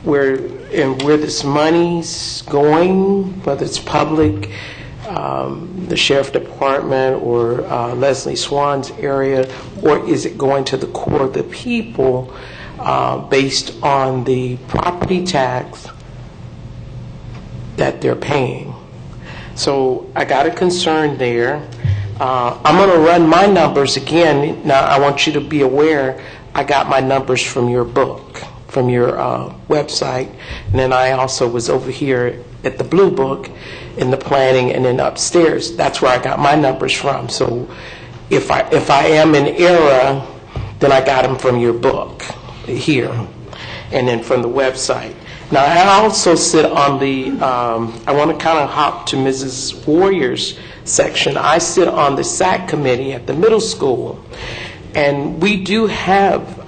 where this money's going, whether it's public, the sheriff department or Leslie Swan's area, or is it going to the core of the people based on the property tax that they're paying? So I got a concern there. I'm going to run my numbers again. Now, I want you to be aware, I got my numbers from your book, from your website, and then I also was over here at the Blue Book in the planning, and then upstairs. That's where I got my numbers from. So if I am in error, then I got them from your book here, and then from the website. Now, I also sit on the, I want to kind of hop to Mrs. Warrior's section. I sit on the SAC committee at the middle school, and we do have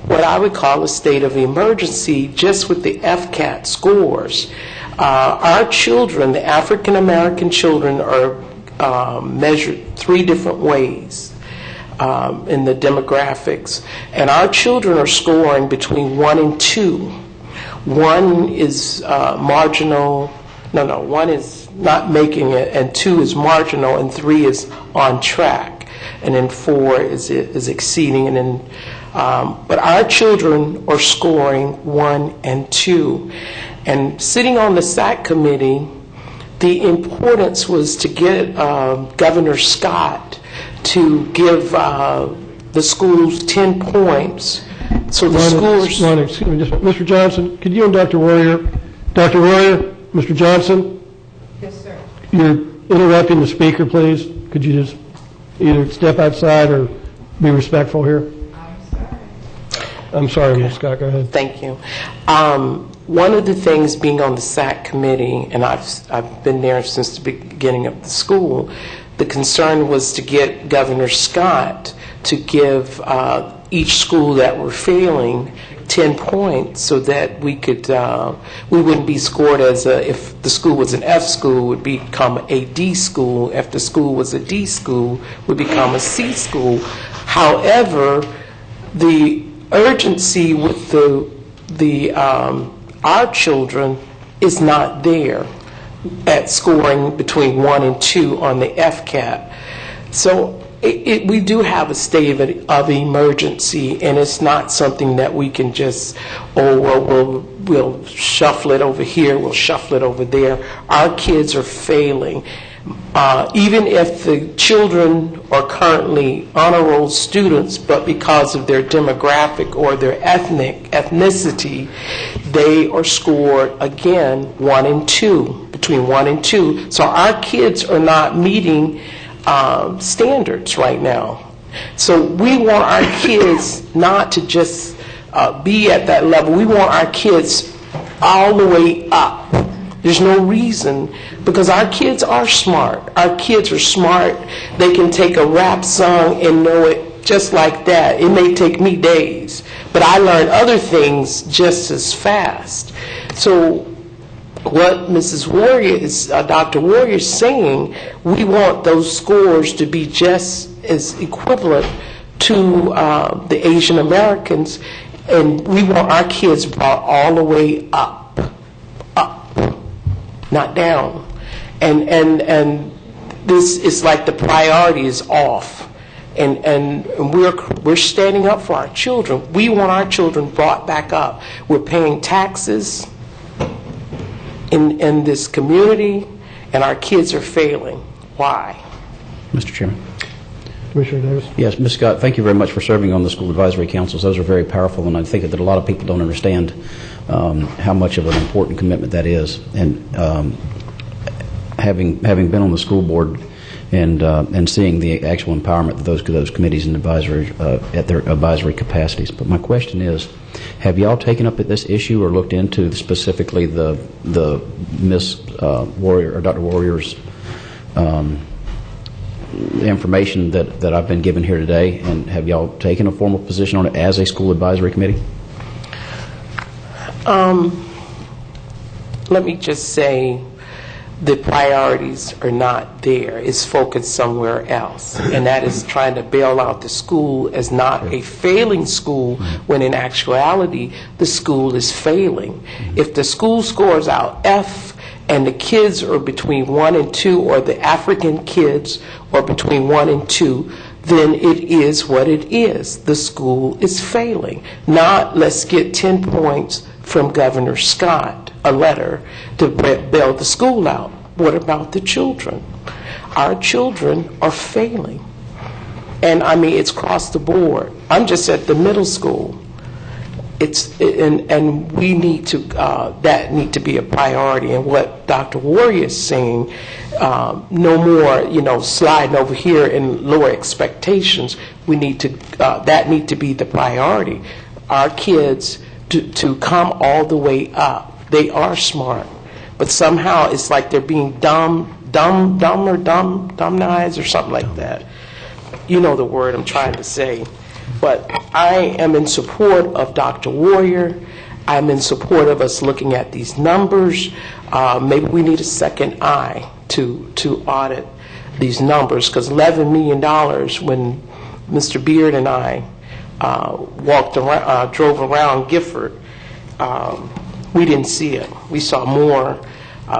what I would call a state of emergency just with the FCAT scores. Our children, the African American children, are measured 3 different ways in the demographics, and our children are scoring between 1 and 2. One is one is not making it, and 2 is marginal, and 3 is on track, and then 4 is exceeding, and then but our children are scoring 1 and 2. And sitting on the SAC committee, the importance was to get Governor Scott to give the schools 10 points. So the schools... Excuse me, just, Mr. Johnson, could you and Dr. Warrior, Mr. Johnson? Yes, sir. You're interrupting the speaker, please. Could you just either step outside or be respectful here? I'm sorry, Ms. Scott, go ahead. Thank you. One of the things being on the SAC committee, and I've been there since the beginning of the school, the concern was to get Governor Scott to give each school that were failing 10 points so that we could, we wouldn't be scored as if the school was an F school, it would become a D school. If the school was a D school, it would become a C school. However, the urgency with our children is not there at scoring between 1 and 2 on the FCAT. So we do have a state of emergency, and it's not something that we can just, we'll shuffle it over here, we'll shuffle it over there. Our kids are failing. Even if the children are currently honor roll students, but because of their demographic or their ethnicity, they are scored again 1 and 2, between 1 and 2. So our kids are not meeting standards right now. So we want our kids not to just be at that level. We want our kids all the way up. There's no reason, because our kids are smart. Our kids are smart. They can take a rap song and know it just like that. It may take me days, but I learn other things just as fast. So what Mrs. Warrior is, Dr. Warrior is saying, we want those scores to be just as equivalent to the Asian Americans, and we want our kids brought all the way up, not down. And this is like the priority is off. And we're standing up for our children. We want our children brought back up. We're paying taxes in this community, and our kids are failing. Why? Mr. Chairman. Commissioner Davis. Yes, Ms. Scott, thank you very much for serving on the school advisory councils. Those are very powerful, and I think that a lot of people don't understand how much of an important commitment that is. And having been on the school board and seeing the actual empowerment of those committees and advisory at their advisory capacities. But my question is, have y'all taken up this issue or looked into specifically the Miss Warrior or Dr. Warrior's information that I've been given here today, and have y'all taken a formal position on it as a school advisory committee? Let me just say the priorities are not there. It's focused somewhere else, and that is trying to bail out the school as not a failing school, when in actuality the school is failing. If the school scores out F and the kids are between 1 and 2, or the African kids are between 1 and 2, then it is what it is. The school is failing. Not let's get 10 points from Governor Scott, a letter to bail the school out. What about the children? Our children are failing. And I mean, it's across the board. I'm just at the middle school. And we need to, that need to be a priority. And what Dr. Warrior is saying, no more, sliding over here and lower expectations. We need to, that need to be the priority. Our kids to come all the way up. They are smart, but somehow it's like they're being dumbnized or something like that. You know the word I'm trying to say. But I am in support of Dr. Warrior. I'm in support of us looking at these numbers. Maybe we need a second eye to audit these numbers, because $11 million, when Mr. Beard and I drove around Gifford, we didn't see it. We saw more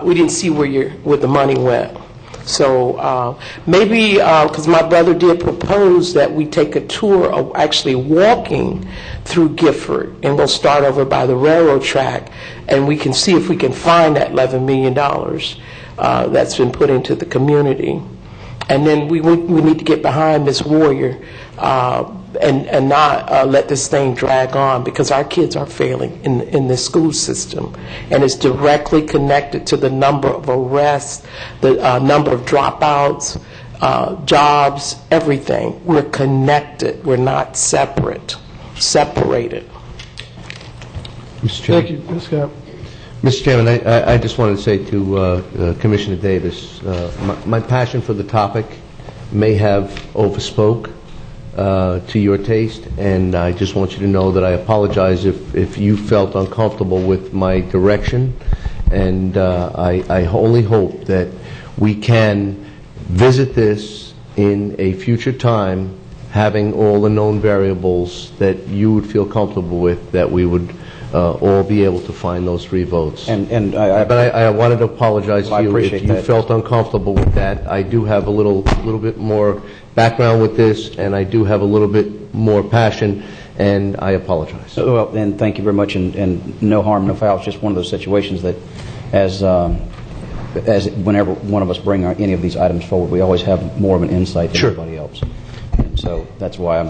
we didn't see where the money went. So maybe, because my brother did propose that we take a tour of actually walking through Gifford, and we'll start over by the railroad track, and we can see if we can find that $11 million that's been put into the community. And then we need to get behind Ms. Warrior and not let this thing drag on, because our kids are failing in the school system, and it's directly connected to the number of arrests, the number of dropouts, jobs, everything. We're connected. We're not separated. Mr. Chairman. Thank you, Ms. Scott. Mr. Chairman, I just wanted to say to Commissioner Davis, my passion for the topic may have overspoke to your taste, and I just want you to know that I apologize if you felt uncomfortable with my direction, and I only hope that we can visit this in a future time, having all the known variables that you would feel comfortable with, that we would all be able to find those 3 votes. But I wanted to apologize to you if you felt uncomfortable with that. I do have a little bit more background with this, and I do have a little bit more passion, and I apologize. Well, and thank you very much, and no harm, no foul. It's just one of those situations that, as whenever one of us bring any of these items forward, we always have more of an insight than anybody else. And so that's why I'm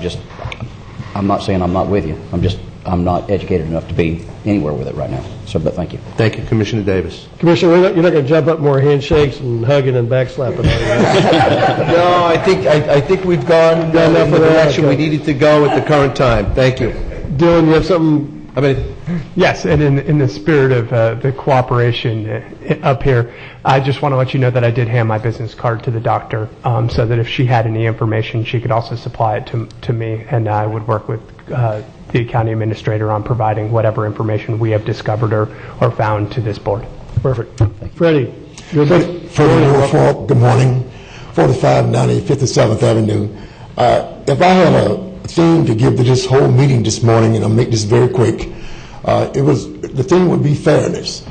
not saying I'm not with you. I'm not educated enough to be anywhere with it right now. So, but thank you. Thank you, Commissioner Davis. Commissioner, you're not going to jump up more handshakes and hugging and backslapping. No, I think we've gone in the direction we needed to go at the current time. Thank you. Dylan, you have something? Yes, and in the spirit of the cooperation up here, I just want to let you know that I did hand my business card to the doctor, so that if she had any information, she could also supply it to me, and I would work with the county administrator on providing whatever information we have discovered or found to this board. Perfect. Freddie. Good morning. 4590 57th Avenue. If I had a theme to give to this whole meeting this morning, and I'll make this very quick, the theme would be fairness.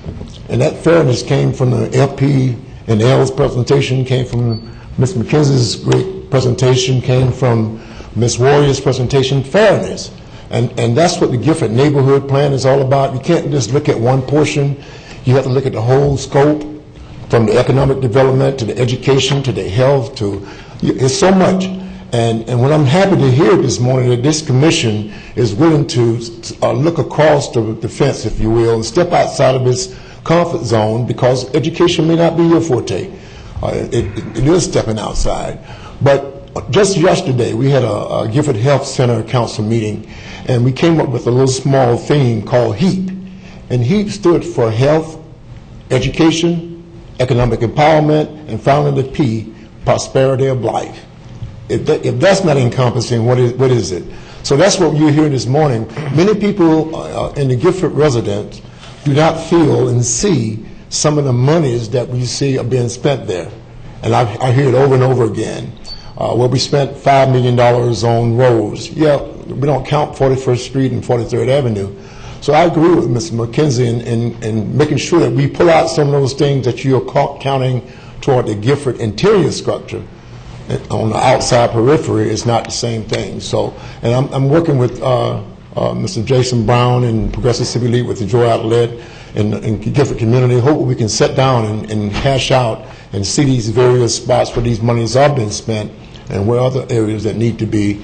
And that fairness came from the FP and L's presentation, came from Ms. McKenzie's great presentation, came from Ms. Warrior's presentation, fairness. And that's what the Gifford Neighborhood Plan is all about. You can't just look at one portion. You have to look at the whole scope, from the economic development to the education to the health to, it's so much. And what I'm happy to hear this morning, that this commission is willing to look across the fence, if you will, and step outside of its comfort zone, because education may not be your forte. It is stepping outside. But just yesterday, we had a Gifford Health Center council meeting, and we came up with a little small thing called HEAP. And HEAP stood for health, education, economic empowerment, and finally the P, prosperity of life. If that's not encompassing, what is it? So that's what you're hearing this morning. Many people in the Gifford residents do not feel and see some of the monies that we see are being spent there. And I hear it over and over again. Where we spent $5 million on roads. Yeah, we don't count 41st Street and 43rd Avenue. So I agree with Ms. McKenzie in making sure that we pull out some of those things that you're counting toward the Gifford interior structure. On the outside periphery is not the same thing. So, and I'm working with Mr. Jason Brown and Progressive Civic League with the Joy Outlet and Gifford community. Hopefully we can sit down and hash out and see these various spots where these monies are being spent and where other areas that need to be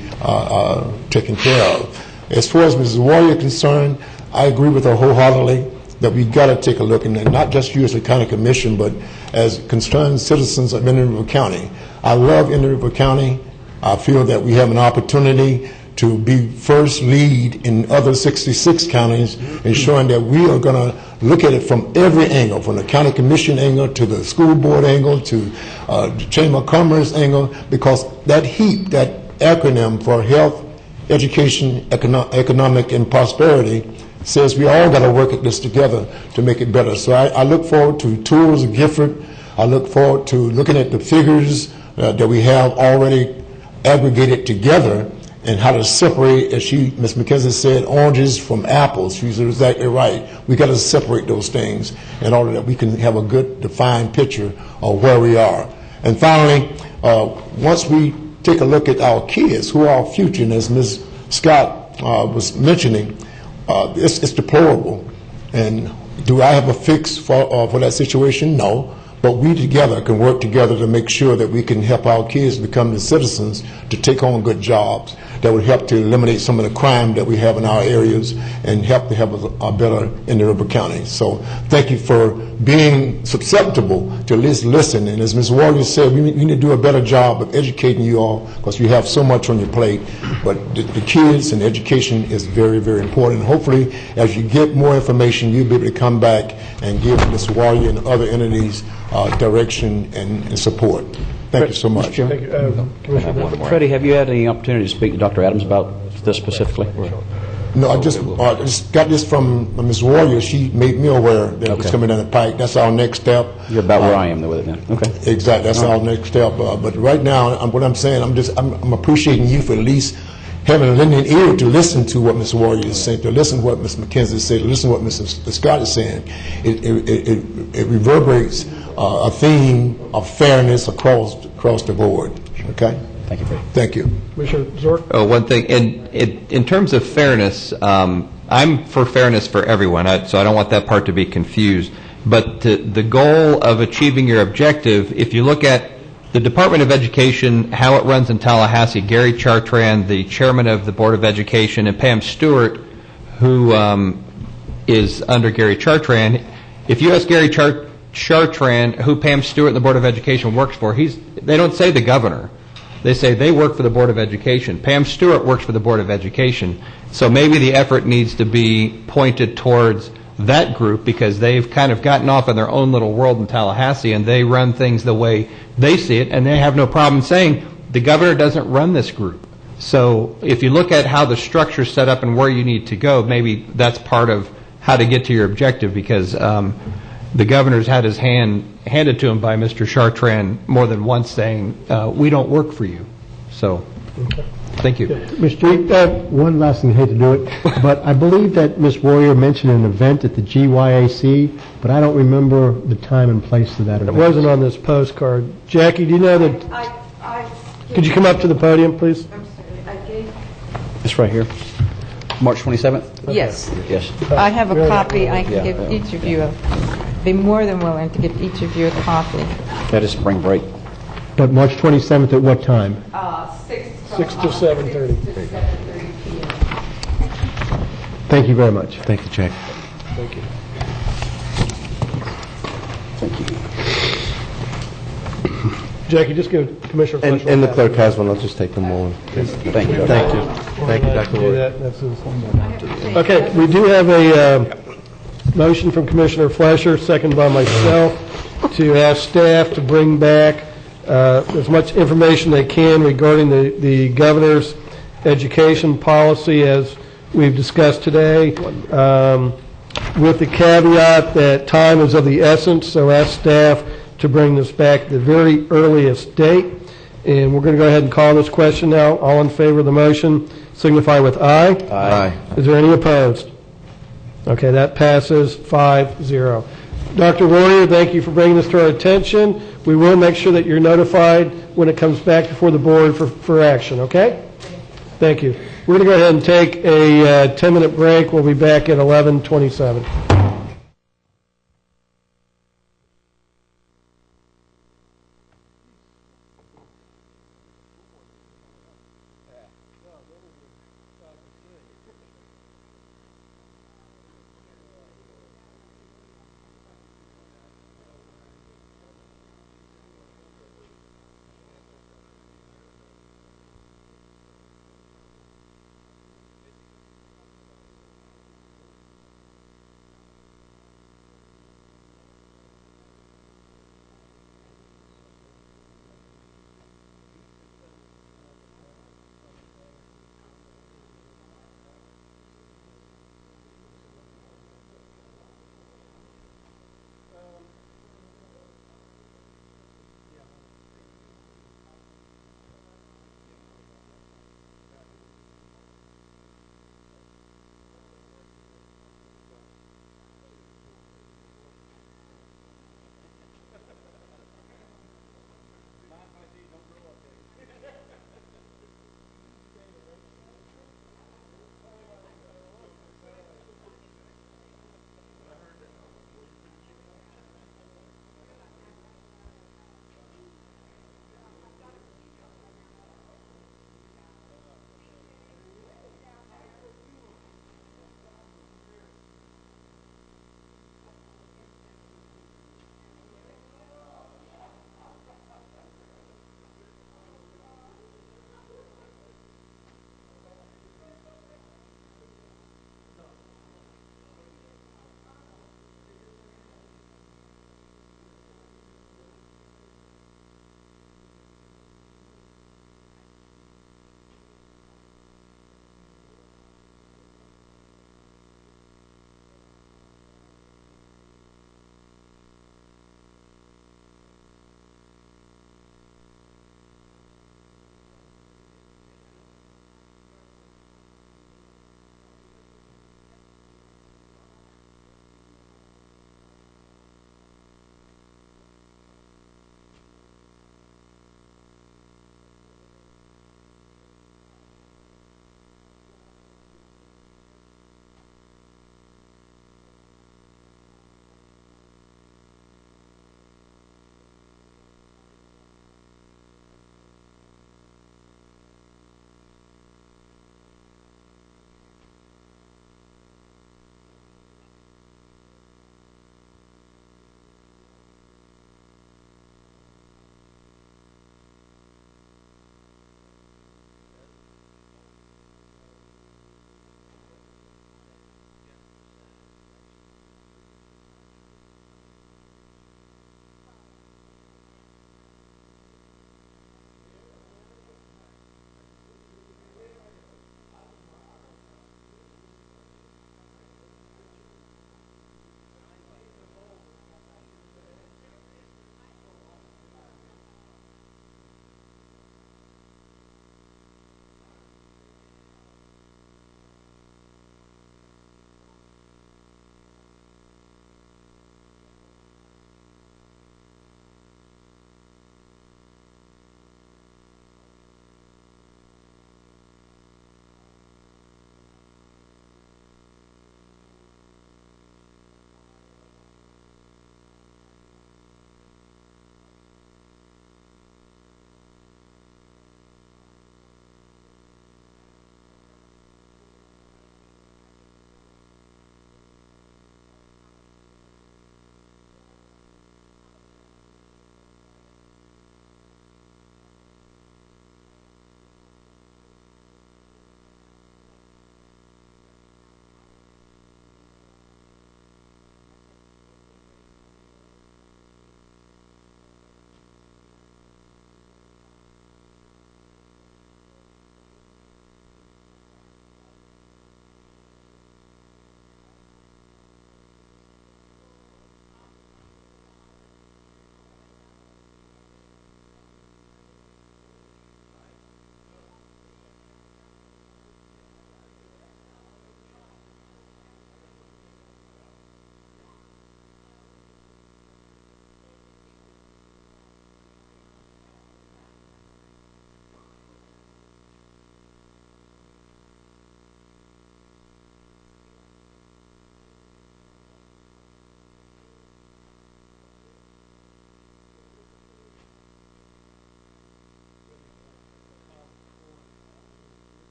taken care of. As far as Mrs. Warrior concerned, I agree with her wholeheartedly that we've got to take a look, and not just you as the county commission, but as concerned citizens of Indian River County. I love Indian River County. I feel that we have an opportunity to be first lead in other 66 counties, ensuring that we are going to look at it from every angle, from the county commission angle to the school board angle to the Chamber of Commerce angle, because that HEAP, that acronym for health, education, economic, and prosperity, says we all got to work at this together to make it better. So I look forward to tours of Gifford. I look forward to looking at the figures that we have already aggregated together and how to separate, as Ms. McKenzie said, oranges from apples. She's exactly right. We got to separate those things in order that we can have a good defined picture of where we are. And finally, once we take a look at our kids, who are our future, and as Ms. Scott was mentioning, it's deplorable. And do I have a fix for that situation? No. But we together can work together to make sure that we can help our kids become the citizens to take on good jobs that would help to eliminate some of the crime that we have in our areas and help to have a better in the River County. So thank you for being susceptible to at least listen. And as Ms. Warrior said, we need to do a better job of educating you all because you have so much on your plate. But the kids and education is very, very important. And hopefully, as you get more information, you'll be able to come back and give Ms. Warrior and other entities direction and support. Thank you so much. Thank you. Commissioner Freddie, have you had any opportunity to speak to Dr. Adams about this specifically? No, I just got this from Ms. Warrior. She made me aware that it was coming down the pike. That's our next step. You're about where I am with it then. Okay. Exactly. That's our next step. But right now, what I'm saying, I'm appreciating you for at least having a listening ear to listen to what Ms. Warrior is saying, to listen to what Ms. McKenzie said, to listen to what Ms. Scott is saying. It reverberates a theme of fairness across the board. Okay? Thank you, Freddie. Thank you. Commissioner Zork? One thing, in terms of fairness, I'm for fairness for everyone, so I don't want that part to be confused. But the goal of achieving your objective, if you look at the Department of Education, how it runs in Tallahassee, Gary Chartrand, the chairman of the Board of Education, and Pam Stewart, who is under Gary Chartrand. If you ask Gary Chartrand who Pam Stewart and the Board of Education works for, they don't say the governor. They say they work for the Board of Education. Pam Stewart works for the Board of Education. So maybe the effort needs to be pointed towards that group because they've kind of gotten off in their own little world in Tallahassee and they run things the way they see it, and they have no problem saying the governor doesn't run this group. So if you look at how the structure is set up and where you need to go, maybe that's part of how to get to your objective because the governor's had his hand handed to him by Mr. Chartrand more than once saying, we don't work for you. So, thank you. Mr. One last thing, I hate to do it, but I believe that Ms. Warrior mentioned an event at the GYAC, but I don't remember the time and place of that event. It wasn't on this postcard. Jackie, do you know that? Could you come up to the podium, please? I'm sorry, I gave. This right here, March 27th? Yes. Yes. I have a copy. I can give each of you be more than willing to give each of you a copy. That is spring break. But March 27th at what time? 6 to 7:30. Thank you very much. Thank you, Jack. Thank you. Thank you. Jackie, just give Commissioner Fletcher. And the clerk has one. I'll just take them all. Thank you. Thank you. Thank you, Dr. Lord. Okay, we do have a motion from Commissioner Fletcher, seconded by myself, to ask staff to bring back as much information they can regarding the governor's education policy as we've discussed today, with the caveat that time is of the essence, so ask staff to bring this back at the very earliest date. And we're going to go ahead and call this question now. All in favor of the motion signify with aye. Aye. Is there any opposed? Okay, that passes 5-0. Dr. Warrior, thank you for bringing this to our attention. We will make sure that you're notified when it comes back before the board for action, okay? Thank you. We're going to go ahead and take a 10-minute break. We'll be back at 11:27.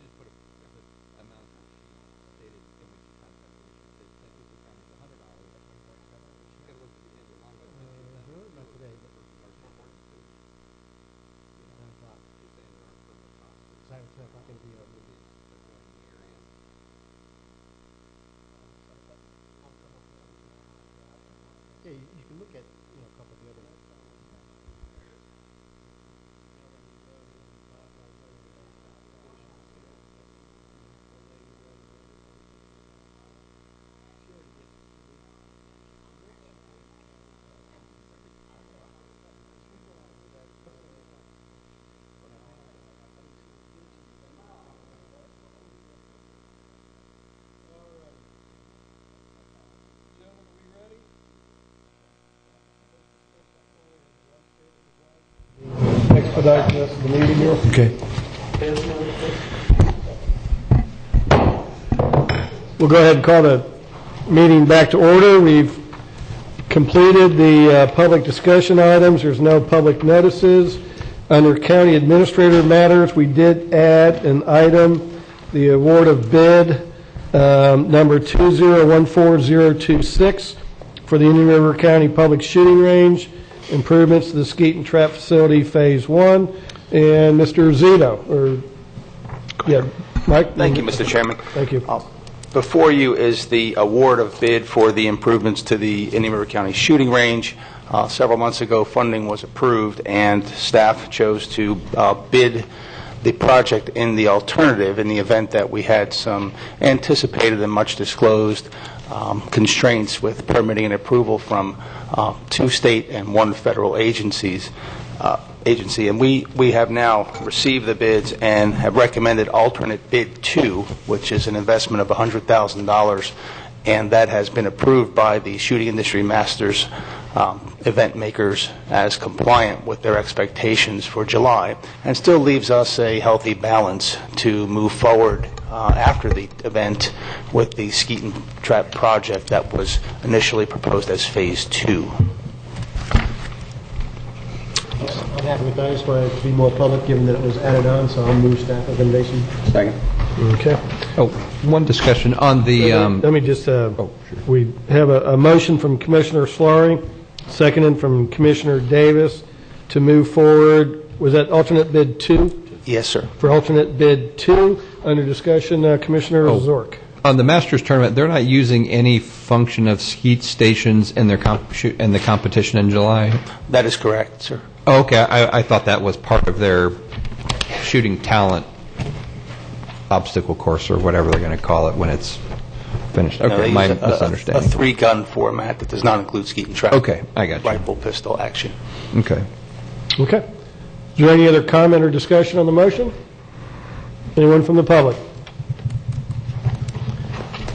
just put a amount stated in which you contact the St. Lucie County is $100. You could look at the along with Not today, but our homework too. 9 o'clock. She's saying there are further costs. 7 o'clock going to be Movies that go in the area. Yeah, you can look at, a couple of the other. Expedite the rest of the meeting here. Okay. We'll go ahead and call the meeting back to order. We've completed the public discussion items. There's no public notices. Under county administrator matters, we did add an item, the award of bid number 2014026 for the Indian River County Public Shooting Range, improvements to the Skeet and Trap Facility Phase 1. And Mr. Zito, Mike? Thank you, Mr. Chairman. Thank you. Before you is the award of bid for the improvements to the Indian River County Shooting Range. Several months ago, funding was approved, and staff chose to bid the project in the alternative in the event that we had some anticipated and much disclosed constraints with permitting and approval from 2 state and 1 federal agency. And we have now received the bids and have recommended alternate bid 2, which is an investment of $100,000, and that has been approved by the Shooting Industry Masters event makers as compliant with their expectations for July, and still leaves us a healthy balance to move forward after the event with the Skeet and Trap project that was initially proposed as Phase 2. I'm happy with that. I just wanted it to be more public, given that it was added on, so I'll move staff recommendation. Second. Okay. Oh, one discussion on the... Let me just, we have a motion from Commissioner Solari, seconded from Commissioner Davis to move forward. Was that alternate bid 2? Yes, sir. For alternate bid 2, under discussion, Commissioner Zork. On the Masters Tournament, they're not using any function of skeet stations in their in the competition in July? That is correct, sir. Oh, okay. I thought that was part of their shooting talent obstacle course or whatever they're going to call it when it's finished. Okay, no, my a misunderstanding. 3-gun format that does not include Skeet and Trap. Okay, I got you. Rifle, pistol action. Okay. Okay. Is there any other comment or discussion on the motion? Anyone from the public?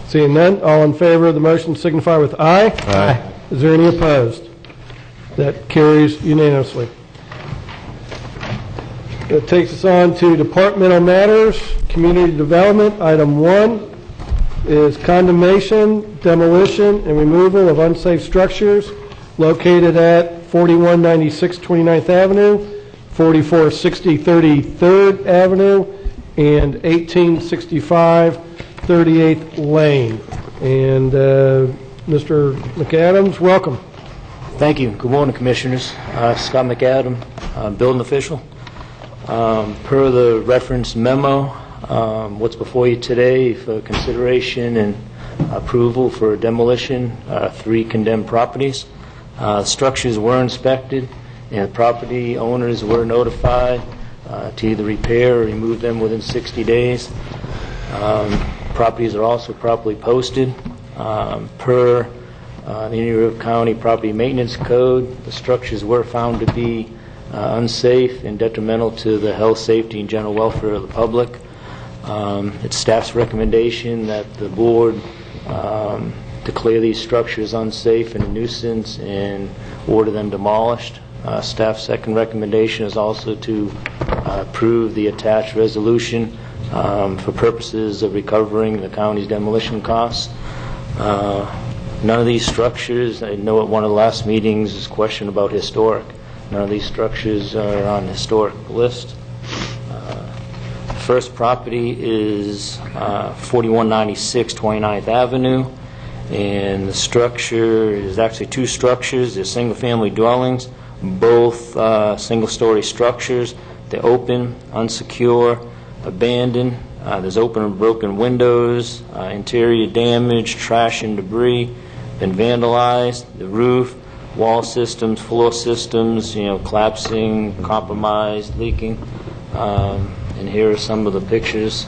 Seeing none, all in favor of the motion signify with aye. Aye. Is there any opposed? That carries unanimously. That takes us on to departmental matters. Community development, item 1 is condemnation, demolition, and removal of unsafe structures located at 4196 29th Avenue, 4460 33rd Avenue, and 1865 38th Lane. And Mr. McAdams, welcome. Thank you. Good morning, Commissioners. Scott McAdam, building official. Per the reference memo, what's before you today for consideration and approval for demolition, 3 condemned properties. Structures were inspected, and property owners were notified to either repair or remove them within 60 days. Properties are also properly posted. Per the Indian River County Property Maintenance Code, the structures were found to be unsafe and detrimental to the health, safety, and general welfare of the public. It's staff's recommendation that the board declare these structures unsafe and a nuisance and order them demolished. Staff's second recommendation is also to approve the attached resolution for purposes of recovering the county's demolition costs. None of these structures, I know at one of the last meetings is a question about historic. None of these structures are on the historic list. First property is 4196 29th Avenue, and the structure is actually two structures. They're single-family dwellings, both single-story structures. They're open, unsecure, abandoned. There's open and broken windows, interior damage, trash and debris, been vandalized. The roof, wall systems, floor systems, collapsing, compromised, leaking. And here are some of the pictures.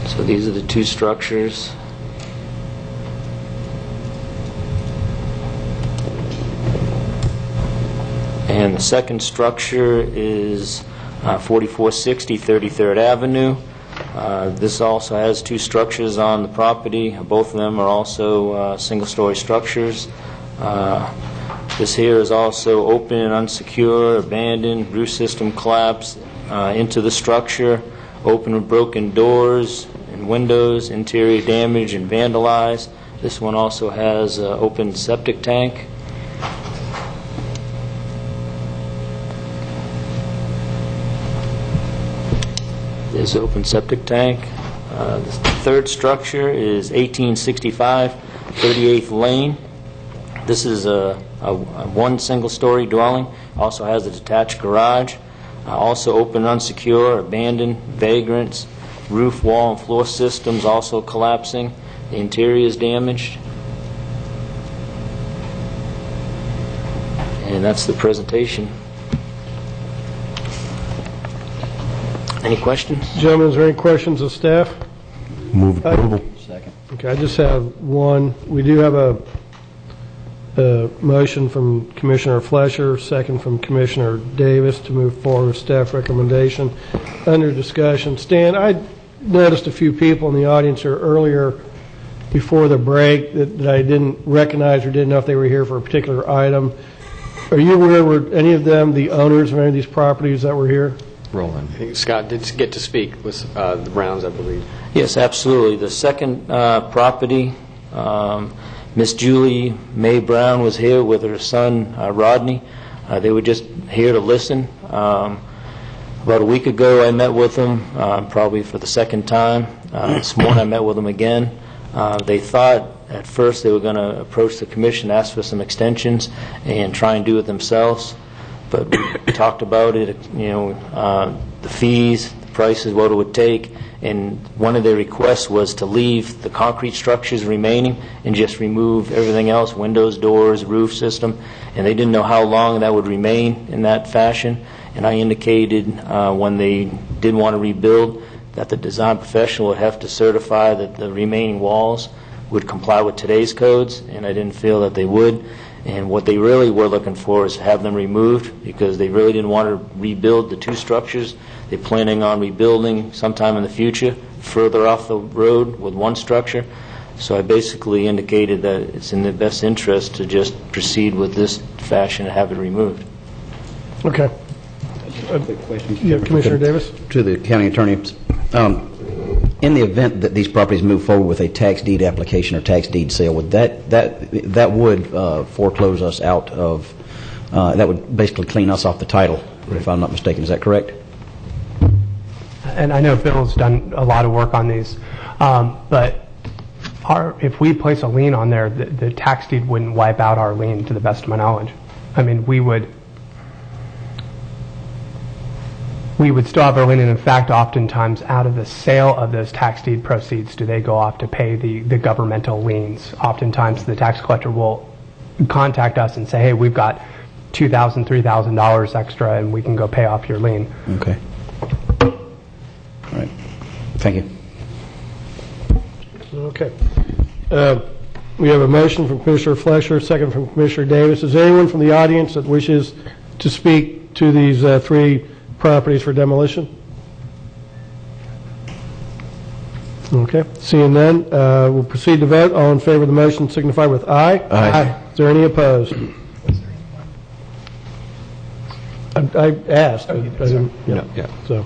So these are the two structures. And the second structure is 4460 33rd Avenue. This also has two structures on the property. Both of them are also single-story structures. This here is also open and unsecure, abandoned, roof system collapsed into the structure, open and broken doors and windows, interior damage and vandalized. This one also has an open septic tank. There's an open septic tank. The third structure is 1865 38th Lane. This is a one single-story dwelling. Also has a detached garage. Also open and unsecure, abandoned, vagrants, roof, wall, and floor systems also collapsing. The interior is damaged. And that's the presentation. Any questions? Gentlemen, is there any questions of staff? Move approval. Second. Okay, I just have one. We do have a motion from Commissioner Flesher, second from Commissioner Davis to move forward with staff recommendation. Under discussion. Stan, I noticed a few people in the audience here earlier before the break that I didn't recognize or didn't know if they were here for a particular item. Are you aware, were any of them the owners of any of these properties that were here? Roland. Scott did get to speak with the Browns, I believe. Yes, absolutely. The second property, Miss Julie Mae Brown was here with her son, Rodney. They were just here to listen. About a week ago, I met with them, probably for the second time. This morning, I met with them again. They thought at first they were going to approach the commission, ask for some extensions, and try and do it themselves. But we talked about it, the fees, the prices, what it would take, and one of their requests was to leave the concrete structures remaining and just remove everything else, windows, doors, roof system, and they didn't know how long that would remain in that fashion. And I indicated when they did want to rebuild that the design professional would have to certify that the remaining walls would comply with today's codes, and I didn't feel that they would. And what they really were looking for is to have them removed because they really didn't want to rebuild the two structures. They're planning on rebuilding sometime in the future, further off the road with one structure. So I basically indicated that it's in their best interest to just proceed with this fashion and have it removed. Okay. Yeah, Commissioner Davis? To the county attorney. In the event that these properties move forward with a tax deed application or tax deed sale, would that would foreclose us out of, that would basically clean us off the title, if I'm not mistaken. Is that correct? And I know Bill's done a lot of work on these, but if we place a lien on there, the tax deed wouldn't wipe out our lien, to the best of my knowledge. I mean, we would still have our lien, and in fact, oftentimes, out of the sale of those tax deed proceeds, do they go off to pay the governmental liens. Oftentimes, the tax collector will contact us and say, hey, we've got $2,000, $3,000 extra, and we can go pay off your lien. Okay. All right. Thank you. Okay. We have a motion from Commissioner Flesher, second from Commissioner Davis. Is there anyone from the audience that wishes to speak to these three properties for demolition? Okay. Seeing none, we'll proceed to vote. All in favor of the motion signify with aye. Aye. Is there any opposed? I asked. I didn't, Yeah. So,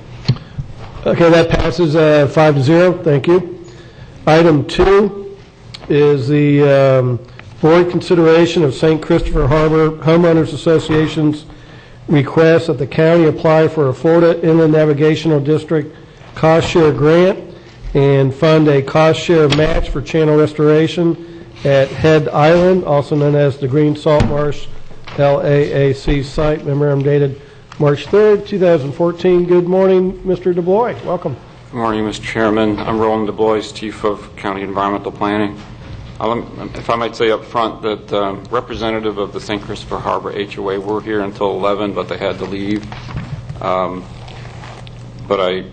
okay, that passes 5-0. Thank you. Item 2 is the board consideration of St. Christopher Harbor Homeowners Association's request that the county apply for a Florida Inland Navigational District cost share grant and fund a cost share match for channel restoration at Head Island, also known as the Green Salt Marsh LAAC site. Memorandum dated March 3rd, 2014. Good morning, Mr. DuBois. Welcome. Good morning, Mr. Chairman. I'm Roland DuBois, Chief of County Environmental Planning. If I might say up front that representative of the St. Christopher Harbor HOA were here until 11, but they had to leave. But I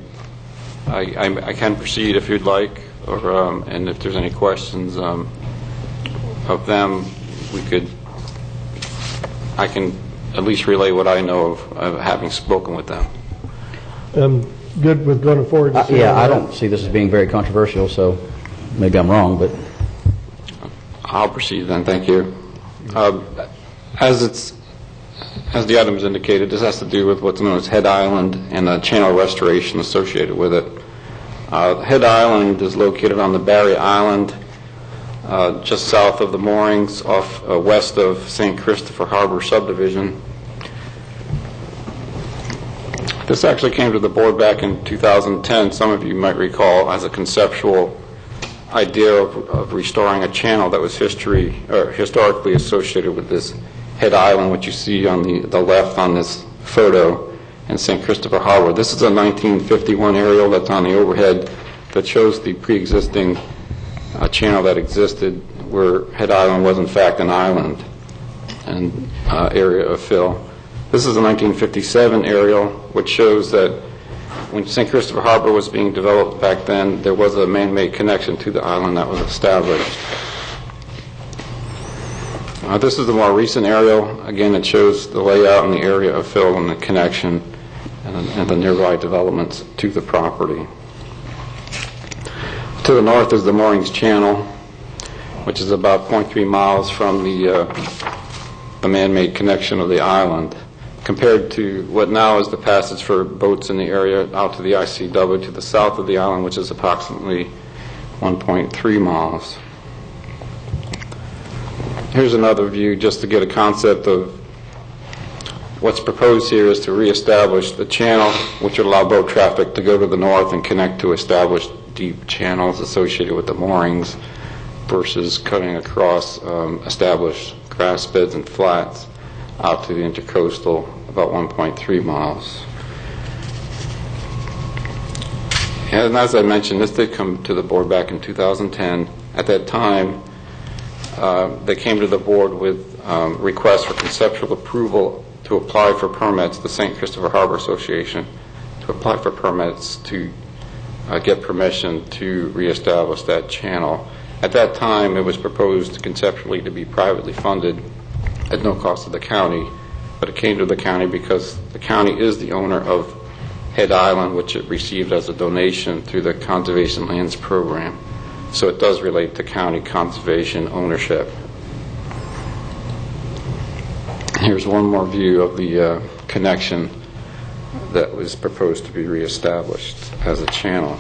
can proceed if you'd like, or and if there's any questions of them, I can at least relay what I know of having spoken with them. Good with going forward. Yeah, I don't see this as being very controversial, so maybe I'm wrong, but I'll proceed then. Thank you. As the items indicated, this has to do with what's known as Head Island and the channel restoration associated with it. Head Island is located on the Barry Island, just south of the moorings, west of St. Christopher Harbor subdivision. This actually came to the board back in 2010. Some of you might recall as a conceptual idea of restoring a channel that was historically associated with this Head Island, which you see on the left on this photo, in St. Christopher Harbor. This is a 1951 aerial that's on the overhead that shows the pre-existing channel that existed where Head Island was in fact an island and area of fill. This is a 1957 aerial which shows that when St. Christopher Harbor was being developed back then, there was a man-made connection to the island that was established. This is the more recent aerial. Again, it shows the layout and the area of fill and the connection and the nearby developments to the property. To the north is the moorings channel, which is about 0.3 miles from the man-made connection of the island, compared to what now is the passage for boats in the area out to the ICW to the south of the island, which is approximately 1.3 miles. Here's another view just to get a concept of what's proposed here is to reestablish the channel, which would allow boat traffic to go to the north and connect to established deep channels associated with the moorings versus cutting across established grass beds and flats out to the intercoastal about 1.3 miles. And as I mentioned, this did come to the board back in 2010. At that time, they came to the board with requests for conceptual approval to apply for permits, the St. Christopher Harbor Association, to apply for permits to get permission to reestablish that channel. At that time, it was proposed conceptually to be privately funded at no cost to the county, but it came to the county because the county is the owner of Head Island, which it received as a donation through the Conservation Lands Program. So it does relate to county conservation ownership. Here's one more view of the connection that was proposed to be reestablished as a channel.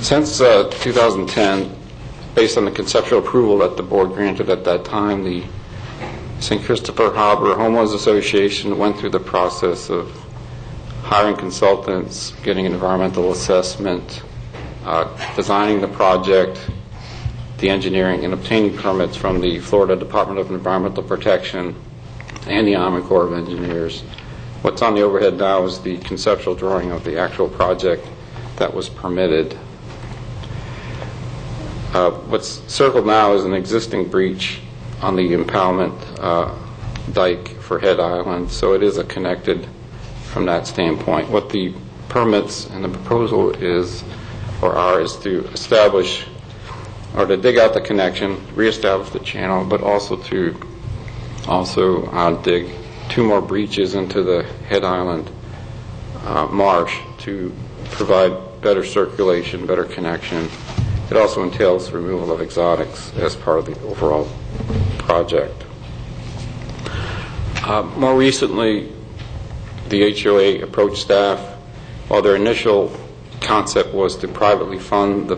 Since 2010, based on the conceptual approval that the board granted at that time, the St. Christopher Harbor Homeowners Association went through the process of hiring consultants, getting an environmental assessment, designing the project, the engineering, and obtaining permits from the Florida Department of Environmental Protection and the Army Corps of Engineers. What's on the overhead now is the conceptual drawing of the actual project that was permitted. What's circled now is an existing breach on the impoundment dike for Head Island, so it is a connected from that standpoint. What the permits and the proposal is to establish or to dig out the connection, reestablish the channel, but also to dig two more breaches into the Head Island marsh to provide better circulation, better connection. It also entails removal of exotics as part of the overall project. More recently, the HOA approached staff. While their initial concept was to privately fund the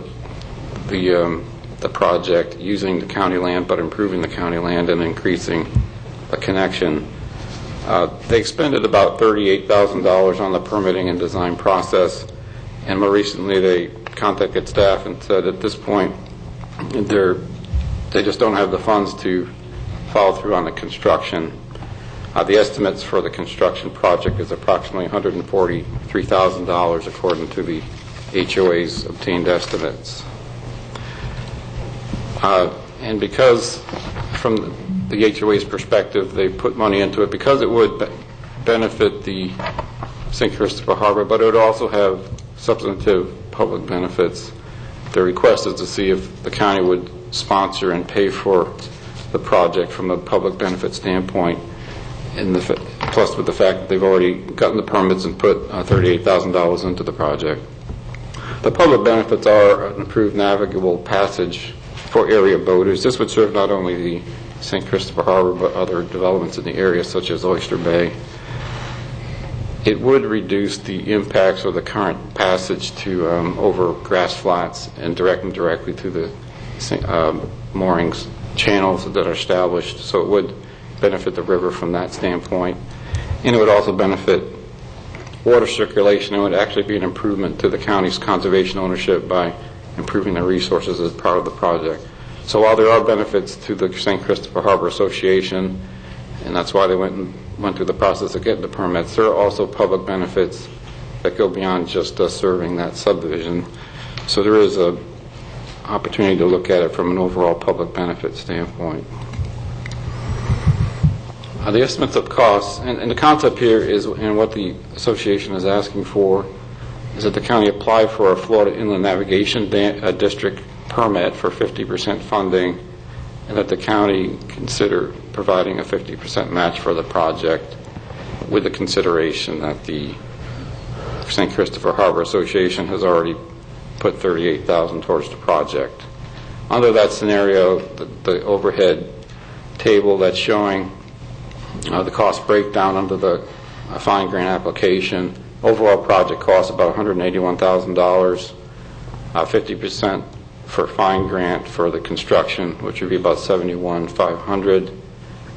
the project using the county land, but improving the county land and increasing the connection. They expended about $38,000 on the permitting and design process, and more recently they contacted staff and said at this point they just don't have the funds to follow through on the construction. The estimates for the construction project is approximately $143,000 according to the HOA's obtained estimates. And because from the HOA's perspective they put money into it because it would benefit the St. Christopher Harbor, but it would also have substantive public benefits. The request is to see if the county would sponsor and pay for the project from a public benefit standpoint, and plus with the fact that they've already gotten the permits and put $38,000 into the project. The public benefits are an improved navigable passage for area boaters. This would serve not only the St. Christopher Harbor but other developments in the area such as Oyster Bay. It would reduce the impacts of the current passage to over grass flats and direct them directly to the moorings channels that are established, so it would benefit the river from that standpoint. And it would also benefit water circulation. It would actually be an improvement to the county's conservation ownership by improving the resources as part of the project. So while there are benefits to the St. Christopher Harbor Association, and that's why they went through the process of getting the permits, there are also public benefits that go beyond just serving that subdivision. So there is an opportunity to look at it from an overall public benefit standpoint. The estimates of costs, and the concept here is, and what the association is asking for, is that the county apply for a Florida Inland Navigation District permit for 50% funding, and that the county consider providing a 50% match for the project with the consideration that the St. Christopher Harbor Association has already put $38,000 towards the project. Under that scenario, the overhead table that's showing the cost breakdown under the fine grant application, overall project cost about $181,000, 50% for fine grant for the construction, which would be about $71,500.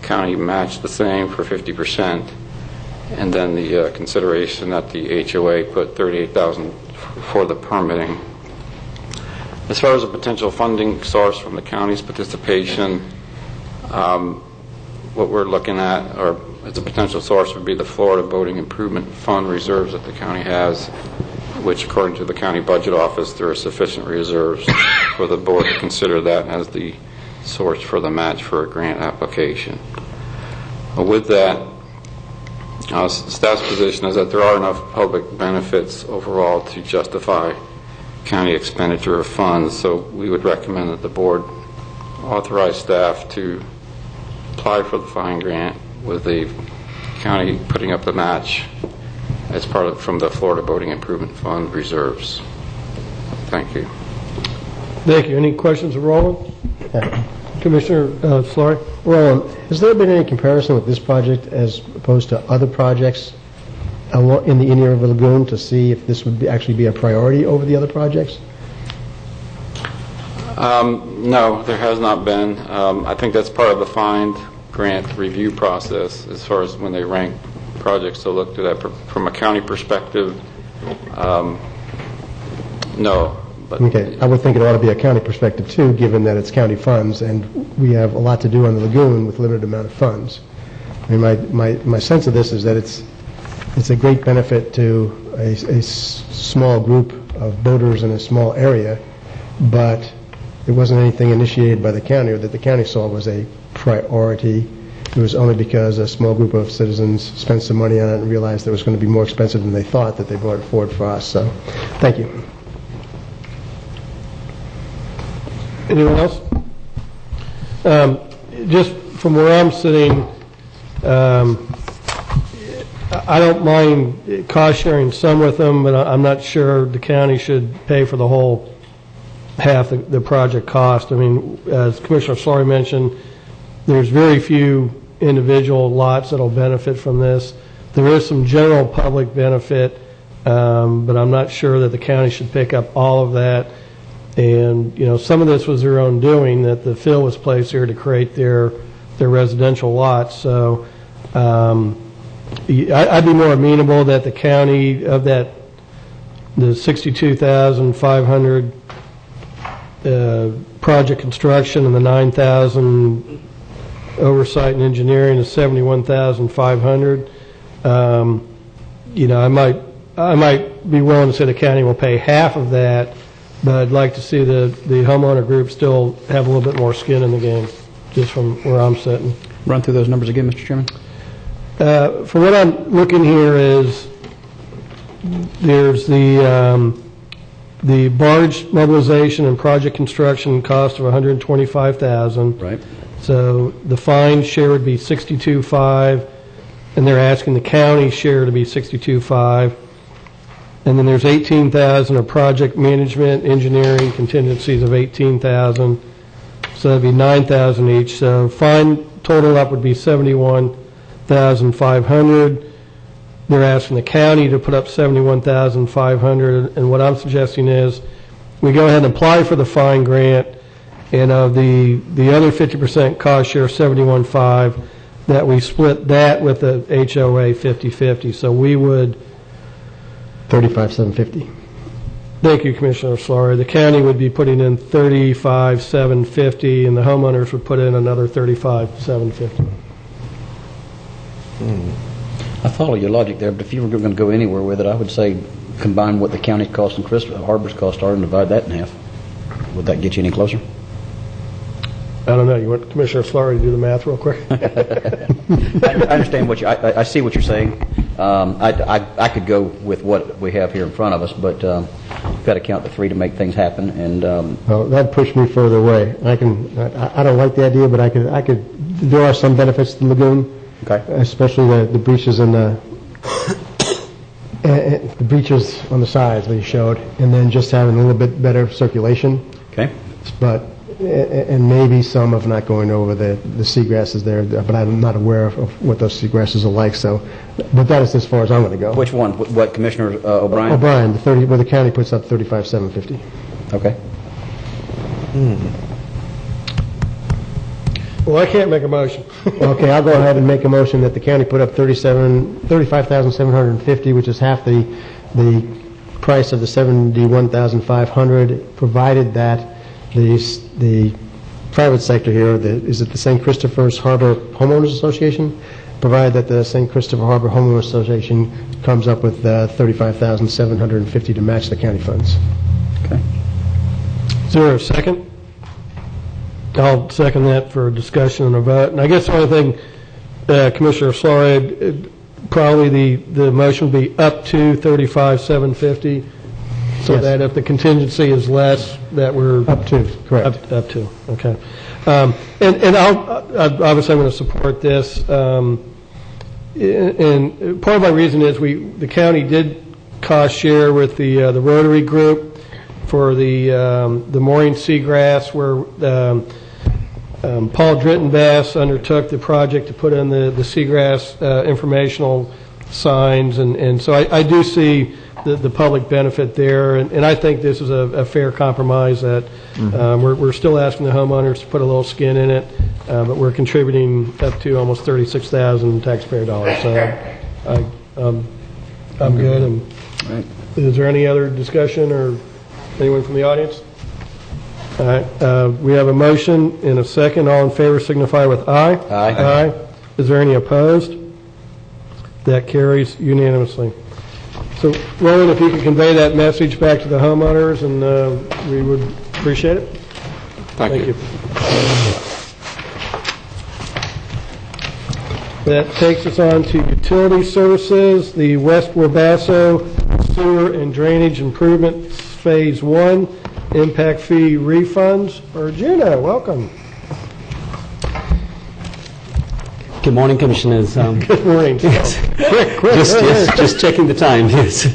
County matched the same for 50%, and then the consideration that the HOA put $38,000 for the permitting. As far as a potential funding source from the county's participation, what we're looking at, or as a potential source, would be the Florida Boating Improvement Fund reserves that the county has, which according to the county budget office there are sufficient reserves for the board to consider that as the source for the match for a grant application. With that, staff's position is that there are enough public benefits overall to justify county expenditure of funds, so we would recommend that the board authorize staff to apply for the fine grant with the county putting up the match as part of from the Florida Boating Improvement Fund reserves. Thank you. Thank you. Any questions of Roland? Commissioner Solari? Roland, has there been any comparison with this project as opposed to other projects in the Indian River Lagoon to see if this would actually be a priority over the other projects? No, there has not been. I think that's part of the fine grant review process as far as when they rank projects to look to that. From a county perspective, no. But okay, I would think it ought to be a county perspective too, given that it's county funds and we have a lot to do on the lagoon with limited amount of funds. I mean, my sense of this is that it's a great benefit to a small group of boaters in a small area, but it wasn't anything initiated by the county or that the county saw was a priority. It was only because a small group of citizens spent some money on it and realized that it was going to be more expensive than they thought that they brought it forward for us. So, thank you. Anyone else? Just from where I'm sitting, I don't mind cost sharing some with them, but I'm not sure the county should pay for the whole half the project cost. I mean, as Commissioner Solari mentioned, there's very few individual lots that will benefit from this. There is some general public benefit, but I'm not sure that the county should pick up all of that. And, some of this was their own doing, that the fill was placed here to create their residential lots. So I'd be more amenable that the county, of the 62,500 project construction and the 9,000 oversight and engineering, the 71,500. I might be willing to say the county will pay half of that, but I'd like to see the homeowner group still have a little bit more skin in the game, just from where I'm sitting. Run through those numbers again, Mr. Chairman. For what I'm looking here is there's the barge mobilization and project construction cost of $125,000. Right. So the fine share would be $62,500, and they're asking the county share to be $62,500. And then there's $18,000 of project management, engineering, contingencies of $18,000. So that'd be $9,000 each. So fine total up would be $71,500. They're asking the county to put up $71,500. And what I'm suggesting is we go ahead and apply for the fine grant, and of the other 50% cost share, $71,500, that we split that with the HOA 50/50. So we would $35,750. Thank you, Commissioner Solari. The county would be putting in $35,750, and the homeowners would put in another $35,750. I follow your logic there, but if you were going to go anywhere with it, I would say combine what the county cost and Harbor's cost are and divide that in half. Would that get you any closer? I don't know. You want Commissioner Solari to do the math real quick? I understand what I see what you're saying. I could go with what we have here in front of us, but you've got to count to three to make things happen. And well, that pushed me further away. I don't like the idea, but I could. There are some benefits to the lagoon, okay, especially the breaches and the breaches on the sides that you showed, and then just having a little bit better circulation. Okay, but. And maybe some of not going over the seagrasses there, but I'm not aware of what those seagrasses are like. So, but that is as far as I'm going to go. Which one? What, Commissioner O'Brien? O'Brien, where the county puts up $35,750. Okay. Well, I can't make a motion. Okay, I'll go ahead and make a motion that the county put up $35,750, which is half the price of the $71,500, provided that the private sector here, is it the St. Christopher's Harbor Homeowners Association? Provided that the St. Christopher Harbor Homeowners Association comes up with $35,750 to match the county funds. Okay. Is there a second? I'll second that for a discussion and a vote. And I guess the only thing, Commissioner Solari, probably the motion would be up to $35,750. So yes. That if the contingency is less, that we're... Up to, correct. Up to, okay. And obviously I'm going to support this. And part of my reason is the county did cost share with the Rotary Group for the mooring seagrass, where Paul Drittenbass undertook the project to put in the seagrass informational signs. And so I do see the public benefit there, and I think this is a fair compromise that we're still asking the homeowners to put a little skin in it, but we're contributing up to almost $36,000 taxpayer dollars. So I'm good. And right. Is there any other discussion or anyone from the audience? All right. We have a motion and a second. All in favor signify with aye. Aye. Aye. Is there any opposed? That carries unanimously. So, Roland, if you could convey that message back to the homeowners, and we would appreciate it. Thank you. That takes us on to utility services, the West Wabasso Sewer and Drainage Improvements Phase 1, impact fee refunds. Arjuna, welcome. Good morning, Commissioners. Good morning. Yes. Quick. Just checking the time. Yes.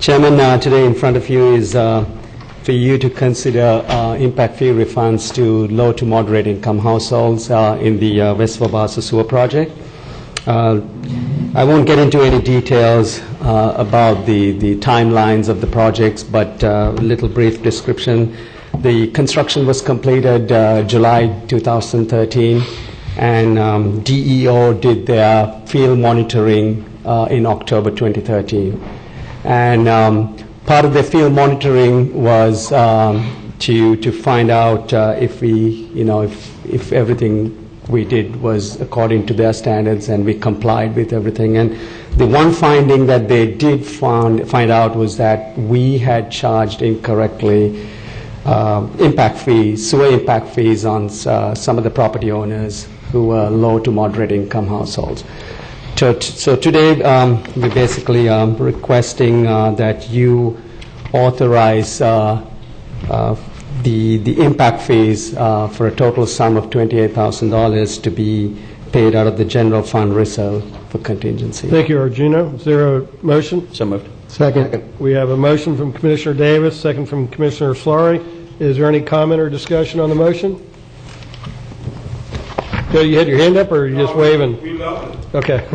Chairman, today in front of you is for you to consider impact fee refunds to low to moderate income households in the West Wabasso Sewer project. I won't get into any details about the timelines of the projects, but a little brief description. The construction was completed July 2013, and DEO did their field monitoring in October 2013. And part of the field monitoring was to find out if if everything we did was according to their standards and we complied with everything. And the one finding that they did find out was that we had charged incorrectly impact fees, sewer impact fees on some of the property owners who were low to moderate income households. So today we're basically requesting that you authorize the impact fees for a total sum of $28,000 to be paid out of the general fund reserve for contingency. Thank you, Arjuna. Is there a motion? So moved. Second. We have a motion from Commissioner Davis, second from Commissioner Fleury. Is there any comment or discussion on the motion? Joe, you had your hand up, or are you just waving? We love it. Okay.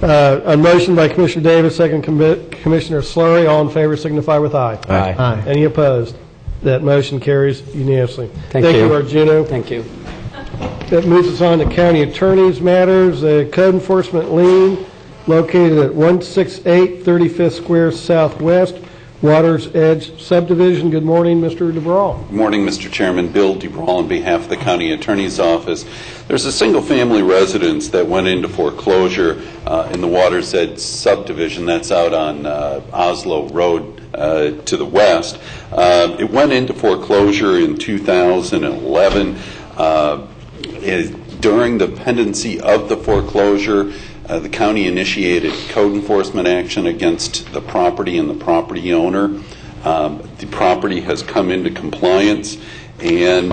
A motion by Commissioner Davis, second Commissioner Slurry. All in favor signify with aye. Aye. Any opposed? That motion carries unanimously. Thank you. Arjuna. Thank you. That moves us on to county attorney's matters. A code enforcement lien located at 168 35th Square Southwest, Waters Edge Subdivision. Good morning, Mr. DeBrawl. Good morning, Mr. Chairman. Bill DeBrawl on behalf of the County Attorney's Office. There's a single-family residence that went into foreclosure in the Waters Edge Subdivision. That's out on Oslo Road to the west. It went into foreclosure in 2011. During the pendency of the foreclosure, the county initiated code enforcement action against the property and the property owner. The property has come into compliance, and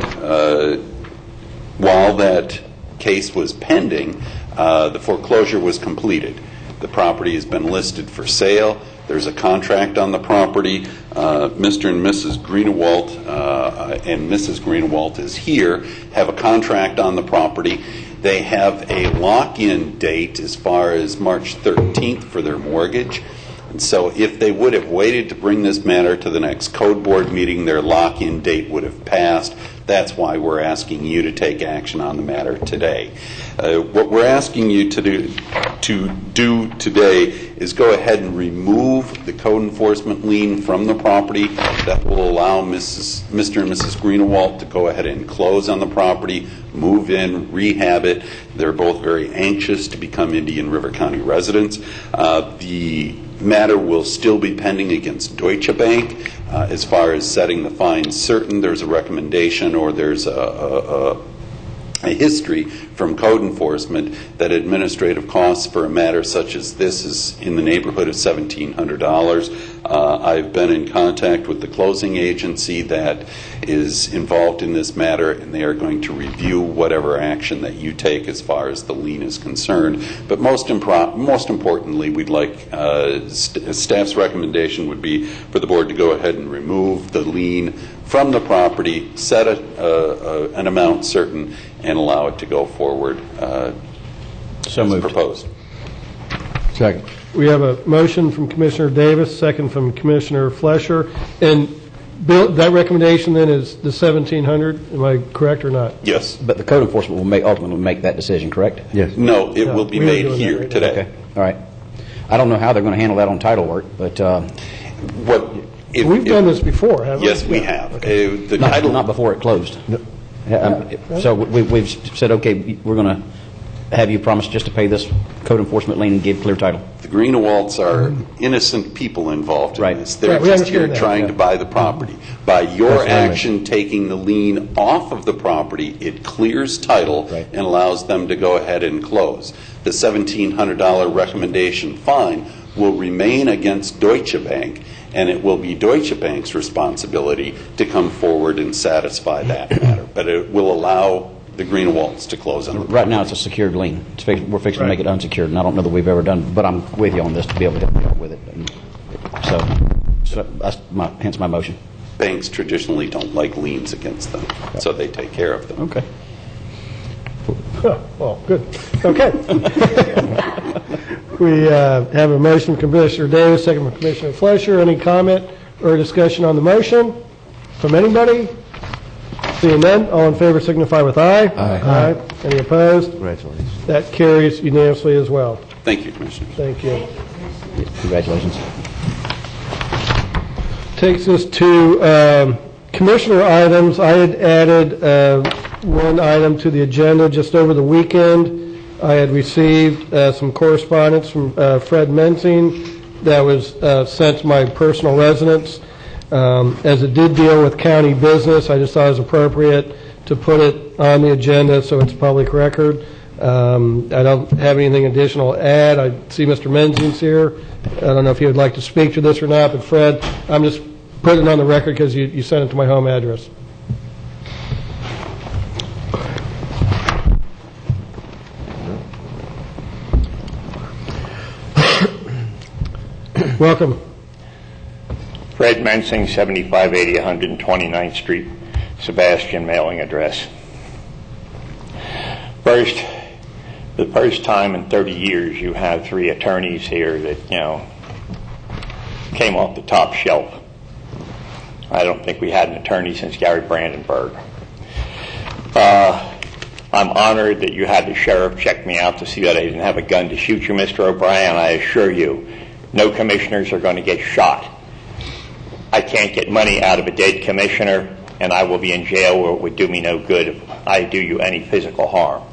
while that case was pending, the foreclosure was completed. The property has been listed for sale. There's a contract on the property. Mr. and Mrs. Greenewalt, and Mrs. Greenewalt is here, have a contract on the property. They have a lock-in date as far as March 13th for their mortgage. And so if they would have waited to bring this matter to the next code board meeting, their lock-in date would have passed. That's why we're asking you to take action on the matter today. What we're asking you to do today is go ahead and remove the code enforcement lien from the property. That will allow Mr. and Mrs. Greenewalt to go ahead and close on the property, move in, rehab it. They're both very anxious to become Indian River County residents. The matter will still be pending against Deutsche Bank. As far as setting the fine certain, there's a recommendation or there's a history from code enforcement that administrative costs for a matter such as this is in the neighborhood of $1,700. I've been in contact with the closing agency that is involved in this matter, and they are going to review whatever action that you take as far as the lien is concerned. But most importantly, we'd like staff's recommendation would be for the board to go ahead and remove the lien from the property, set an amount certain, and allow it to go forward as proposed. Second. We have a motion from Commissioner Davis, second from Commissioner Flesher. And Bill, that recommendation then is the $1,700. Am I correct or not? Yes. But the code enforcement will ultimately make that decision, correct? Yes. No, it will be made here today. Okay. All right. I don't know how they're going to handle that on title work, but we've done this before, haven't we? Yes, we have. The not before it closed. No. So we've said, okay, we're going to have you promise just to pay this code enforcement lien and give clear title. The Greenewalts are innocent people involved in this. They're just here trying to buy the property. By your action taking the lien off of the property, it clears title and allows them to go ahead and close. The $1,700 recommendation fine will remain against Deutsche Bank, and it will be Deutsche Bank's responsibility to come forward and satisfy that matter. But it will allow the Greenewalts to close on it. Right now it's a secured lien. We're fixing to make it unsecured, and I don't know that we've ever done, but I'm with you on this to be able to help you out with it. And so that's hence my motion. Banks traditionally don't like liens against them, so they take care of them. Okay. Well, good. Okay. We have a motion from Commissioner Davis, second from Commissioner Fleischer. Any comment or discussion on the motion from anybody? Seeing none, all in favor signify with aye. Aye. Any opposed? Congratulations. That carries unanimously as well. Thank you, Commissioner. Thank you. Congratulations. Takes us to commissioner items. I had added one item to the agenda just over the weekend. I had received some correspondence from Fred Mensing that was sent to my personal residence. As it did deal with county business, I just thought it was appropriate to put it on the agenda so it's public record. I don't have anything additional to add. I see Mr. Mensing's here. I don't know if he would like to speak to this or not, but Fred, I'm just putting it on the record because you sent it to my home address. Welcome. Fred Mensing, 7580 129th Street, Sebastian, mailing address. First, the first time in 30 years you have 3 attorneys here that, came off the top shelf. I don't think we had an attorney since Gary Brandenburg. I'm honored that you had the sheriff check me out to see that I didn't have a gun to shoot you, Mr. O'Brien. I assure you, no commissioners are going to get shot. I can't get money out of a dead commissioner, and I will be in jail where it would do me no good if I do you any physical harm.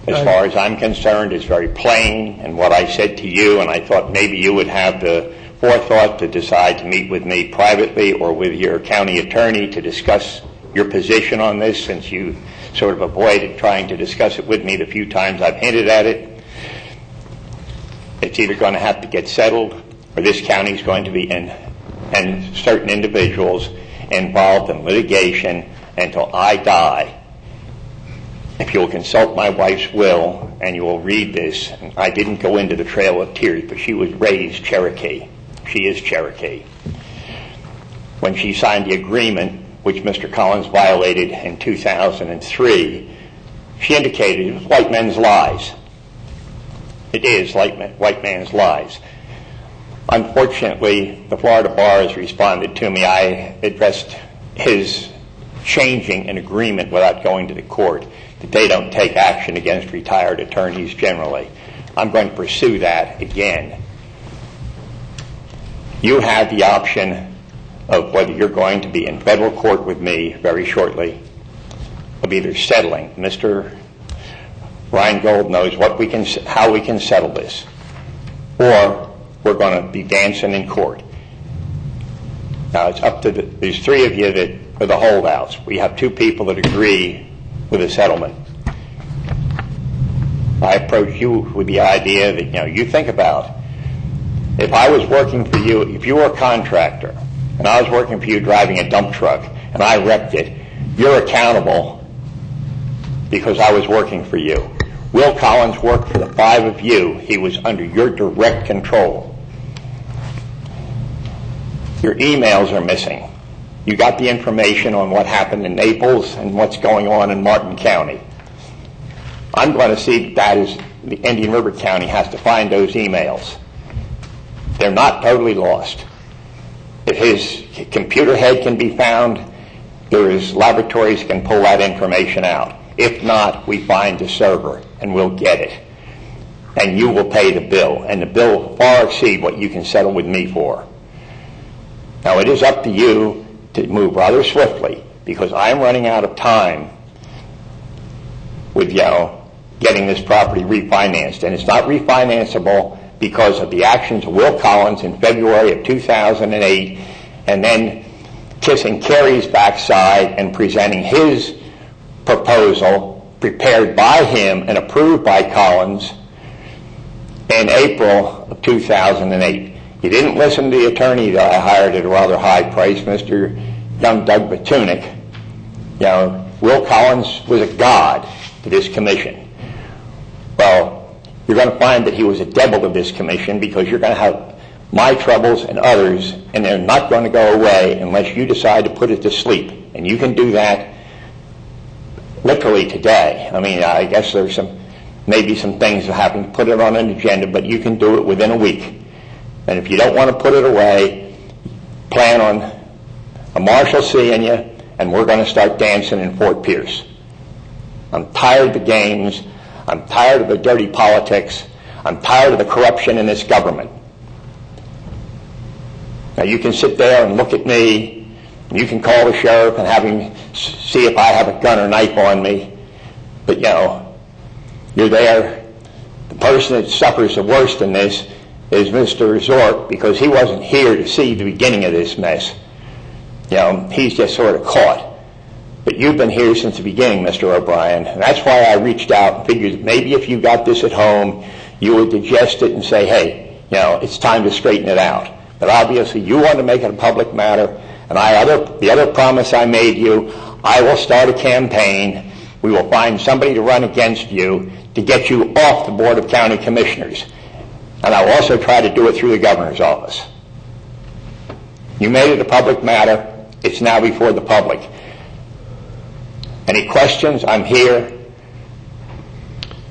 As far as I'm concerned, it's very plain, and what I said to you, and I thought maybe you would have the forethought to decide to meet with me privately or with your county attorney to discuss your position on this, since you sort of avoided trying to discuss it with me the few times I've hinted at it. It's either going to have to get settled, or this county is going to be in, and certain individuals involved in litigation until I die. If you'll consult my wife's will and you will read this, I didn't go into the Trail of Tears, but she was raised Cherokee. She is Cherokee. When she signed the agreement, which Mr. Collins violated in 2003, she indicated it was white men's lies. It is white man's lies. Unfortunately, the Florida Bar has responded to me. I addressed his changing an agreement without going to the court, that they don't take action against retired attorneys generally. I'm going to pursue that again. You have the option of whether you're going to be in federal court with me very shortly, of either settling. Mr. Reingold knows how we can settle this, or we're going to be dancing in court. Now, it's up to there's 3 of you that are the holdouts. We have 2 people that agree with a settlement. I approach you with the idea that, you think about, if I was working for you, if you were a contractor, and I was working for you driving a dump truck, and I wrecked it, you're accountable because I was working for you. Will Collins worked for the 5 of you. He was under your direct control. Your emails are missing. You got the information on what happened in Naples and what's going on in Martin County. I'm going to see that is the Indian River County has to find those emails. They're not totally lost. If his computer head can be found, his laboratories can pull that information out. If not, we find the server and we'll get it. And you will pay the bill. And the bill will far exceed what you can settle with me for. Now, it is up to you to move rather swiftly, because I'm running out of time with, getting this property refinanced. And it's not refinanceable because of the actions of Will Collins in February of 2008, and then kissing Kerry's backside and presenting his proposal, prepared by him and approved by Collins, in April of 2008. You didn't listen to the attorney that I hired at a rather high price, Mr. Young Doug Batunik. Will Collins was a god to this commission. Well, you're going to find that he was a devil to this commission, because you're going to have my troubles and others, and they're not going to go away unless you decide to put it to sleep. And you can do that literally today. I mean, I guess there's maybe some things that happen, put it on an agenda, but you can do it within a week. And if you don't want to put it away, plan on a marshal seeing you, and we're going to start dancing in Fort Pierce. I'm tired of the games. I'm tired of the dirty politics. I'm tired of the corruption in this government. Now, you can sit there and look at me, and you can call the sheriff and have him see if I have a gun or knife on me. But, you're there. The person that suffers the worst in this is Mr. Resort, because he wasn't here to see the beginning of this mess. He's just sort of caught. But you've been here since the beginning, Mr. O'Brien, and that's why I reached out and figured maybe if you got this at home, you would digest it and say, hey, it's time to straighten it out. But obviously you want to make it a public matter, and the other promise I made you, I will start a campaign. We will find somebody to run against you to get you off the Board of County Commissioners. And I will also try to do it through the governor's office. You made it a public matter. It's now before the public. Any questions? I'm here.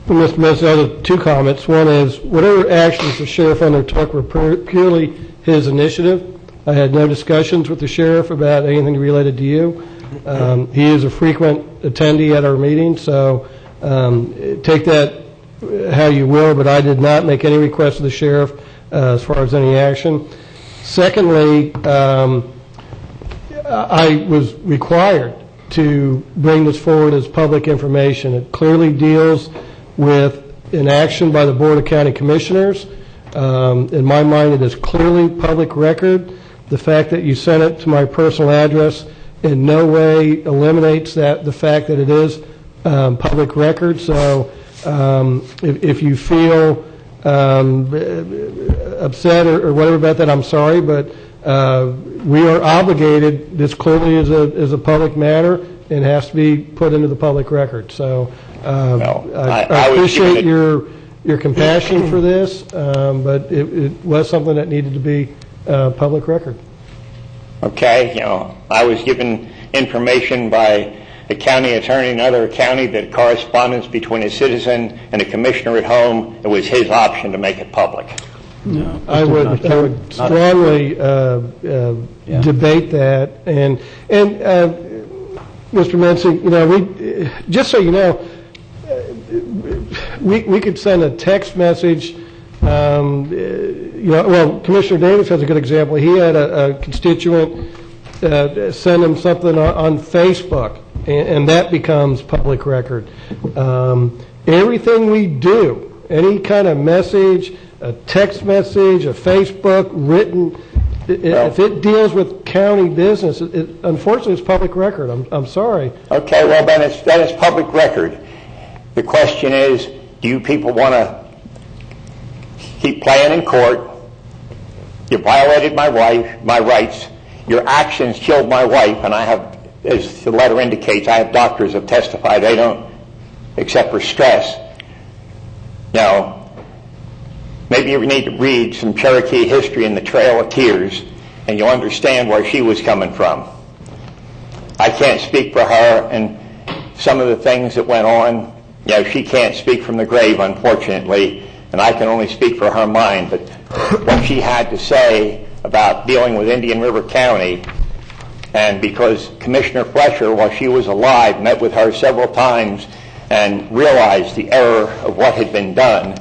Mr. Mason, I have two comments. One is, whatever actions the sheriff undertook were purely his initiative. I had no discussions with the sheriff about anything related to you. He is a frequent attendee at our meetings, so take that how you will, but I did not make any request to the sheriff as far as any action. Secondly, I was required to bring this forward as public information. It clearly deals with an action by the Board of County Commissioners. In my mind, it is clearly public record. The fact that you sent it to my personal address in no way eliminates the fact that it is public record. So if you feel upset or whatever about that, I'm sorry, but we are obligated. This clearly is a public matter and has to be put into the public record. So I appreciate your compassion for this, but it was something that needed to be public record. Okay, I was given information by a county attorney in another county that correspondence between a citizen and a commissioner at home, it was his option to make it public. No, I would strongly debate that. And Mr. Mensing, just so you know, we could send a text message. Commissioner Davis has a good example. He had a constituent send him something on Facebook, and that becomes public record. Everything we do, any kind of message, a text message, a Facebook, written, if it deals with county business, unfortunately, it's public record. I'm sorry. Okay, well, then it's public record. The question is, do you people want to keep playing in court? You violated my rights. Your actions killed my wife, and I have, as the letter indicates, I have doctors have testified they don't, except for stress. Now, maybe you need to read some Cherokee history in the Trail of Tears, and you'll understand where she was coming from. I can't speak for her, and some of the things that went on, she can't speak from the grave, unfortunately, and I can only speak for her mind, but what she had to say about dealing with Indian River County, and because Commissioner Fletcher, while she was alive, met with her several times and realized the error of what had been done,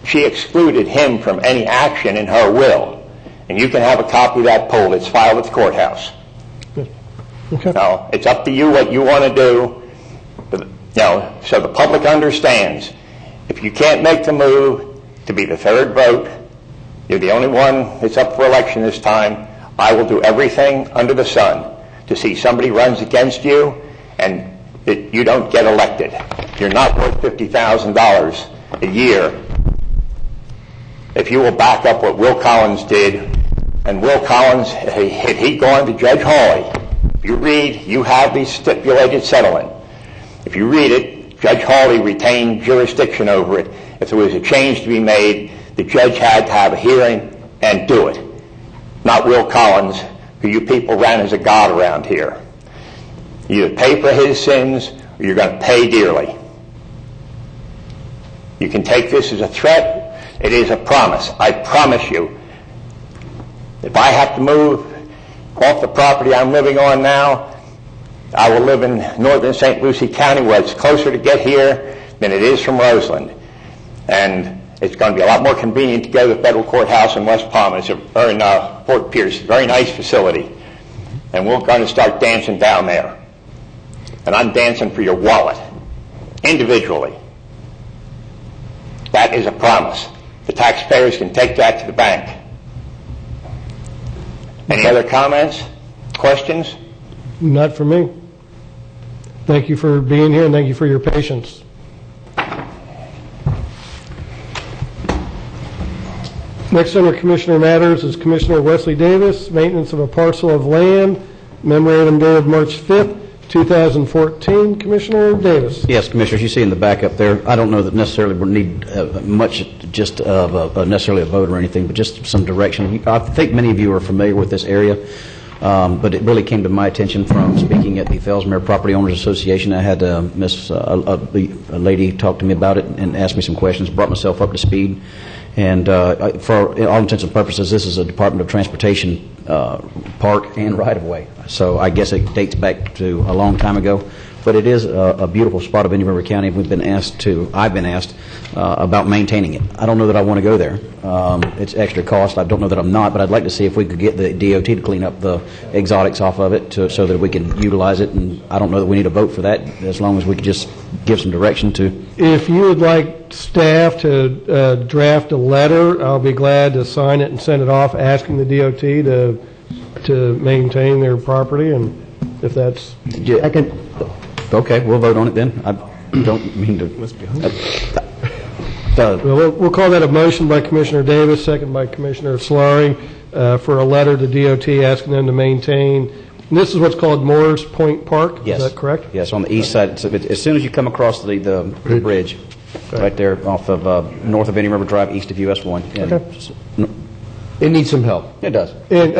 she excluded him from any action in her will. And you can have a copy of that poll. It's filed at the courthouse. Okay. Now, it's up to you what you want to do. So the public understands. If you can't make the move to be the third vote, you're the only one that's up for election this time, I will do everything under the sun to see somebody runs against you and that you don't get elected. You're not worth $50,000 a year if you will back up what Will Collins did. And Will Collins, had he gone to Judge Hawley, if you read, you have the stipulated settlement. If you read it, Judge Hawley retained jurisdiction over it. If there was a change to be made, the judge had to have a hearing and do it. Not Will Collins, who you people ran as a god around here. You either pay for his sins or you're going to pay dearly. You can take this as a threat. It is a promise. I promise you, if I have to move off the property I'm living on now, I will live in northern St. Lucie County, where it's closer to get here than it is from Roseland. And it's going to be a lot more convenient to go to the federal courthouse in West Palm. It's in Fort Pierce, a very nice facility. And we're going to start dancing down there. And I'm dancing for your wallet, individually. That is a promise. The taxpayers can take that to the bank. Any other comments, questions? Not for me. Thank you for being here, and thank you for your patience. Next under Commissioner Matters is Commissioner Wesley Davis, maintenance of a parcel of land, memorandum dated March 5th, 2014. Commissioner Davis. Yes, Commissioners, you see in the back up there, I don't know that necessarily we need much just of necessarily a vote or anything, but just some direction. I think many of you are familiar with this area, but it really came to my attention from speaking at the Fellsmere Property Owners Association. I had a lady talk to me about it and ask me some questions, brought myself up to speed. And for all intents and purposes, this is a Department of Transportation park and right-of-way. So I guess it dates back to a long time ago. But it is a beautiful spot of Indian River County. I've been asked about maintaining it. I don't know that I want to go there. It's extra cost. I don't know that I'm not, but I'd like to see if we could get the DOT to clean up the exotics off of it so that we can utilize it. And I don't know that we need a vote for that, as long as we could just give some direction to. If you would like staff to draft a letter, I'll be glad to sign it and send it off, asking the DOT to maintain their property, and if that's... I can... Okay, we'll vote on it then. I don't mean to... We'll call that a motion by Commissioner Davis, second by Commissioner Solari, for a letter to DOT asking them to maintain. And this is what's called Moores Point Park. Yes. Is that correct? Yes, on the east side. So as soon as you come across the bridge, right there off of north of Indian River Drive, east of US 1. Okay. It needs some help. It does. And,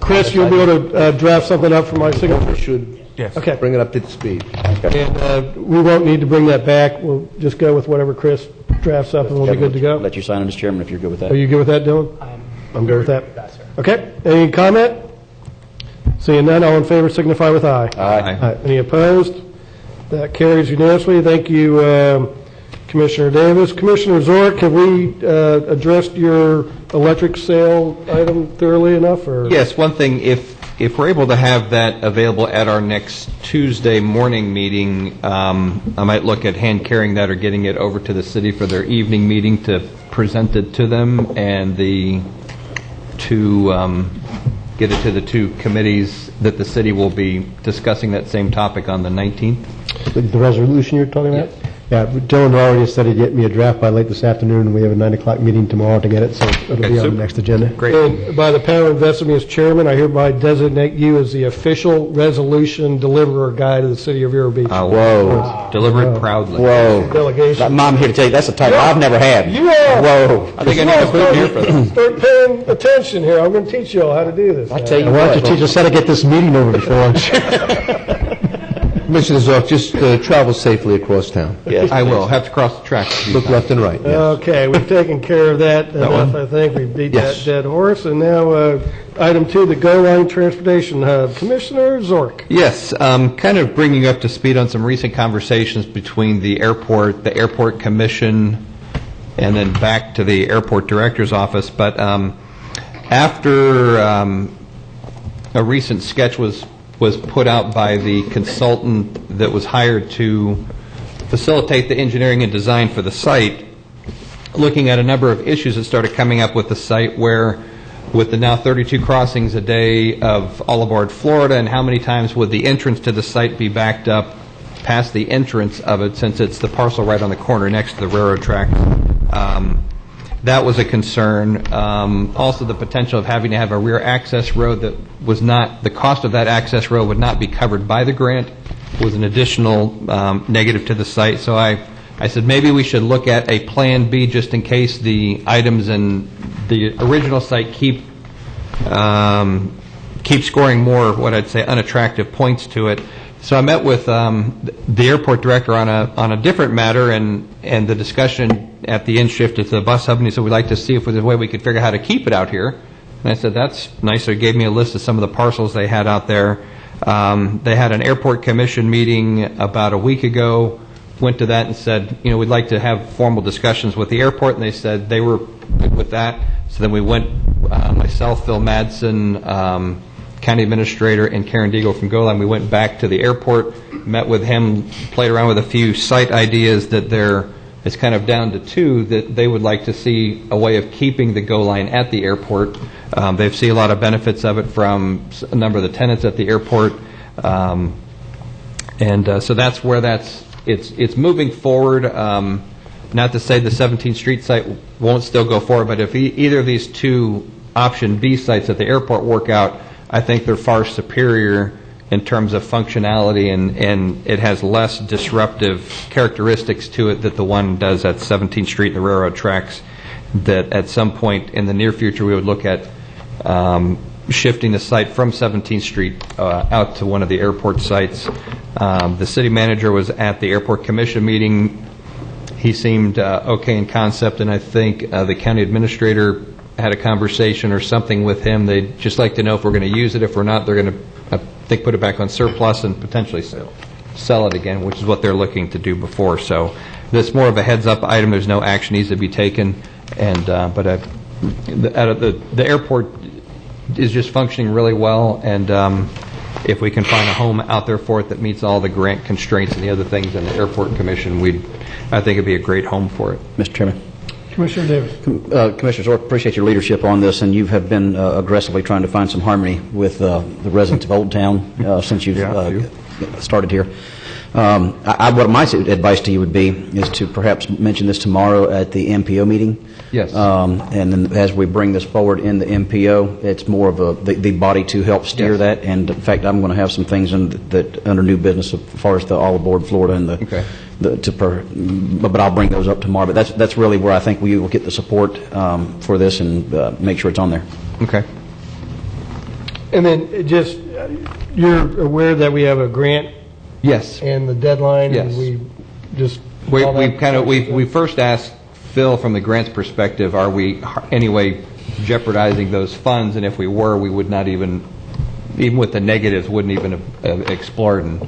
Chris, you'll be able to draft something up for my signature? Should Yes. Okay. bring it up to speed. Okay. And we won't need to bring that back. We'll just go with whatever Chris drafts up, and we'll be good to go. Let you sign it as chairman if you're good with that. Are you good with that, Dylan? I'm good with that. Okay. Any comment? Seeing none, all in favor signify with aye. Aye. Any opposed? That carries unanimously. Thank you, Commissioner Davis. Commissioner Zork, have we addressed your electric sale item thoroughly enough? Or? Yes, one thing, if we're able to have that available at our next Tuesday morning meeting, I might look at hand carrying that or getting it over to the city for their evening meeting to present it to them, and get it to the two committees that the city will be discussing that same topic on the 19th. The resolution you're talking about? Yeah, Dylan already said he'd get me a draft by late this afternoon, and we have a 9 o'clock meeting tomorrow to get it, so it'll be on the next agenda. Great. And by the power invested in me as chairman, I hereby designate you as the official resolution deliverer guy to the city of Vero Beach. Whoa. Deliver it proudly. Whoa. Delegation. I'm here to tell you, that's a title I've never had. You are. Whoa. I think I need to put here for that. Start paying attention here. I'm going to teach you all how to do this. I tell you Why don't what. you teach us how to get this meeting over before? Commissioner Zork, just travel safely across town. Yes, I will. Have to cross the tracks. Look left and right. Yes. Okay, we've taken care of that enough, I think. We beat that dead horse. And now, item 2, the Go Line Transportation Hub. Commissioner Zork. Yes, kind of bringing you up to speed on some recent conversations between the airport commission, and then back to the airport director's office. But after a recent sketch was put out by the consultant that was hired to facilitate the engineering and design for the site, looking at a number of issues that started coming up with the site, where with the now 32 crossings a day of all aboard Florida, and how many times would the entrance to the site be backed up past the entrance of it, since it's the parcel right on the corner next to the railroad track. That was a concern. Also, the potential of having to have a rear access road that was not, the cost of that access road would not be covered by the grant, was an additional negative to the site. So I said maybe we should look at a plan B, just in case the items in the original site keep scoring more, what I'd say, unattractive points to it. So I met with the airport director on a different matter, and the discussion at the end shift at the bus hub, and he said, we'd like to see if there's a way we could figure out how to keep it out here. And I said, that's nice. So he gave me a list of some of the parcels they had out there. They had an airport commission meeting about a week ago, went to that and said, we'd like to have formal discussions with the airport, and they said they were good with that. So then we went, myself, Phil Madsen, County Administrator, and Karen Deagle from GoLine. We went back to the airport, met with him, played around with a few site ideas that it's kind of down to two that they would like to see a way of keeping the GoLine at the airport. They see a lot of benefits of it from a number of the tenants at the airport. So that's where it's moving forward. Not to say the 17th Street site won't still go forward, but if either of these two option B sites at the airport work out, I think they're far superior in terms of functionality, and it has less disruptive characteristics to it that the one does at 17th Street and the railroad tracks, that at some point in the near future we would look at shifting the site from 17th Street out to one of the airport sites. The city manager was at the airport commission meeting. He seemed okay in concept, and I think the county administrator had a conversation or something with him. They'd just like to know if we're going to use it. If we're not, they're going to, I think, put it back on surplus and potentially sell it again, which is what they're looking to do before. So this is more of a heads-up item. There's no action needs to be taken. But the airport is just functioning really well, and if we can find a home out there for it that meets all the grant constraints and the other things in the airport commission, I think it'd be a great home for it. Mr. Chairman. Commissioner Davis. Commissioner Zork, appreciate your leadership on this, and you have been aggressively trying to find some harmony with the residents of Old Town since you've started here. What my advice to you would be is to perhaps mention this tomorrow at the MPO meeting. Yes. And then as we bring this forward in the MPO, it's more of the body to help steer that. And in fact, I'm going to have some things under new business as far as the all aboard Florida and but I'll bring those up tomorrow. But that's really where I think we will get the support for this and make sure it's on there. Okay. And then you're aware that we have a grant. Yes. And the deadline. Yes. And we first asked Phil from the grants perspective, are we anyway jeopardizing those funds? And if we were, we would not even with the negatives, wouldn't even have explored. And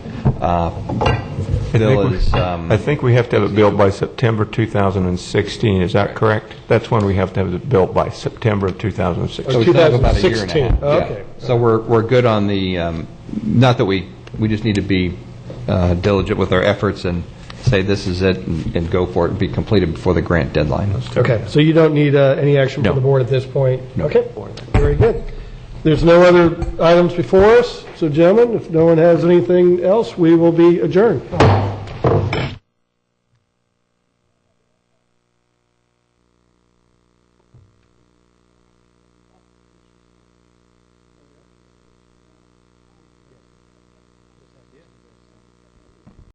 Phil is. I think we have to have it built by September 2016. Is that correct? That's when we have to have it built by September of 2016. So we still have about a year and a half. Okay. Yeah. So we're good on the. Not that we just need to be diligent with our efforts and say this is it and go for it and be completed before the grant deadline. Okay, so you don't need any action from the board at this point? No. Okay, very good. There's no other items before us, so gentlemen, if no one has anything else, we will be adjourned.